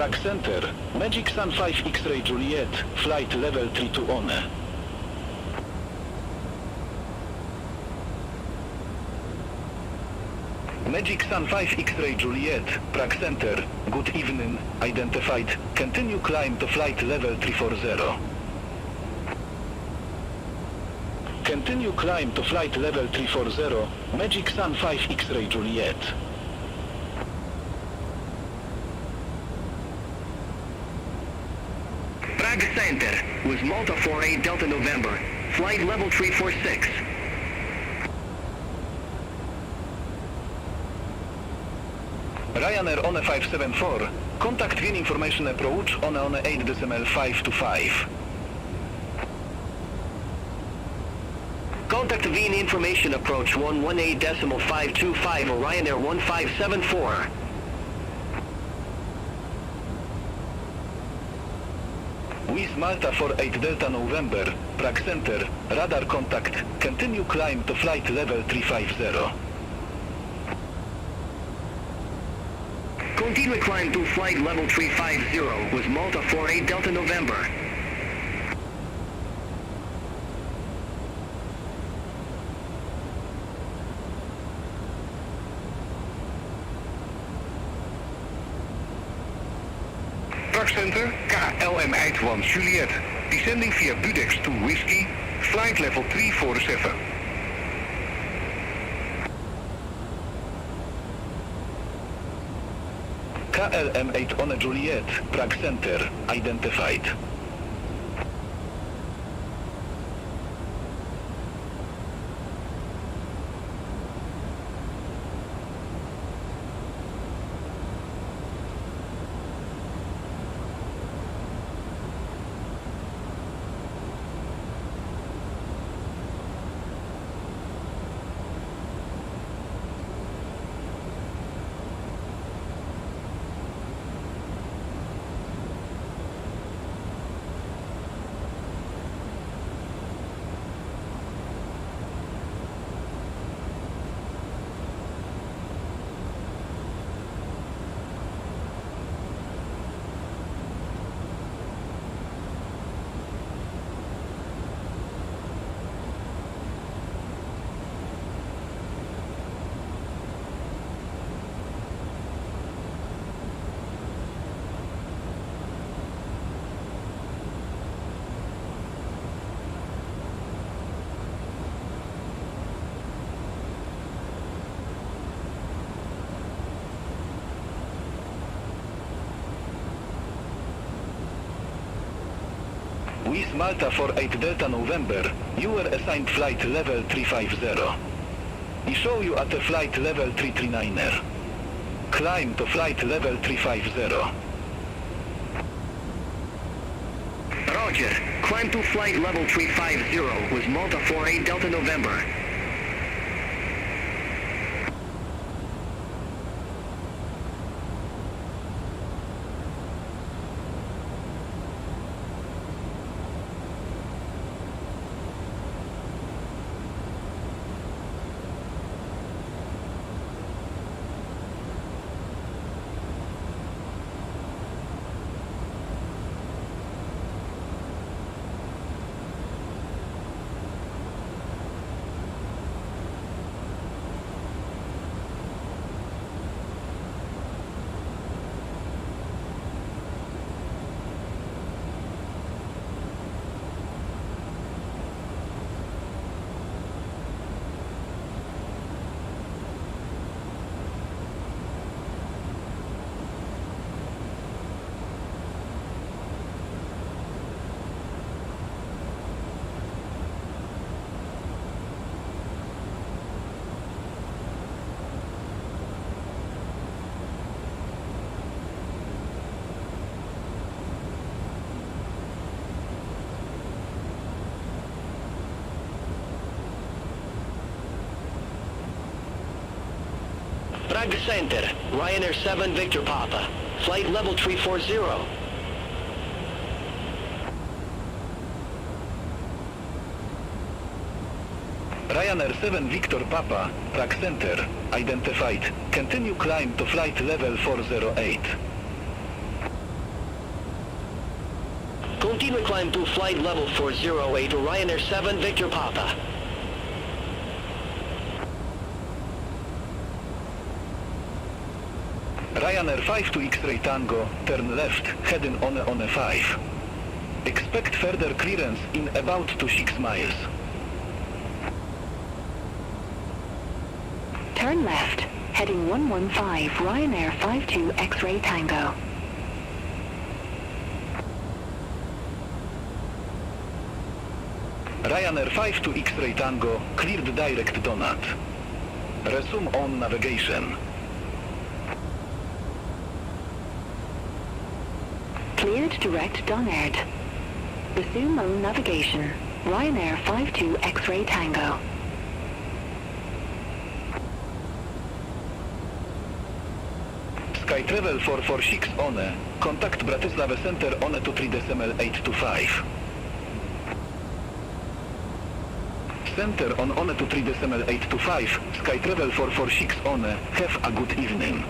Prague Center, Magic Sun 5 X-Ray Juliet, flight level 32 on. Magic Sun 5 X-Ray Juliet, Prague Center, good evening, identified, continue climb to flight level 340. Continue climb to flight level 340, Magic Sun 5 X-Ray Juliet. Prague Center, with Malta 48 Delta November, flight level 346. Ryanair on 574, contact VIN information approach on 8.525. Contact VIN information approach 118.525, Ryanair 1574. With Malta 48 Delta November, Prague Center, radar contact, continue climb to flight level 350. Continue climb to flight level 350 with Malta 48 Delta November. Prague Center, KLM 81 Juliet, descending via Budex 2 Whiskey, flight level 347. KLM 8 on Juliet, Prague Center, identified. With Malta 48 Delta November, you were assigned flight level 350. I show you at a flight level 339er. Climb to flight level 350. Roger. Climb to flight level 350 with Malta 48 Delta November. Prague Center, Ryanair 7 Victor Papa, flight level 340. Ryanair 7 Victor Papa, Prague Center, identified. Continue climb to flight level 408. Continue climb to flight level 408, Ryanair 7 Victor Papa. Ryanair 5 to X-ray Tango, turn left, heading on 5. Expect further clearance in about to 6 miles. Turn left, heading 115, Ryanair 52 X-ray Tango. Ryanair 5 to X-ray Tango, cleared direct donut. Resume on navigation. Cleared direct Donard. Resume on navigation. Ryanair 52 X-ray Tango. Sky Travel 446 one, contact Bratislava Center on 23.825. Center on 23.825, Sky Travel 446 on, have a good evening.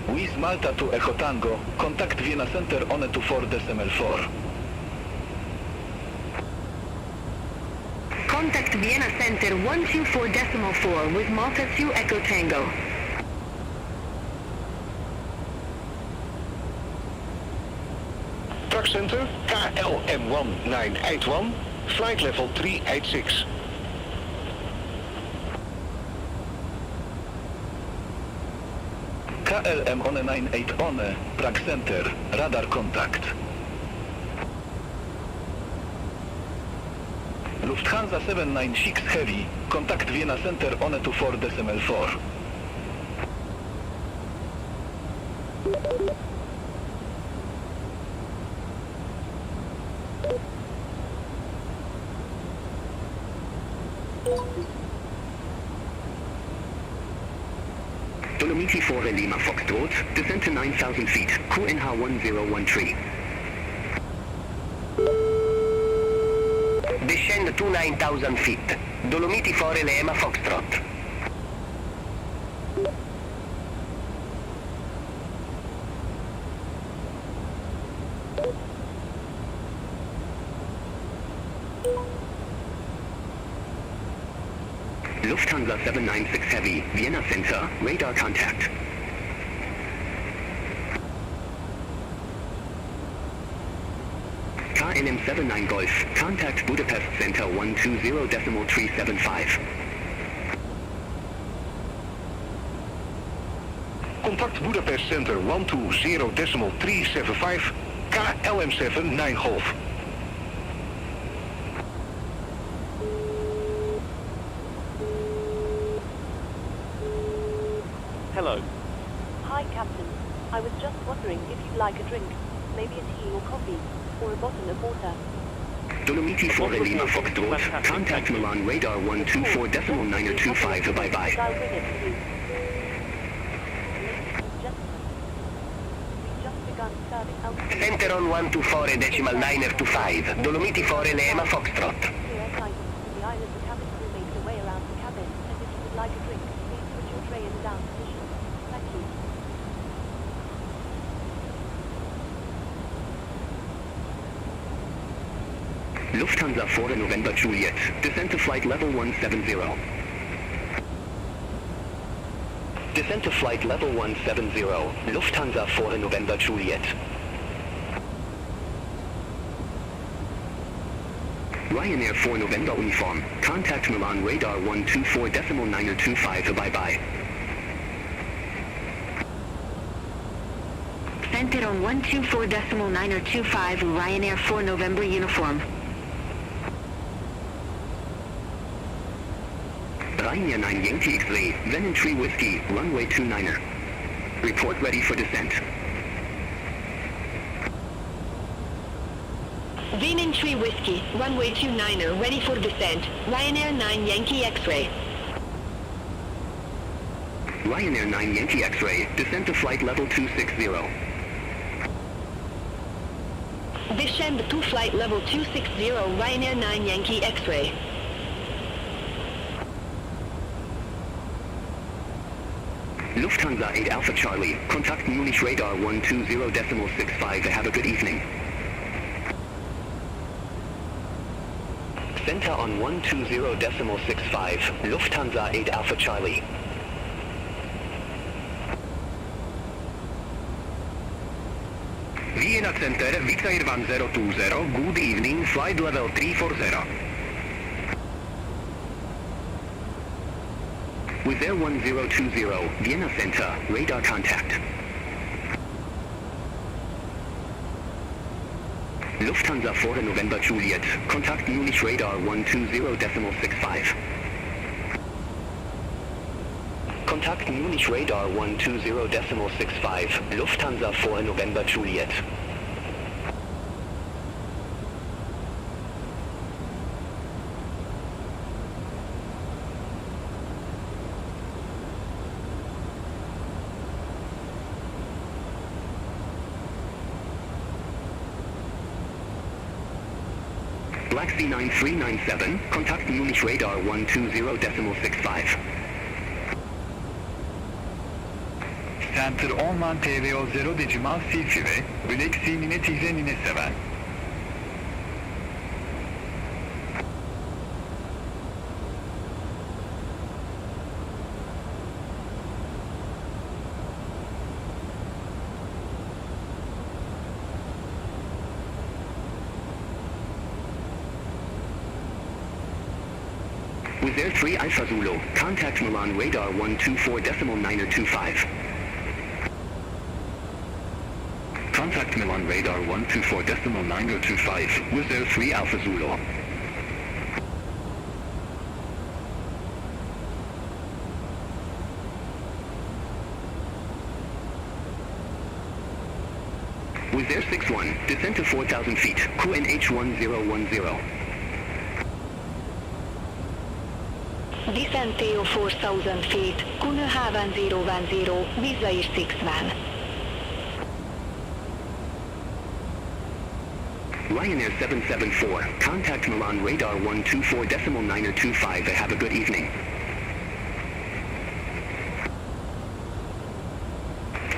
With Malta to Echo Tango, contact Vienna Center on 24.4. Contact Vienna Center 124.4 with Malta 2 Echo Tango. Prague Center, KLM 1981, flight level 386. KLM on 98 on, Prague Center, radar contact. Lufthansa 796 Heavy, contact Vienna Center on 24.4. Dolomiti 4 Lima Foxtrot, descend to 9,000 feet, QNH 1013. Descend to 9,000 feet. Dolomiti 4 Lima Foxtrot. Lufthansa 796 Heavy, Vienna Center, radar contact. LM79 Golf, contact Budapest Center 120.375. Contact Budapest Center 120.375, KLM79 Golf. Hello. Hi, Captain. I was just wondering if you'd like a drink, maybe a tea or coffee, or a bottle of water. Dolomiti 4 Lima Foxtrot, contact Milan radar 124.925, bye-bye. I'll bring it to you. Center on 124.925, Dolomiti 4 Lima Foxtrot. The island, the cabin crew makes their way around the cabin, and if you would like a drink, please put your tray in the down position. Thank you. Lufthansa 4 November Juliet, descent to flight level 170. Descent to flight level 170, Lufthansa 4 November Juliet. Ryanair 4 November Uniform, contact Milan radar 124.925, bye-bye. Center on 124.925, Ryanair 4 November Uniform. Ryanair 9 Yankee X-ray, Venom 3 Whiskey, runway 29er. Report ready for descent. Venom 3 Whiskey, runway 29er, ready for descent. Ryanair 9 Yankee X-ray. Ryanair 9 Yankee X-ray, descent to flight level 260. Descend to flight level 260, Ryanair 9 Yankee X-ray. Lufthansa 8 Alpha Charlie, contact Munich radar 120.65, have a good evening. Center on 120.65, Lufthansa 8 Alpha Charlie. Vienna Center, Victor 1020, good evening, flight level 340. With Air 1020, Vienna Center, radar contact. Lufthansa 4 November Juliet, contact Munich radar 120.65. Contact Munich radar 120.65, Lufthansa 4 November Juliet. Black Sea 9397, contact Munich radar 120.65. Center Orman TVO 0 decimal silfire, Black Sea nine tigre nine seven. With Air 3 Alpha Zulu, contact Milan radar 124.925. Contact Milan radar 124.925 with Air 3 Alpha Zulu. With Air 61, descent to 4,000 feet, QNH 1010. Descent to 4,000 feet, QNH 1010, Visa is 61. Ryanair 774, contact Milan radar 124.925, have a good evening.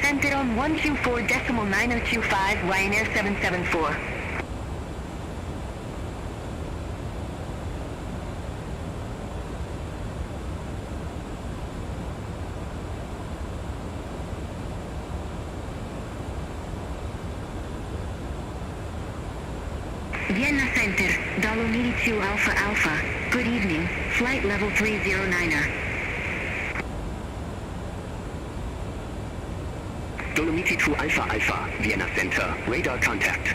Center on 124.925, Ryanair 774. Vienna Center, Dolomiti 2 Alpha Alpha. Good evening, flight level 309er. Dolomiti 2 Alpha Alpha, Vienna Center, radar contact.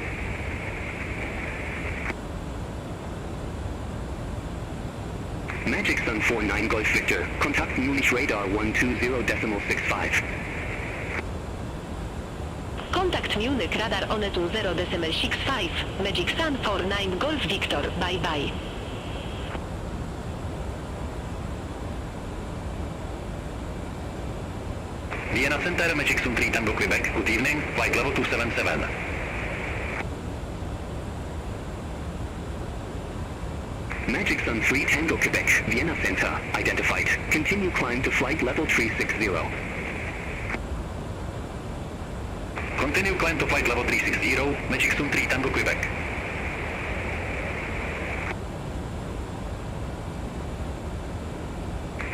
Magic Sun 49 Golf Victor, Kontakt Munich Radar 120.65. Contact Munich Radar on 20.65, Magic Sun 49 Golf Victor, bye bye. Vienna Center, Magic Sun 3 Tango Quebec. Good evening, flight level 277. Magic Sun 3 Tango Quebec, Vienna Center, identified. Continue climb to flight level 360. Continue climb to flight level 360, Magic Sun 3 Tango Quebec.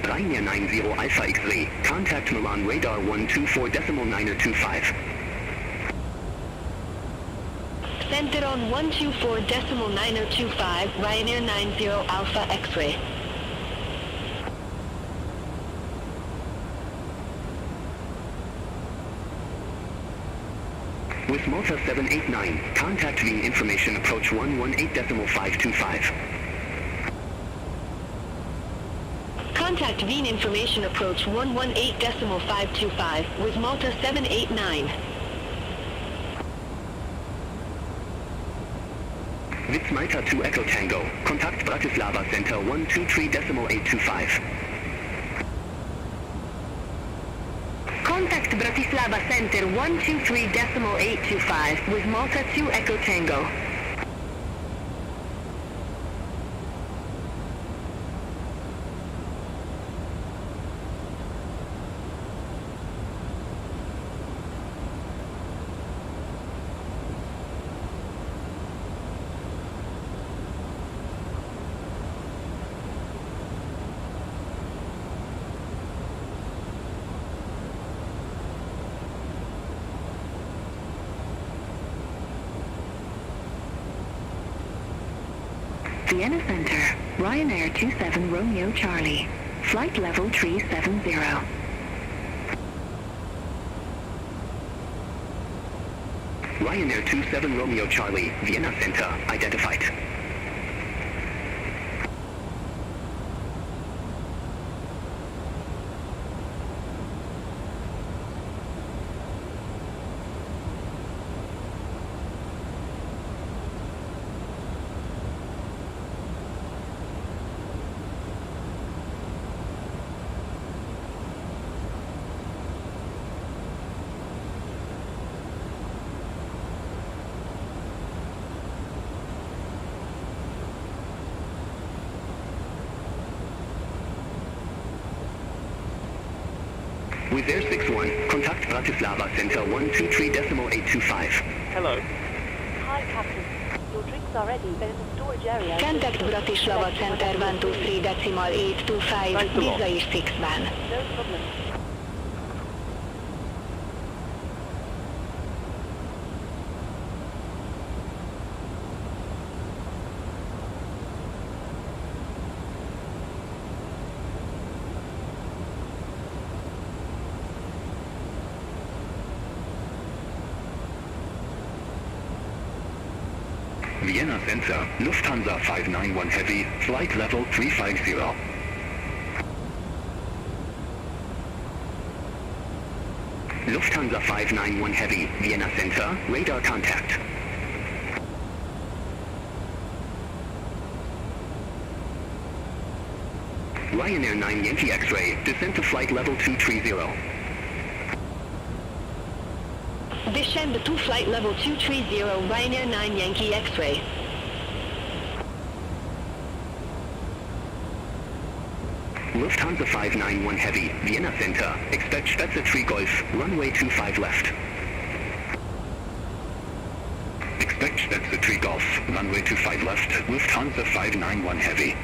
Ryanair 90 Alpha X-ray, contact Milan Radar 124.925. Center on 124.925, Ryanair 90 Alpha X-ray. With Malta 789, contact Wien information approach 118.525. Contact Wien information approach 118.525 with Malta 789. Witz Malta 2 Echo Tango, Kontakt Bratislava Center 123.825. Contact Bratislava Center 123.825 with Malta 2 Echo Tango. Vienna Center, Ryanair 27 Romeo Charlie. Flight level 370. Ryanair 27 Romeo Charlie, Vienna Center, identified. With Air 61, contact Bratislava Center 123.825. Hello. Hi, Captain. Your drinks are ready. They're in the storage area. Contact Bratislava Center 123.825, Visa is 6-1. No problem. Vienna Center, Lufthansa 591 Heavy, flight level 350. Lufthansa 591 Heavy, Vienna Center, radar contact. Ryanair 9 Yankee X-ray, descent to flight level 230. Descend to flight level 230, Ryanair 9 Yankee X-ray. Lufthansa 591 Heavy, Vienna Center, expect Spetze 3 Golf, runway 25 left. Expect Spetze 3 Golf, runway 25 left, Lufthansa 591 Heavy.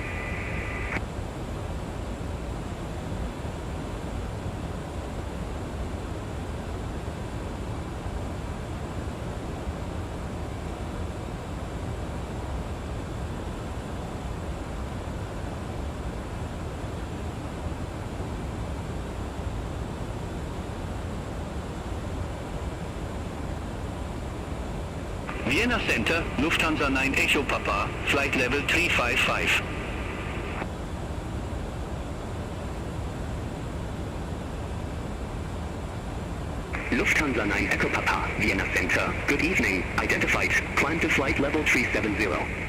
Vienna Center, Lufthansa 9 Echo Papa, flight level 355. Lufthansa 9 Echo Papa, Vienna Center. Good evening. Identified. Climb to flight level 370.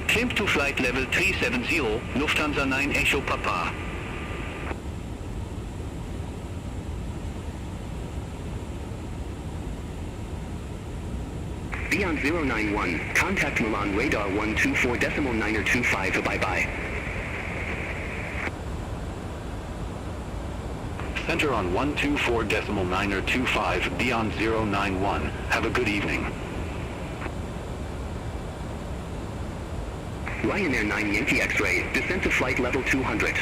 Climb to flight level 370, Lufthansa 9 Echo Papa. Beyond 091, contact Milan radar 124.925, bye-bye. Center on 124.925, Beyond 091. Have a good evening. Ryanair 9 Yankee X-ray, descent to flight level 200.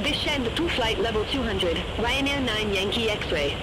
Descend to flight level 200, Ryanair 9 Yankee X-ray.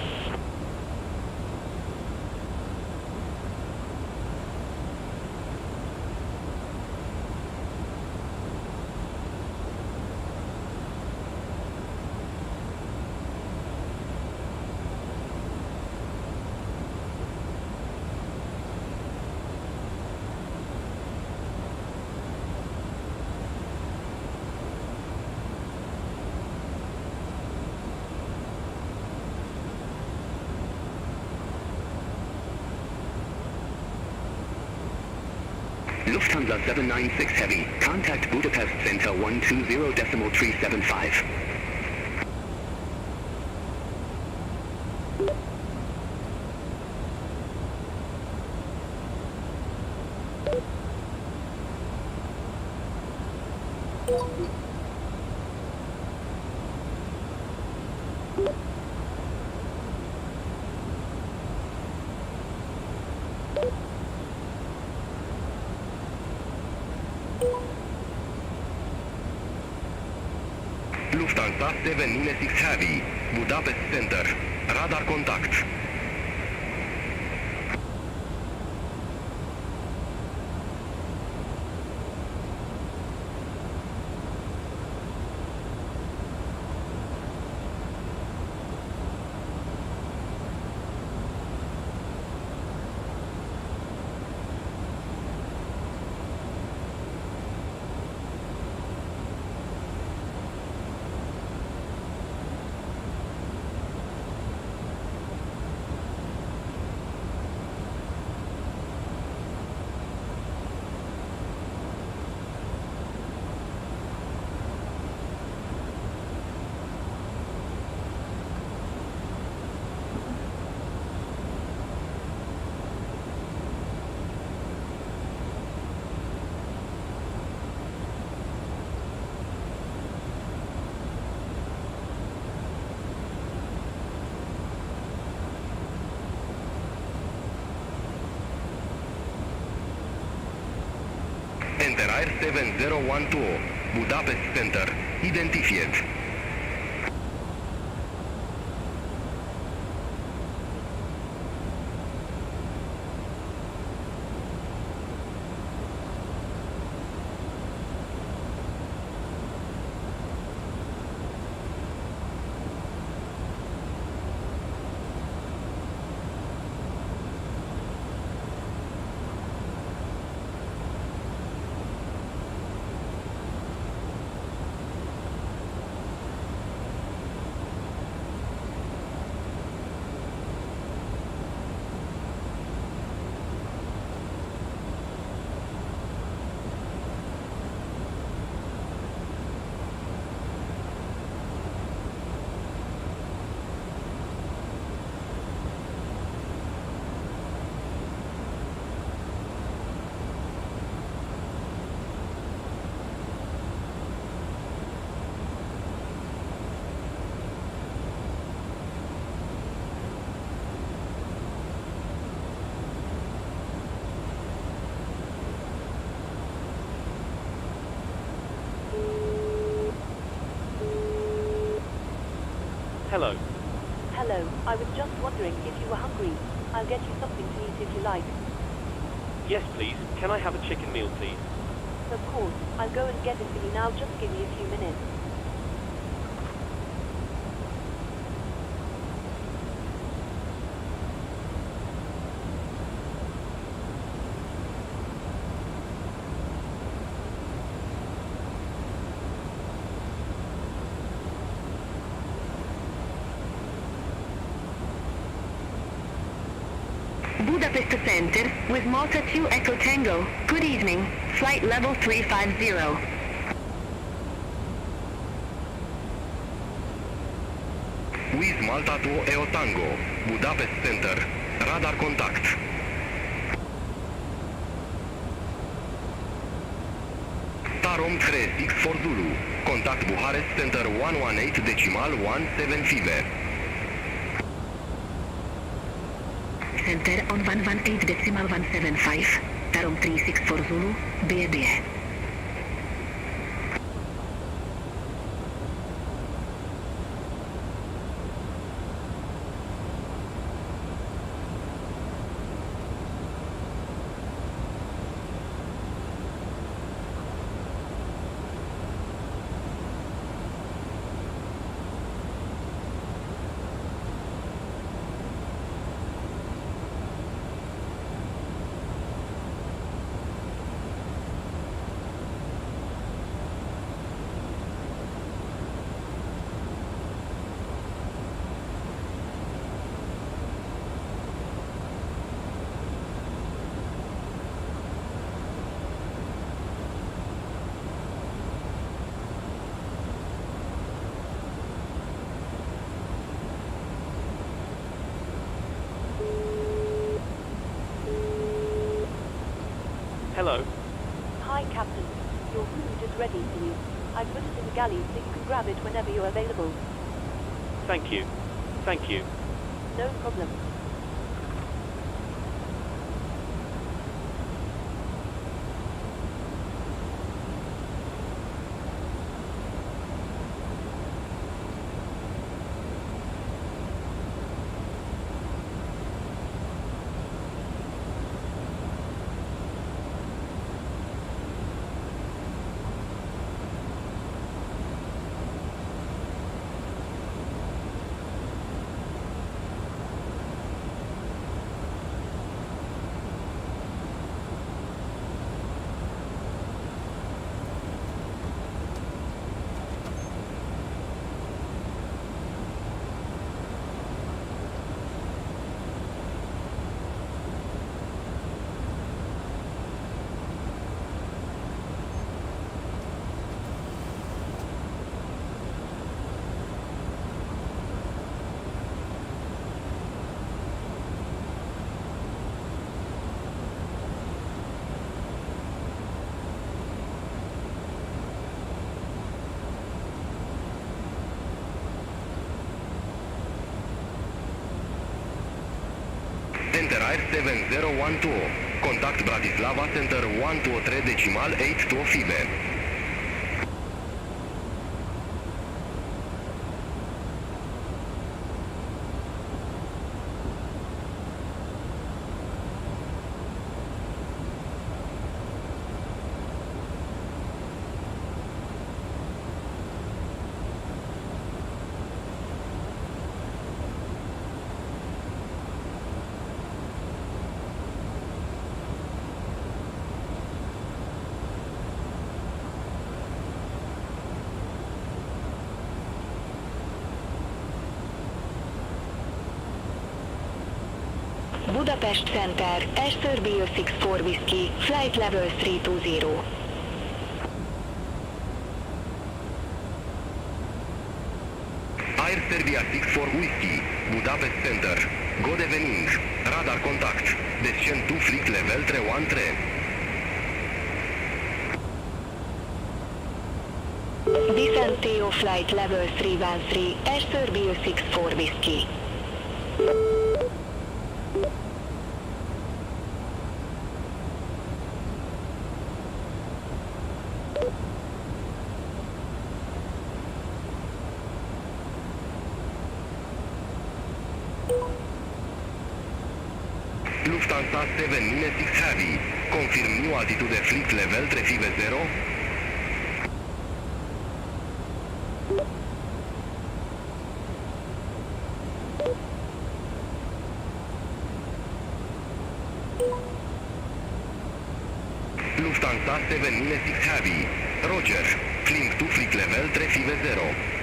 Lufthansa 796 Heavy, contact Budapest Center 120.375. Lufthansa 796 Heavy, Budapest Center. Radar contact. Enter Air 7012, Budapest Center. Identified. Hello. Hello, I was just wondering if you were hungry. I'll get you something to eat if you like. Yes, please. Can I have a chicken meal, please? Of course, I'll go and get it for you now, just give me a few minutes. Budapest Center with Malta 2 Echo Tango. Good evening. Flight level 350. With Malta 2 Echo Tango, Budapest Center, radar contact. Tarom 36 for Zulu, contact Bucharest Center 118.17 Center on 118.175. Tarom 36 for Zulu. BB. Hello. Hi, Captain. Your food is ready for you. I've put it in the galley so you can grab it whenever you're available. Thank you. Thank you. No problem. Center Air 7012, contact Bratislava Center 123.82 FIBE. Budapest Center, Airbus A350 Whiskey, flight level 320. Air Serbia 64 Whiskey, Budapest Center. Good evening. Radar contact. Descend to fleet level 313. Descent to flight level 313, Airbus 64 Whiskey. Lufthansa 796 Heavy, Confirm new altitude flight level 350. Lufthansa 796 Heavy. Roger. Climb to flight level 350.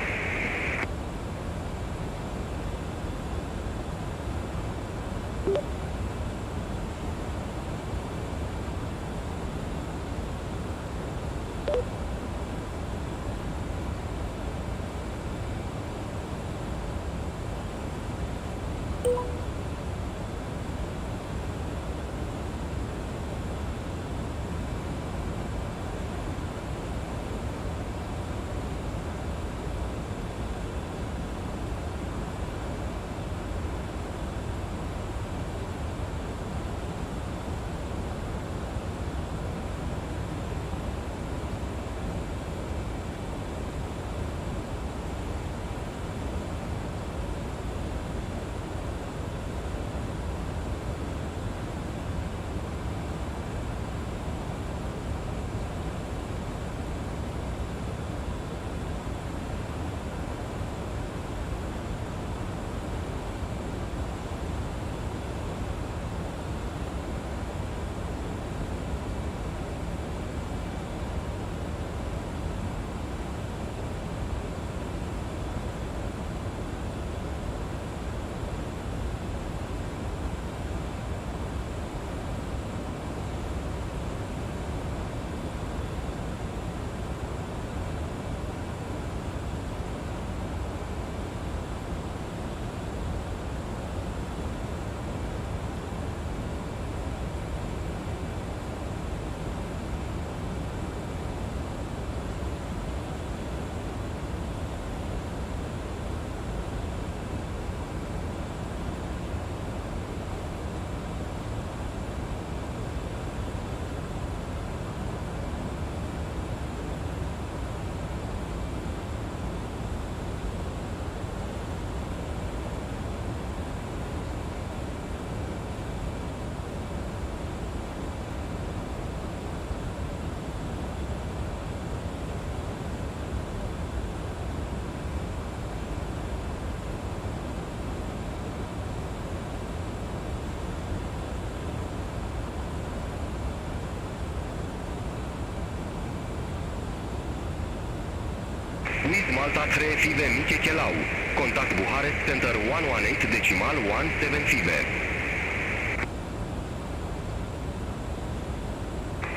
With Malta 3 FIVE Miche Chelau. Contact Bucharest Center 118.17 FIVE.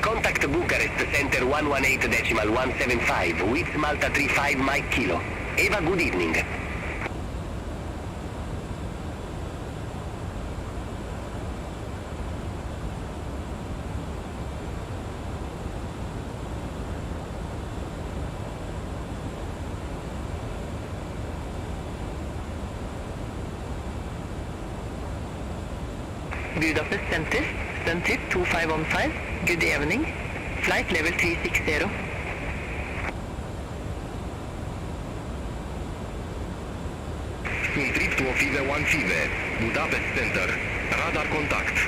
Contact Bucharest Center 118.175 with Malta 35 Mike Kilo. Eva, good evening. Budapest Centis 2515, good evening, flight level 360. Sunt trip to FIVE 1 FIVE, Budapest Center, radar contact.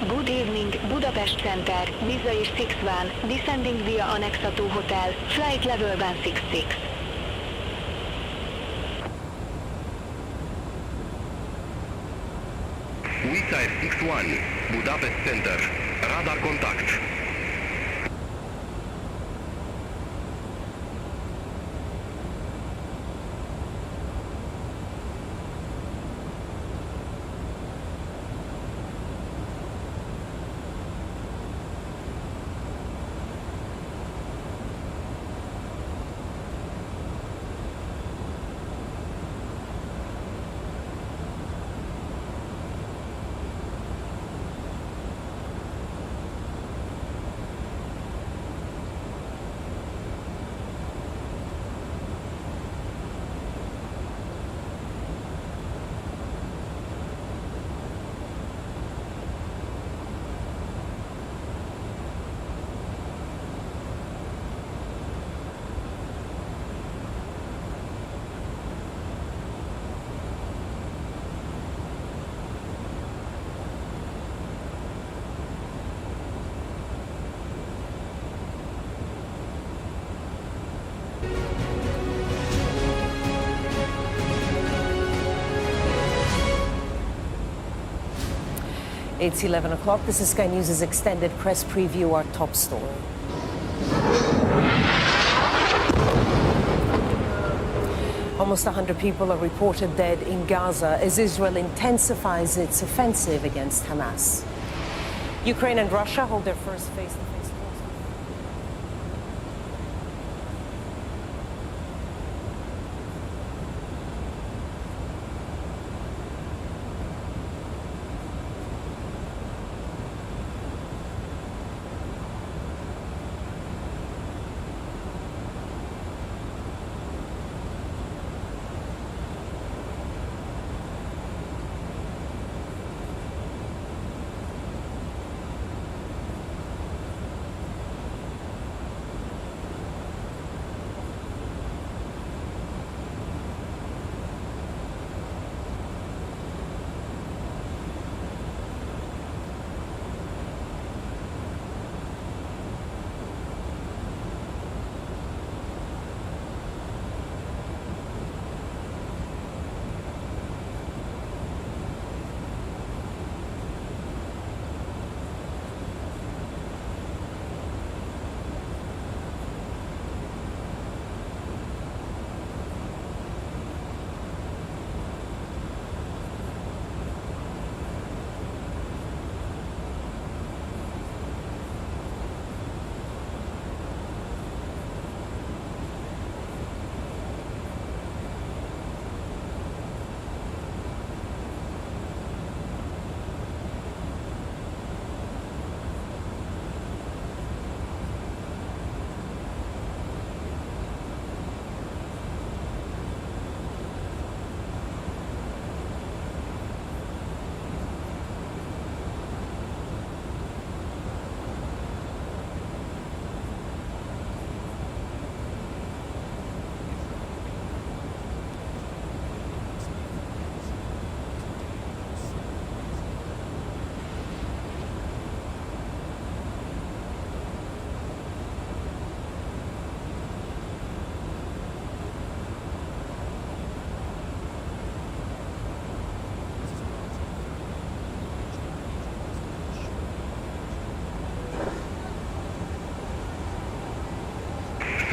Good evening, Budapest Center, Wizz 61, descending via Annexa 2 Hotel, flight level 166. Wizz 61, Budapest Center, radar contact. It's 11 o'clock. This is Sky News' extended press preview, our top story. Almost 100 people are reported dead in Gaza as Israel intensifies its offensive against Hamas. Ukraine and Russia hold their first face-to-face talks.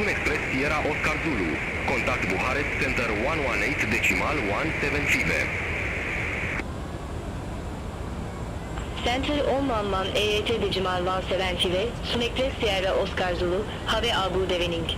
Sun Express Sierra Oscar Zulu. Contact Bucharest Center 118.17 Center 10 AET.17 Sun Express Sierra Oscar Zulu, Have Abu Devening.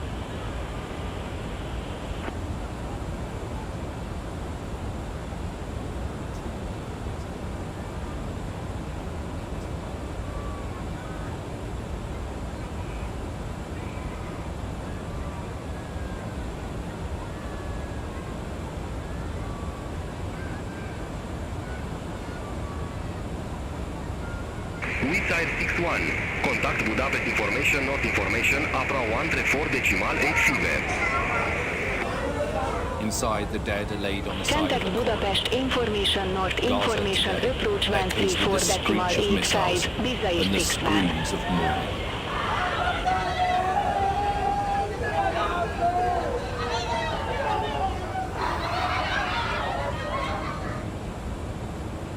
Wizzair 61. Contact Budapest Information, not information, APRA 134.8 Inside, the dead are laid on the side Contact of the Budapest Information, North Information, approach 134.85, Wizzair 61. Of mourning.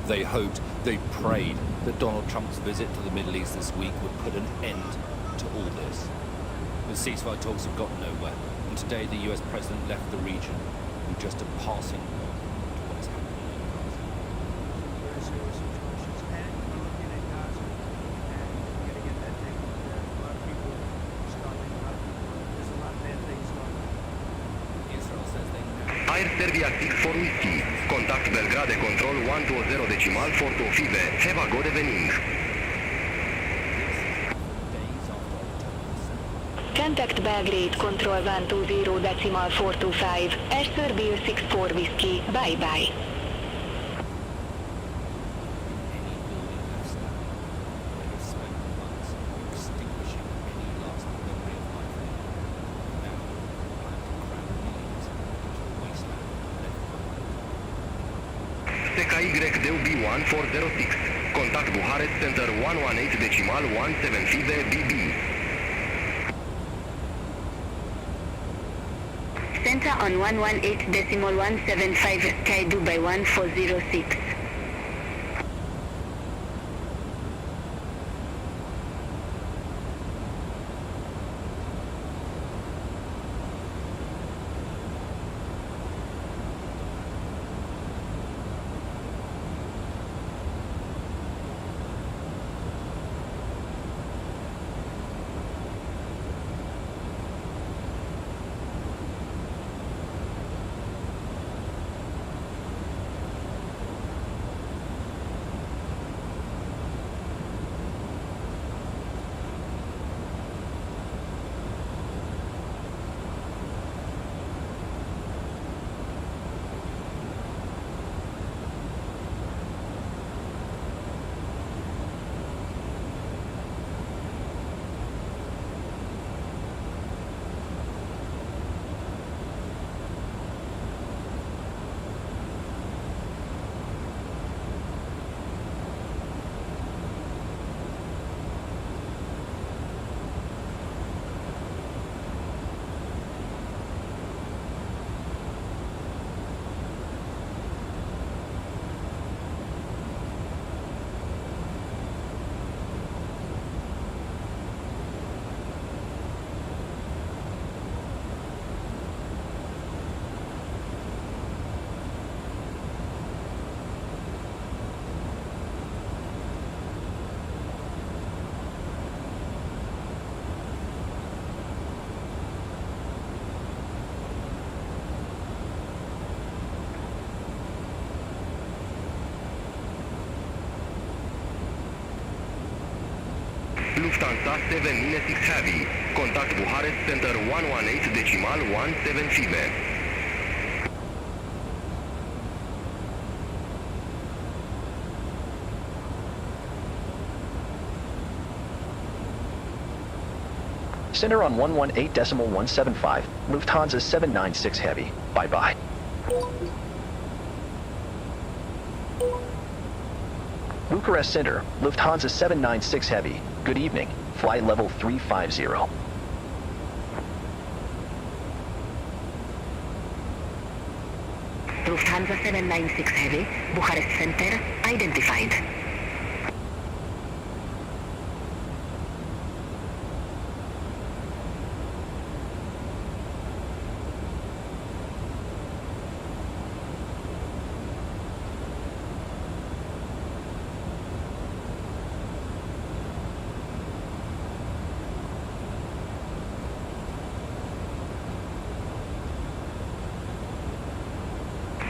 They hoped, they prayed that Donald Trump's visit to the Middle East this week would put an end to all this. The ceasefire talks have got nowhere, and today the US president left the region with just a passing word to what's happening in Gaza. Israel says they know. Air Serbia 64 Whiskey. Contact Belgrade Control 120.425. Have a good evening. Contact Belgrade Control 120.425, Air Serbia 64 Whiskey, bye bye. TFDi 1406. Contact Bucharest Center 118.175 BB. Center on 118.175 Kaidu by 1406. Lufthansa 796 Heavy. Contact Bucharest Center 118.17 FIBE. Center on 118.175, Lufthansa 796 Heavy. Bye-bye. Bucharest Center, Lufthansa 796 Heavy. Good evening. Flight level 350. Lufthansa 796 Heavy, Bucharest Center, identified.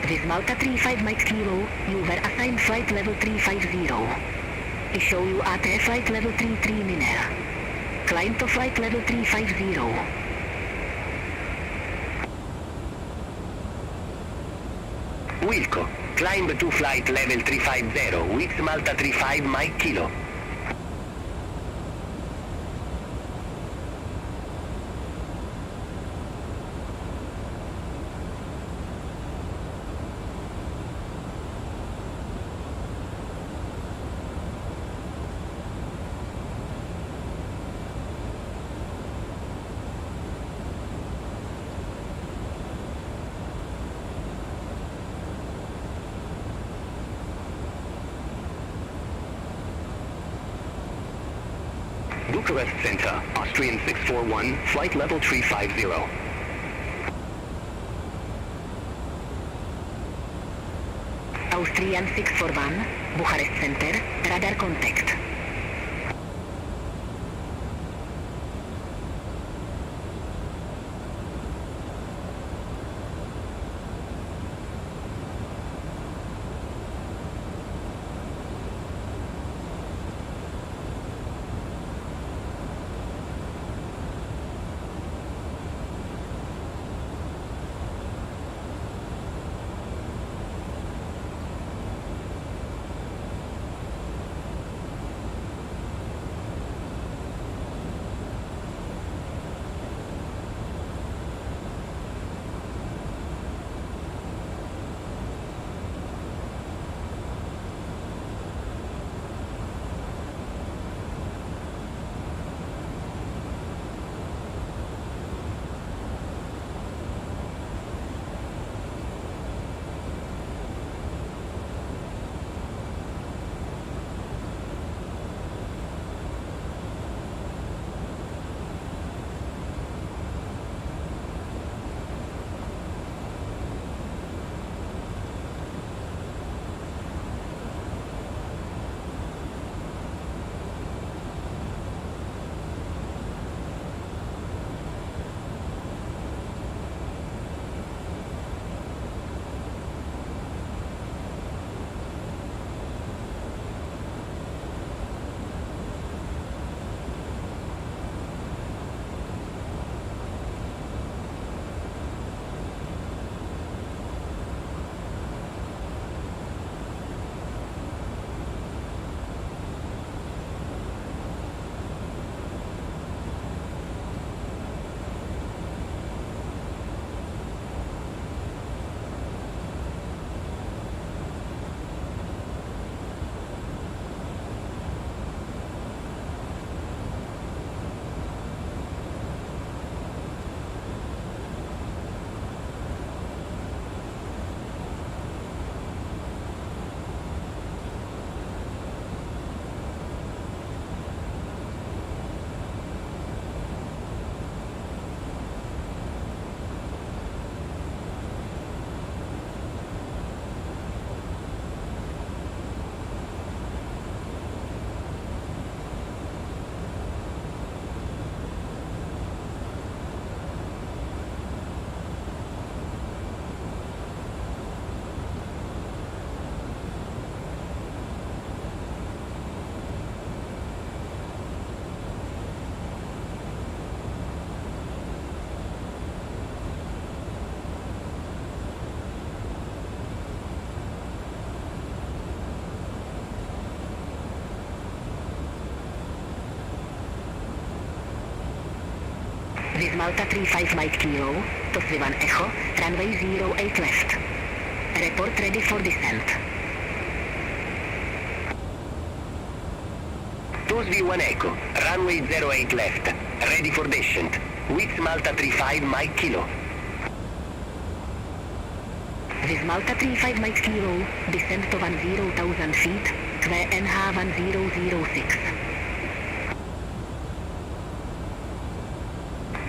This Malta 35 Mike Kilo, you were assigned flight level 350. I show you at flight level 33 Miner. Climb to flight level 350. Wilco, climb to flight level 350 with Malta 35 Mike Kilo. Bucharest Center, Austrian 641, flight level 350. Austrian 641, Bucharest Center, radar contact. This Malta 35 Mike Kilo, to Swivan Echo, runway 08 left. Report ready for descent. V1 Echo, runway 08 left, ready for descent. With Malta 35 Mike Kilo. This Malta 35 Mike Kilo, descent to 10,000 feet, Kve NH 1006.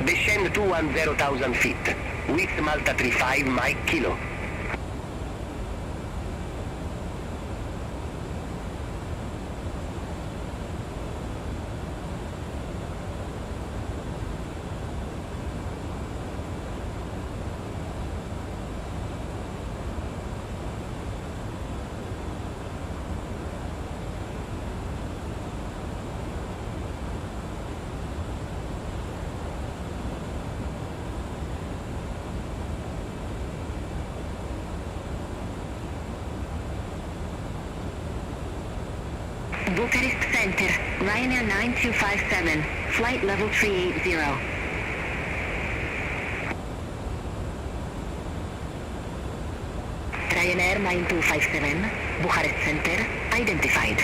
Descend to 10,000 feet, with Malta 35 Mike Kilo. Bucharest Center, Ryanair 9257, flight level 380. Ryanair 9257, Bucharest Center, identified.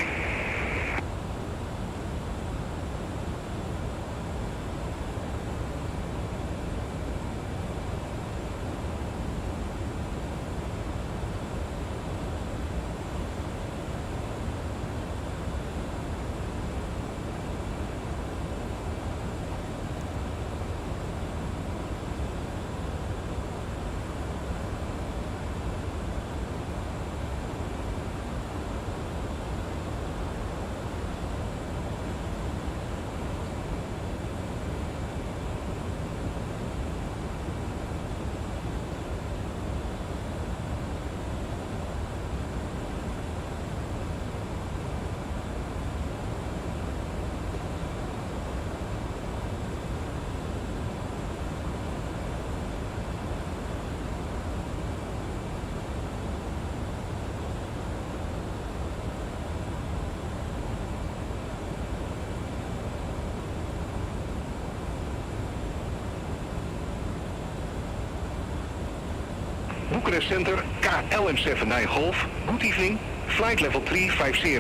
Bucharest Center, KLM79 Golf, good evening, flight level 350.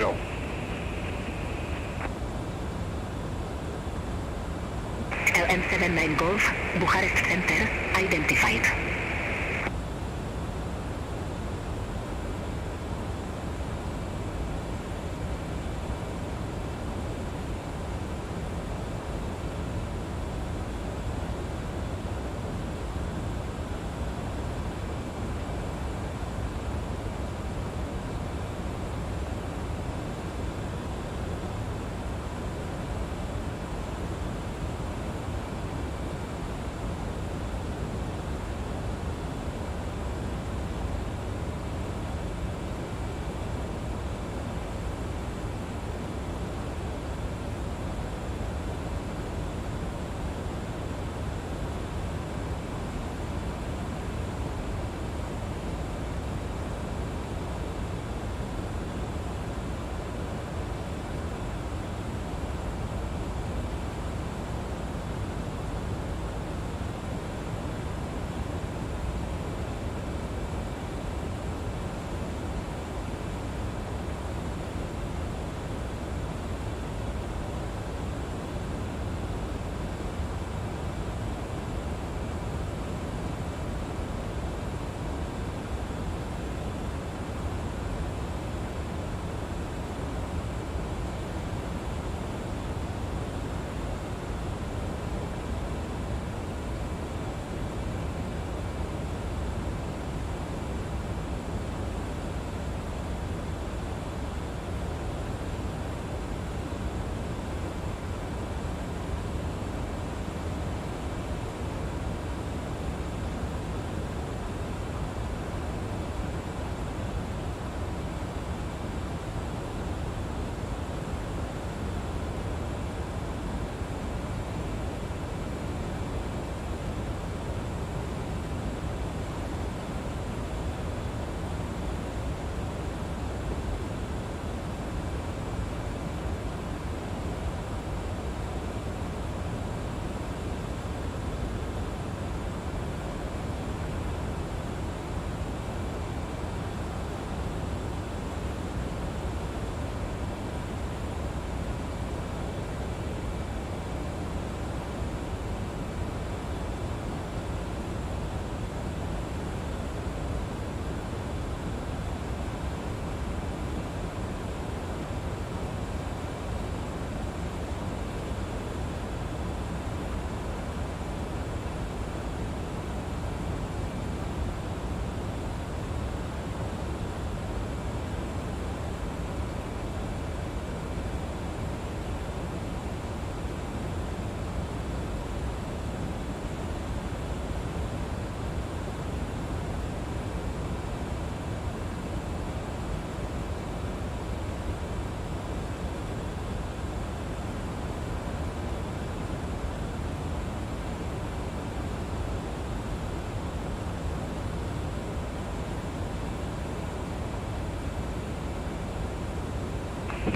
LM79 Golf, Bucharest Center, identified.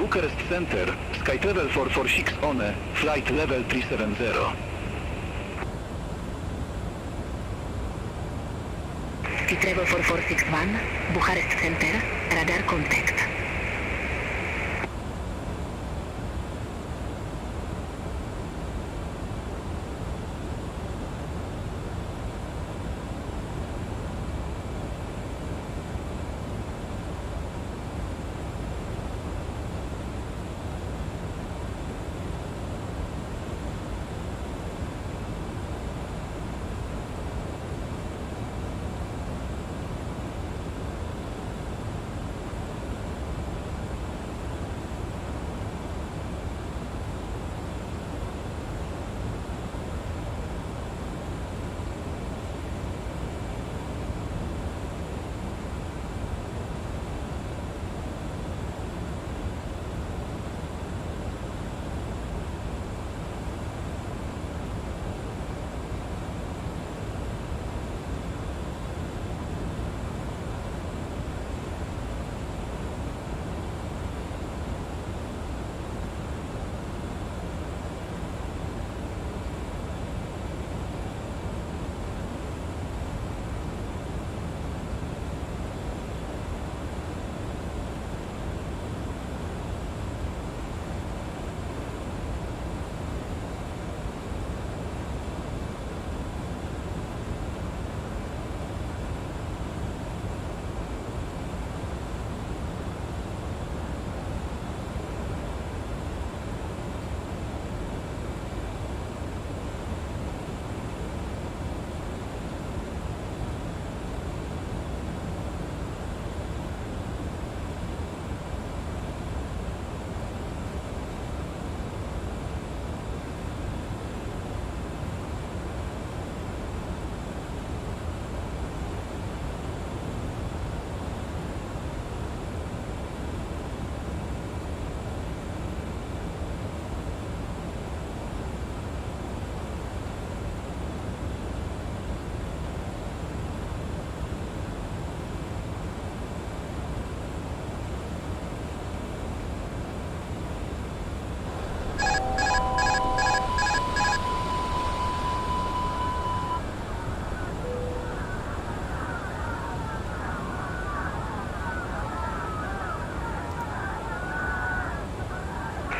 Bucharest Center, Sky Travel 446 on, flight level 370. Sky Travel 4461, Bucharest Center, radar contact.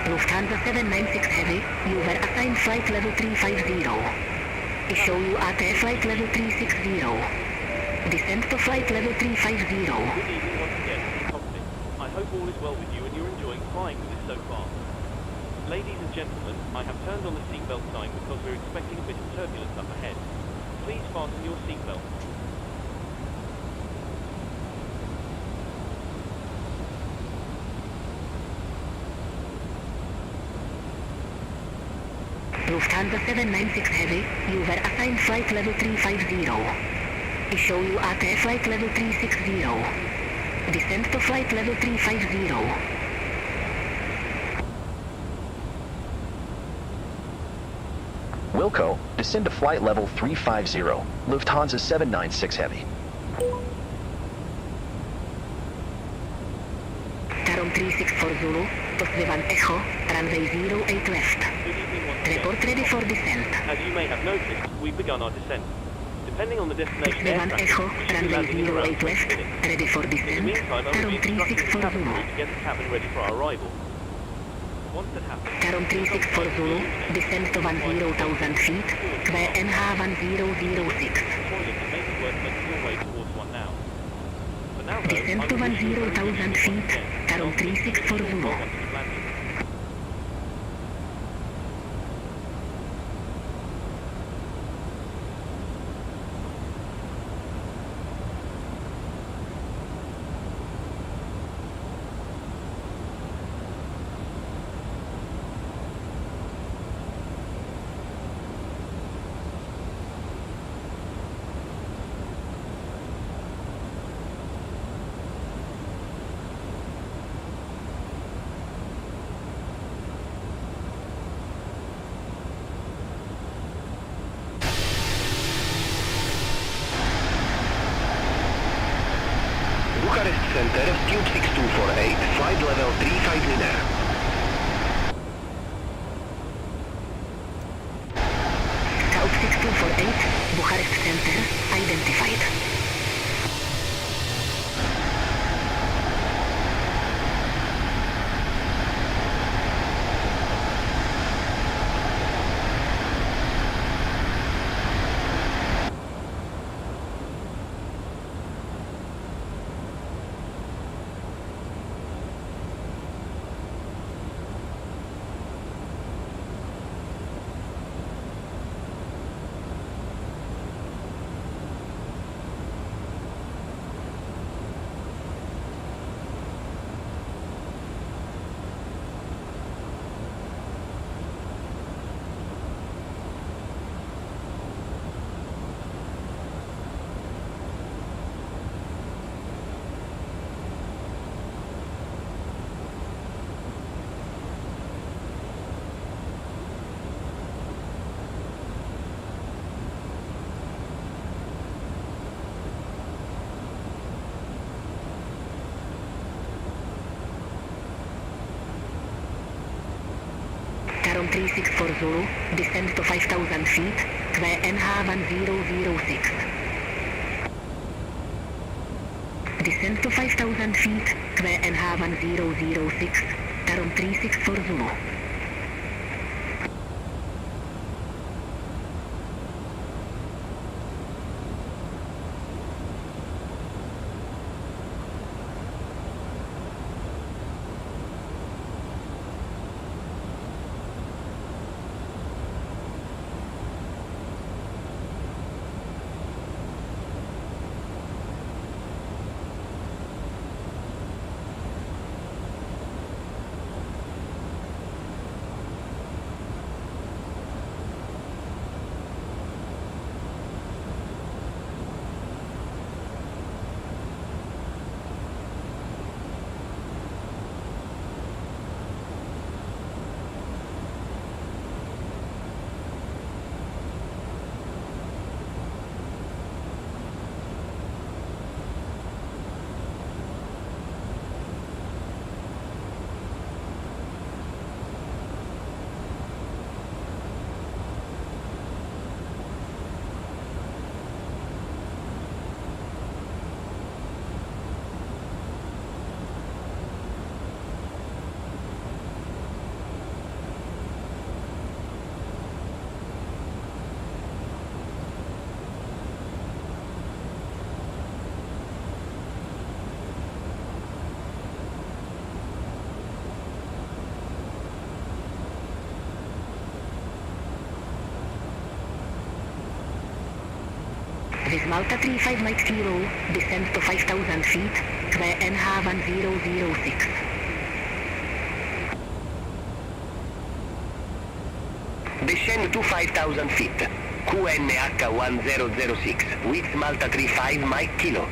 Lufthansa 796 Heavy, you were assigned flight level 350. Issue you at flight level 360. Descent to flight level 350. Good evening once again from the cockpit. I hope all is well with you and you're enjoying flying with us so far. Ladies and gentlemen, I have turned on the seatbelt sign because we're expecting a bit of turbulence up ahead. Please fasten your seatbelt. Lufthansa 796 Heavy, you were assigned flight level 350. Issue you at flight level 360. Descent to flight level 350. Wilco, descend to flight level 350, Lufthansa 796 Heavy. Tarom 364 Zulu, Tosvivan Echo, runway 08 left. Report ready for descent. As you may have noticed, we've begun our descent. Depending on the destination Tosvivan Echo, runway 08 left, ready for In the descent. meantime, I will Tarom be instructing the 364 cabin Zulu. crew to get the cabin ready for our arrival. Once that happens, Tarom 364 Zulu, descent to 10,000 feet, clear NH 1006. toilet may be worth making your way towards one now. For now, though, Descent to 10,000 feet, Tarom 364 Zulu. Bucharest Center, Tube 6248, flight level 350. center identified. Tarom 364 Zulu, descend to 5,000 feet, clear NH1006. Descend to 5,000 feet, clear NH1006, Tarom 364 Zulu. With Malta 35 Mike Kilo, descend to 5,000 feet, clear NH1006. Descend to 5,000 feet, QNH1006, with Malta 35 Mike Kilo.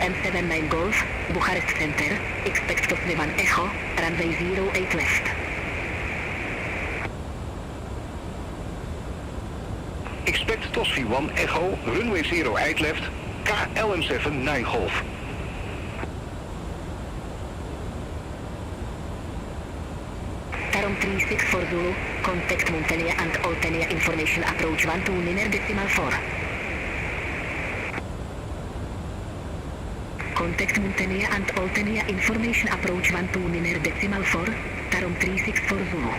KLM 79 Golf, Bucharest Center, expect Tosmi 1 Echo, runway 08 left. Expect Tosfi 1 Echo, runway 08 left, KLM 79 Golf. Tarom 36 for Zulu, contact Montenia and Oltenia information approach 1 to Niner decimal 4. Contact Montenia and Oltenia information approach 1 to Niner decimal 4, Tarom 36 for Zulu.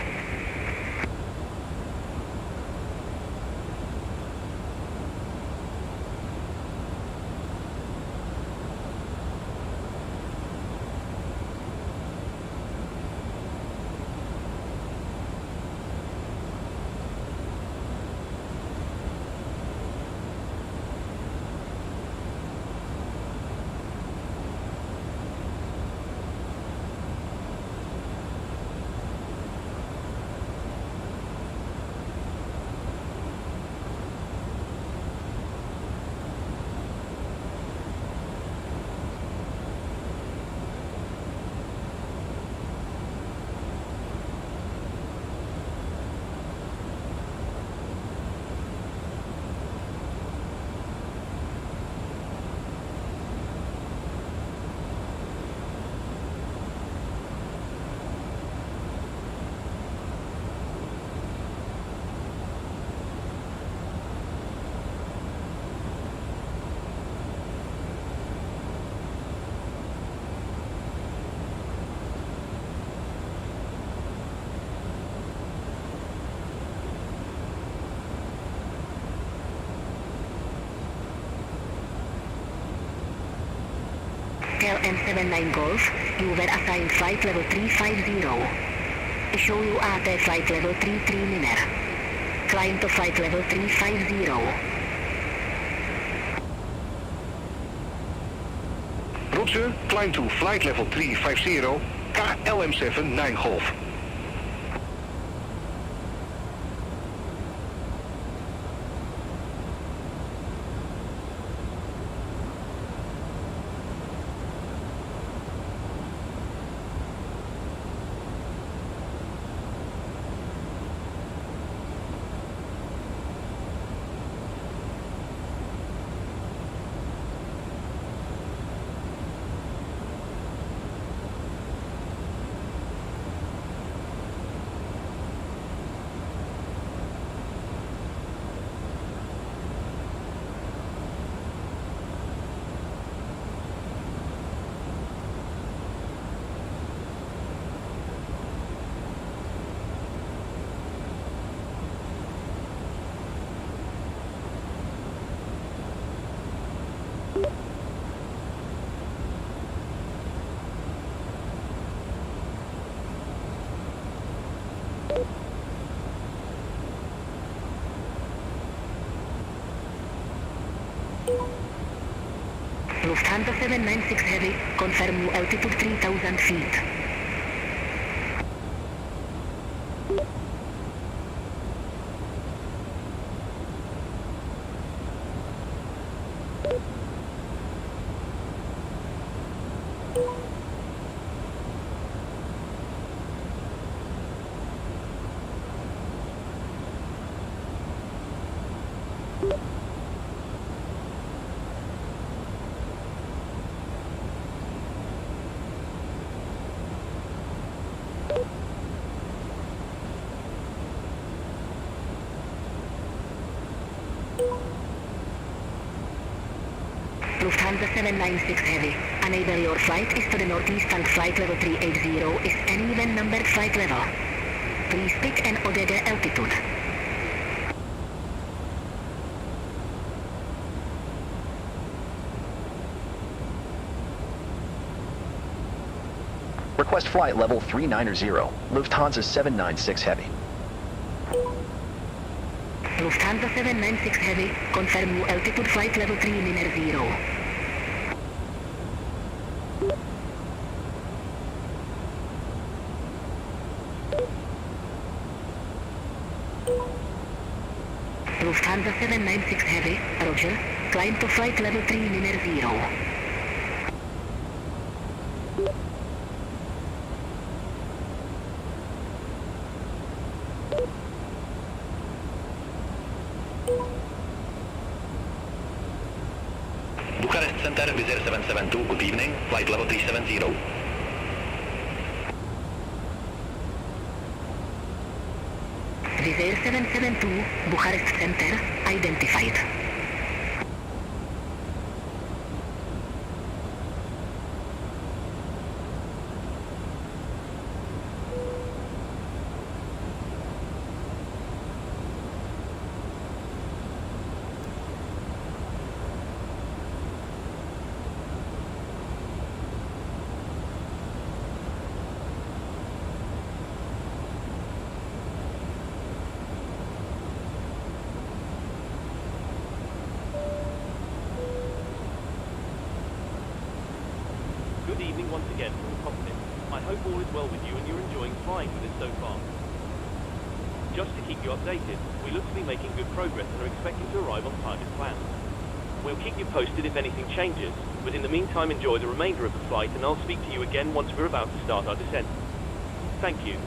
KLM 79 Golf, you were assigned flight level 350. Show you at flight level 33 Niner. Climb to flight level 350. Roger, climb to flight level 350, KLM 79 Golf. Lufthansa 796 Heavy, confirm new altitude 3000 feet. Lufthansa 796 Heavy, enable your flight is to the northeast and flight level 380 is an even numbered flight level. Please pick an Odega altitude. Request flight level 390, Lufthansa 796 Heavy. Lufthansa 796 Heavy, confirm new altitude flight level 3 Niner 0. Lufthansa 796 Heavy, Roger, climb to flight level 3 Niner 0. Bucharest Center, Wizz Air 772, good evening, flight level 370. Wizz Air 772, Bucharest Center, identified. Good evening once again from the cockpit. I hope all is well with you and you're enjoying flying with us so far. Just to keep you updated, we look to be making good progress and are expecting to arrive on time as planned. We'll keep you posted if anything changes, but in the meantime enjoy the remainder of the flight and I'll speak to you again once we're about to start our descent. Thank you.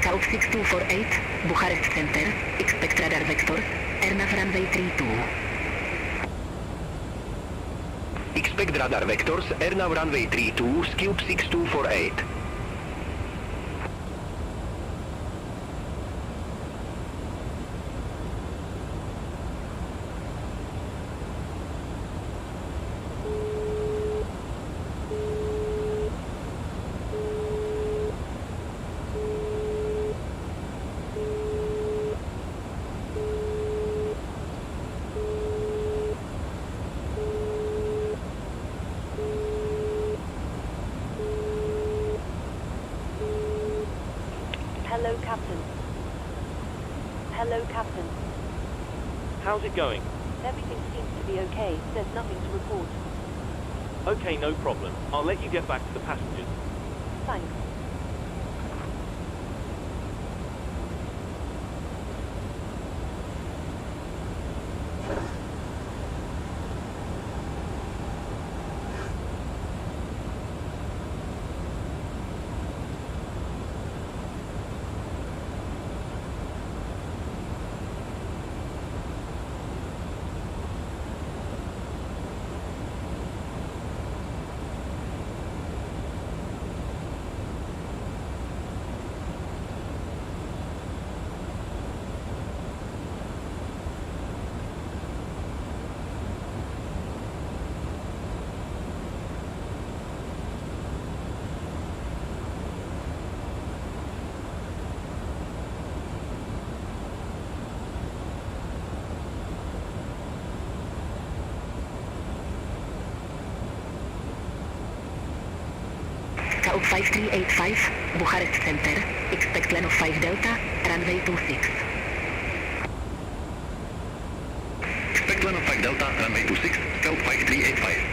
South 6248, Bucharest Center, expect radar vectors, AirNav runway 32. Expect radar vectors, AirNav runway 32, Scoop 6248. Hello, Captain. Hello, Captain. How's it going? Everything seems to be okay. There's nothing to report. Okay, no problem. I'll let you get back to the passengers. Thanks. South 5385, Bucharest Center, expect land of 5 Delta, runway 26. Expect land of 5 Delta, runway 26, stealth 5385.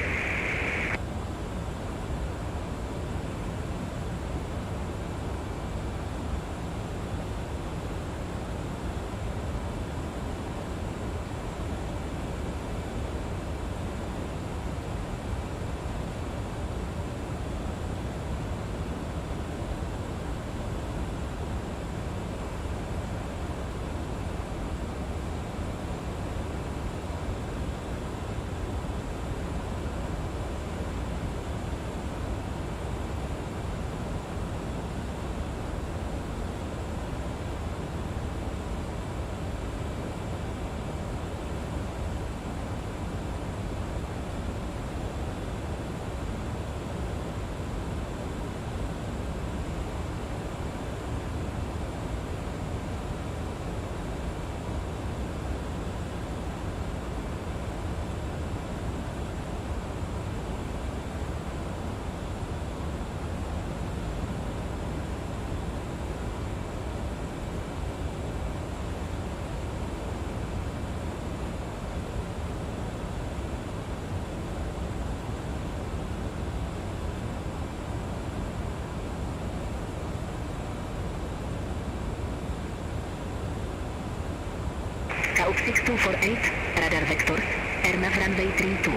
KAUP 6248, radar vectors, airnav runway 32.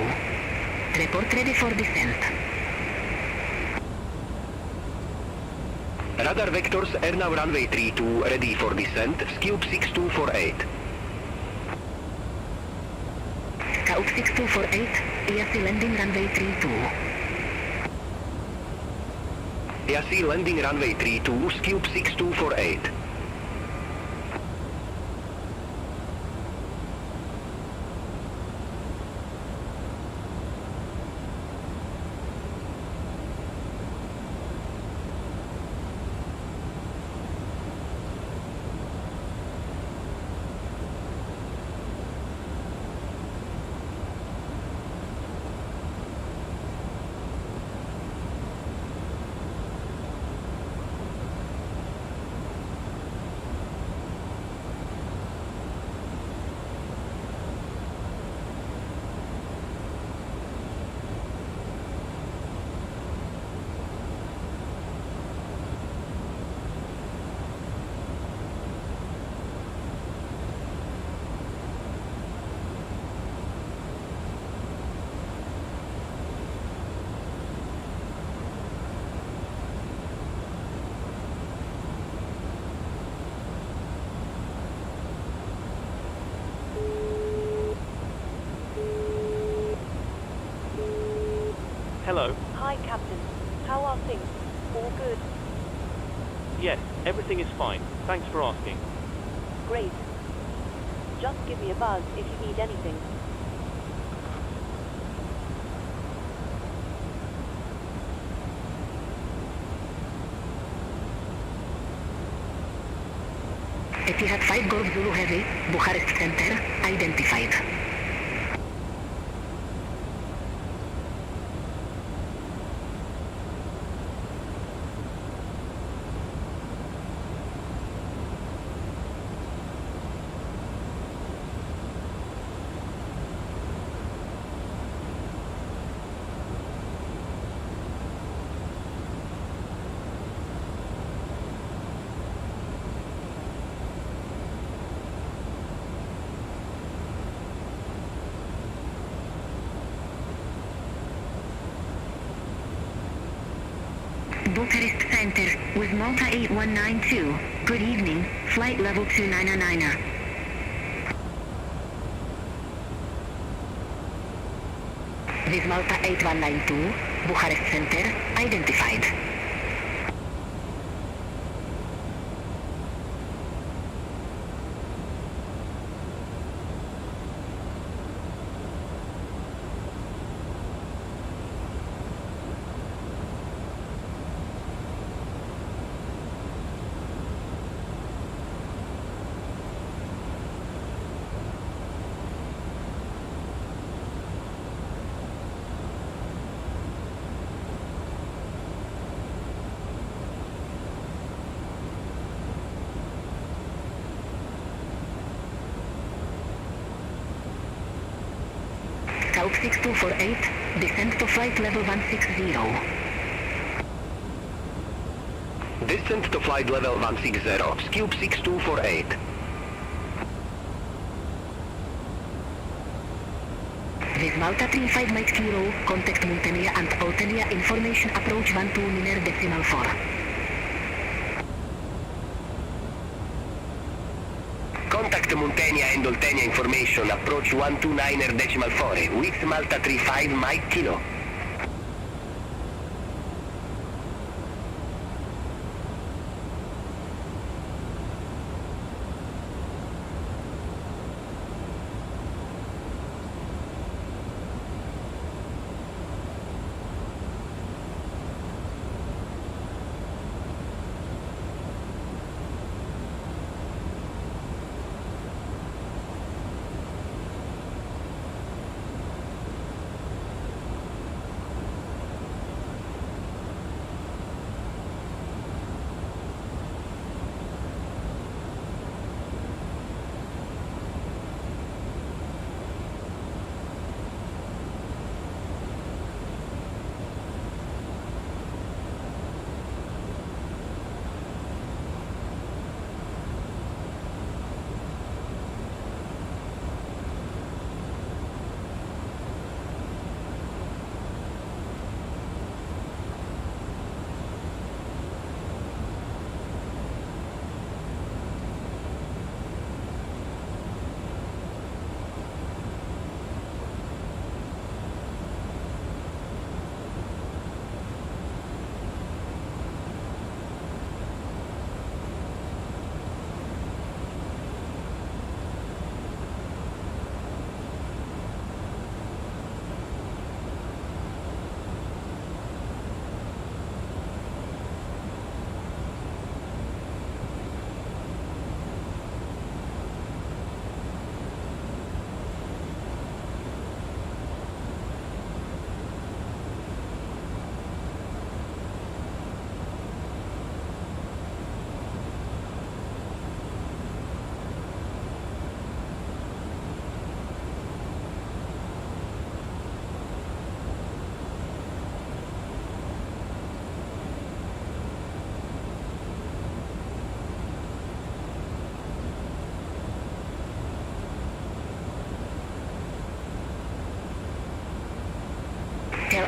Report ready for descent. Radar vectors, airnav runway 32, ready for descent, KAUP 6248. KAUP 6248, EAC landing runway 32. EAC landing runway 32, KAUP 6248. Hello. Hi, Captain. How are things? All good? Yes, everything is fine. Thanks for asking. Great. Just give me a buzz if you need anything. Etihad 5 Golf Zulu Heavy, Bucharest Center, identified. Bucharest Center, with Malta 8192. Good evening, flight level 299er. With Malta 8192, Bucharest Center, identified. Scope 6248, descend to flight level 160. Descent to flight level 160, Scope 6248. With Malta 35 Mike Kilo, contact Muntenia and Oltenia information approach 12 decimal 4. Contact Muntenia and Oltenia information approach 129 decimal 4 with Malta 35 Mike Kilo.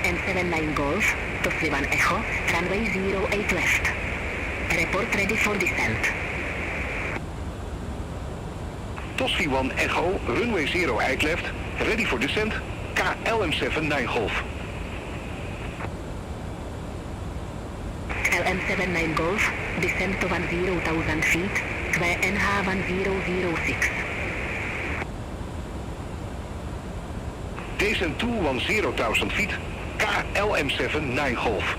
M79 Golf, to 1 Echo, runway 08 left. Report ready for descent. Tossie 1 Echo, runway 08 left, ready for descent, KLM79 Golf. LM79 Golf, descend to 10,000 feet, square NH 1006. Descent to 10,000 feet, KLM79 Golf.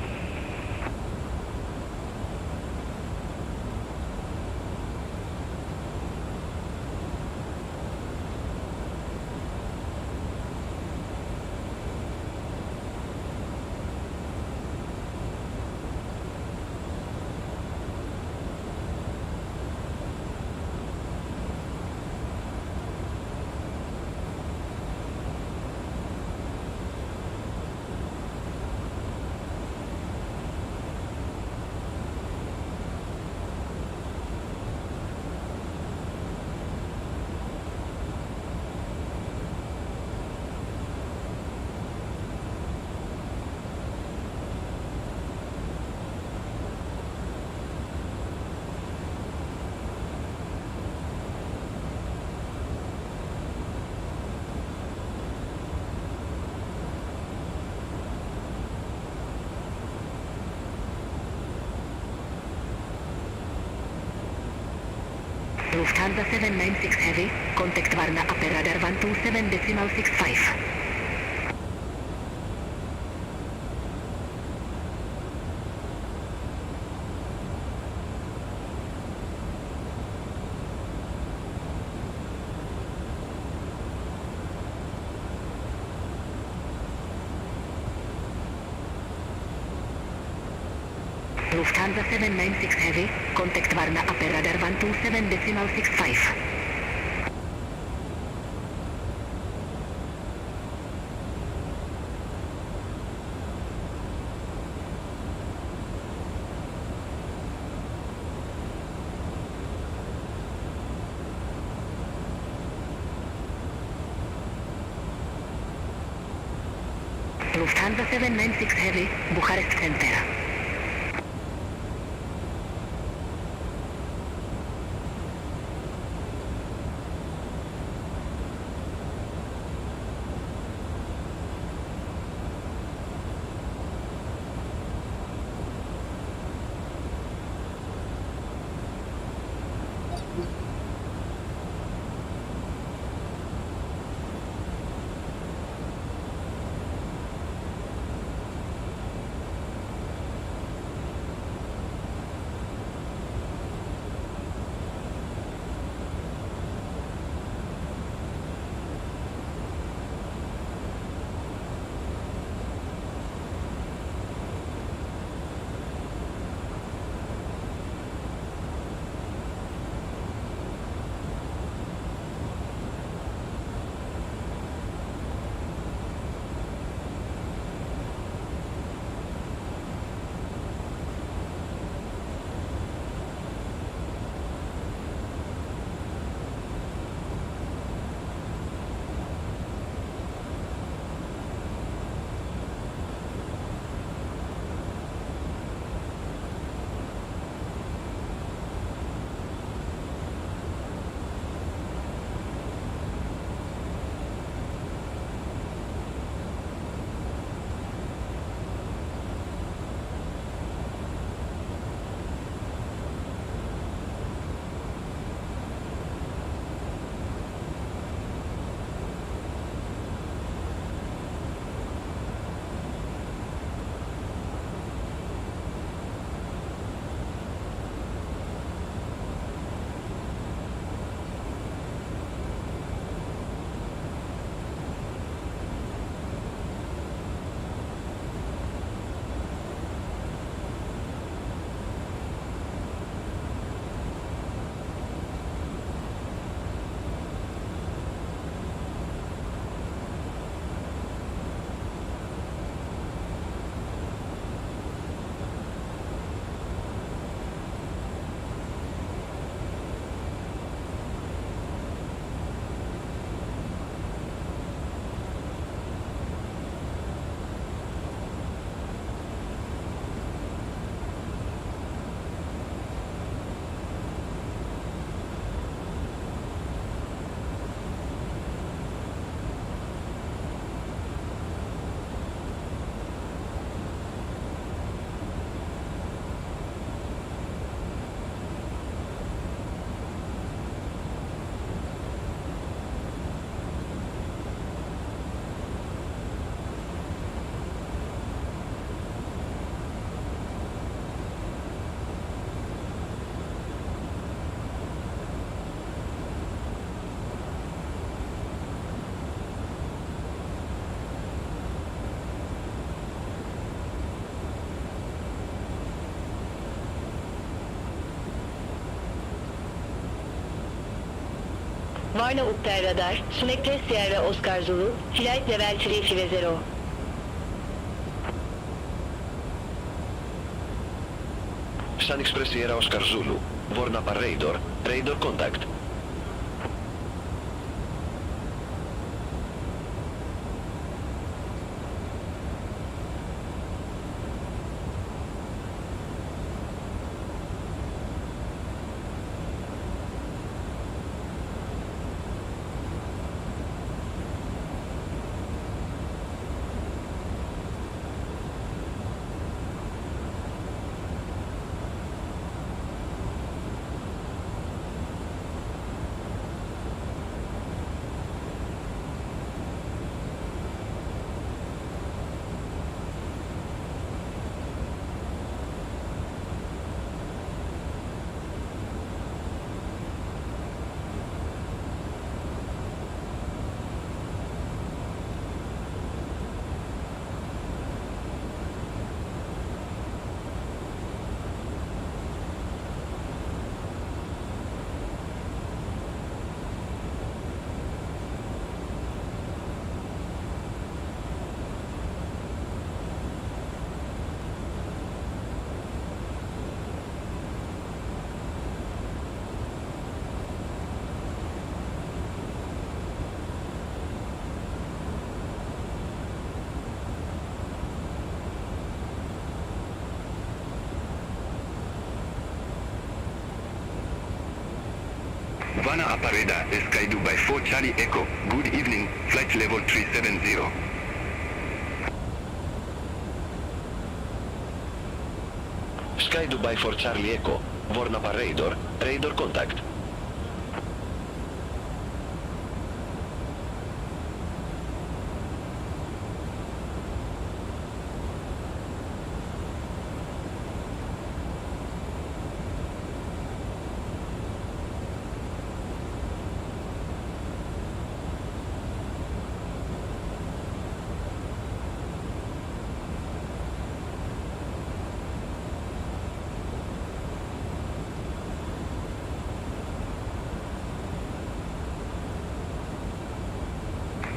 Lufthansa 796 Heavy, contact Varna upper radar 127.65. Lufthansa 796 Heavy, contact Varna upper radar 127.65. Lufthansa 796 Heavy, Bucharest Center. Varna Utter Radar, Sunekte Sierra Oscar Zulu, Flight Level 350. Sun Express Sierra Oscar Zulu, Vorna par Radar, Radar contact. Vana Apareda, Sky Dubai 4 Charlie Echo. Good evening, flight level 370. Sky Dubai for Charlie Echo. Vornapa radar contact.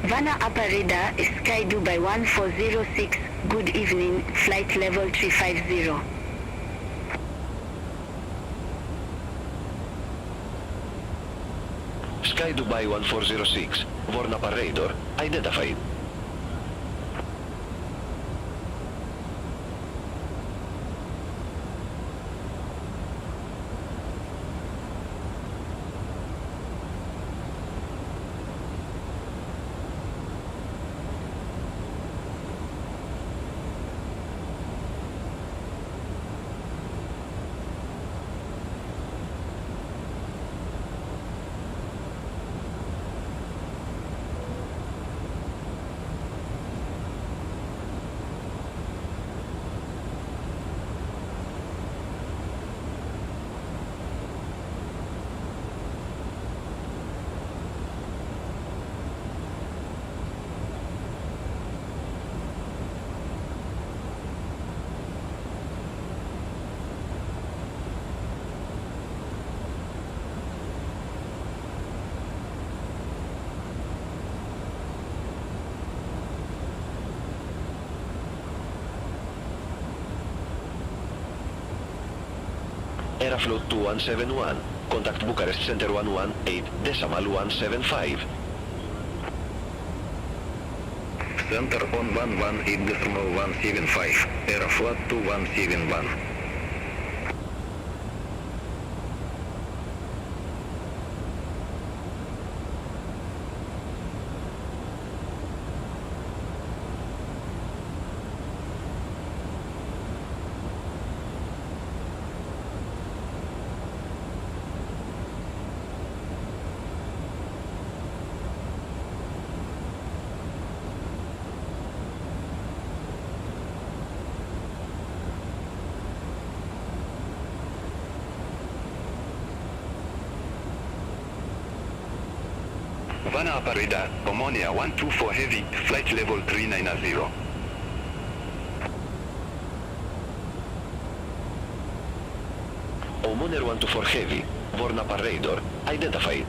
Vana Apareda, Sky Dubai 1406, good evening, flight level 350. Sky Dubai 1406, Vornapa radar, identified. Aeroflot 2171, contact Bucharest Center 118.175. Center on 118.175, Aeroflot 2171. Vana Apareda, Omonia 124 Heavy, flight level 390. Omonia 124 Heavy, Vornapa radar, identified.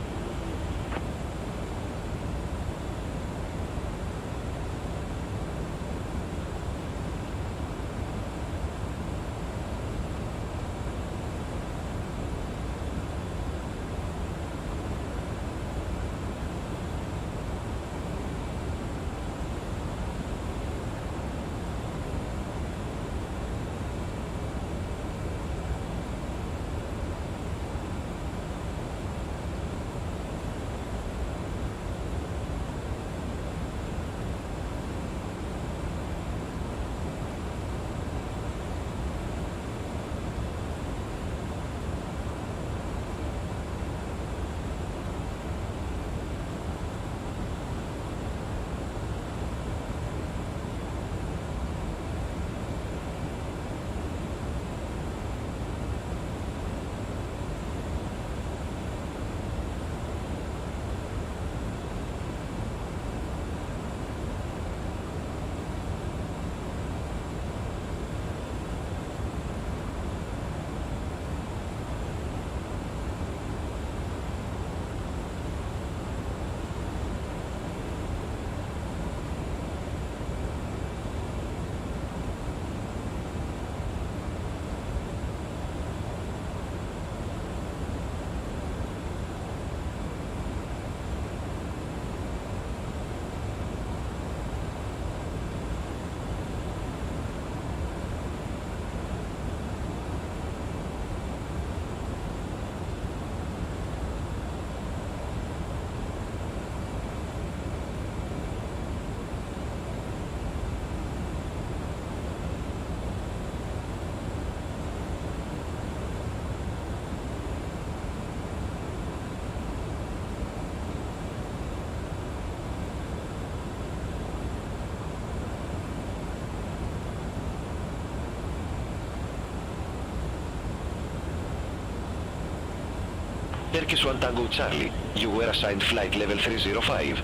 Turkish 1 Tango Charlie, you were assigned flight level 305.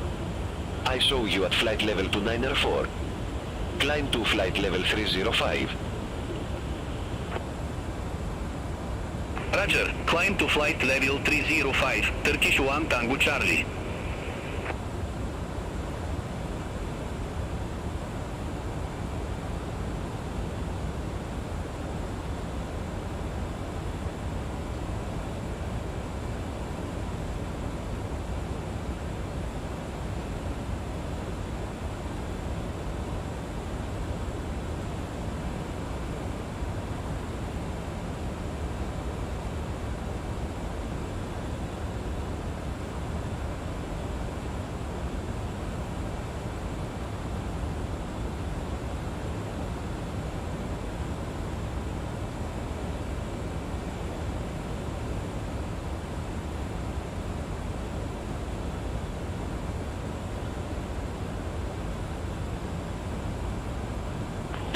I saw you at flight level 294. Climb to flight level 305. Roger, climb to flight level 305, Turkish 1 Tango Charlie.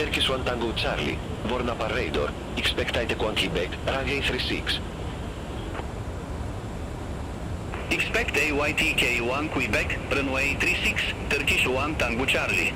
Turkish 1 Tango Charlie, born up a radar, expectate Quebec, runway 36. Expect AYTK 1 Quebec, runway 36, Turkish 1 Tango Charlie.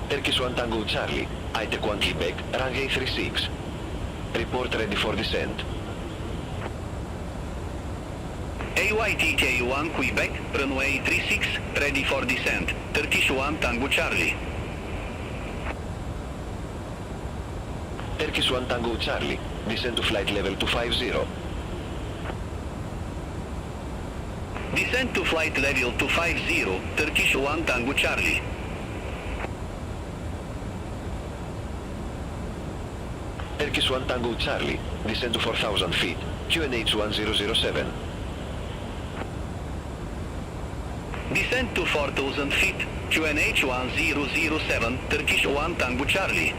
Turkish 1 Tango Charlie, ITEC 1 Quebec, runway 36. Report ready for descent. AYTK1 Quebec, runway 36, ready for descent. Turkish 1 Tango Charlie. Turkish 1 Tango Charlie, descend to flight level 250. Descent to flight level 250, Turkish 1 Tango Charlie. Turkish 1 Tango Charlie, descend to 4,000 feet, QNH 1007. Descent to 4,000 feet, QNH 1007, Turkish 1 Tango Charlie.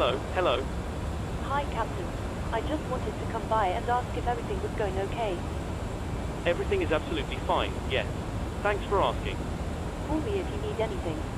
Hello, hello. Hi, Captain. I just wanted to come by and ask if everything was going okay. Everything is absolutely fine, yes. Thanks for asking. Call me if you need anything.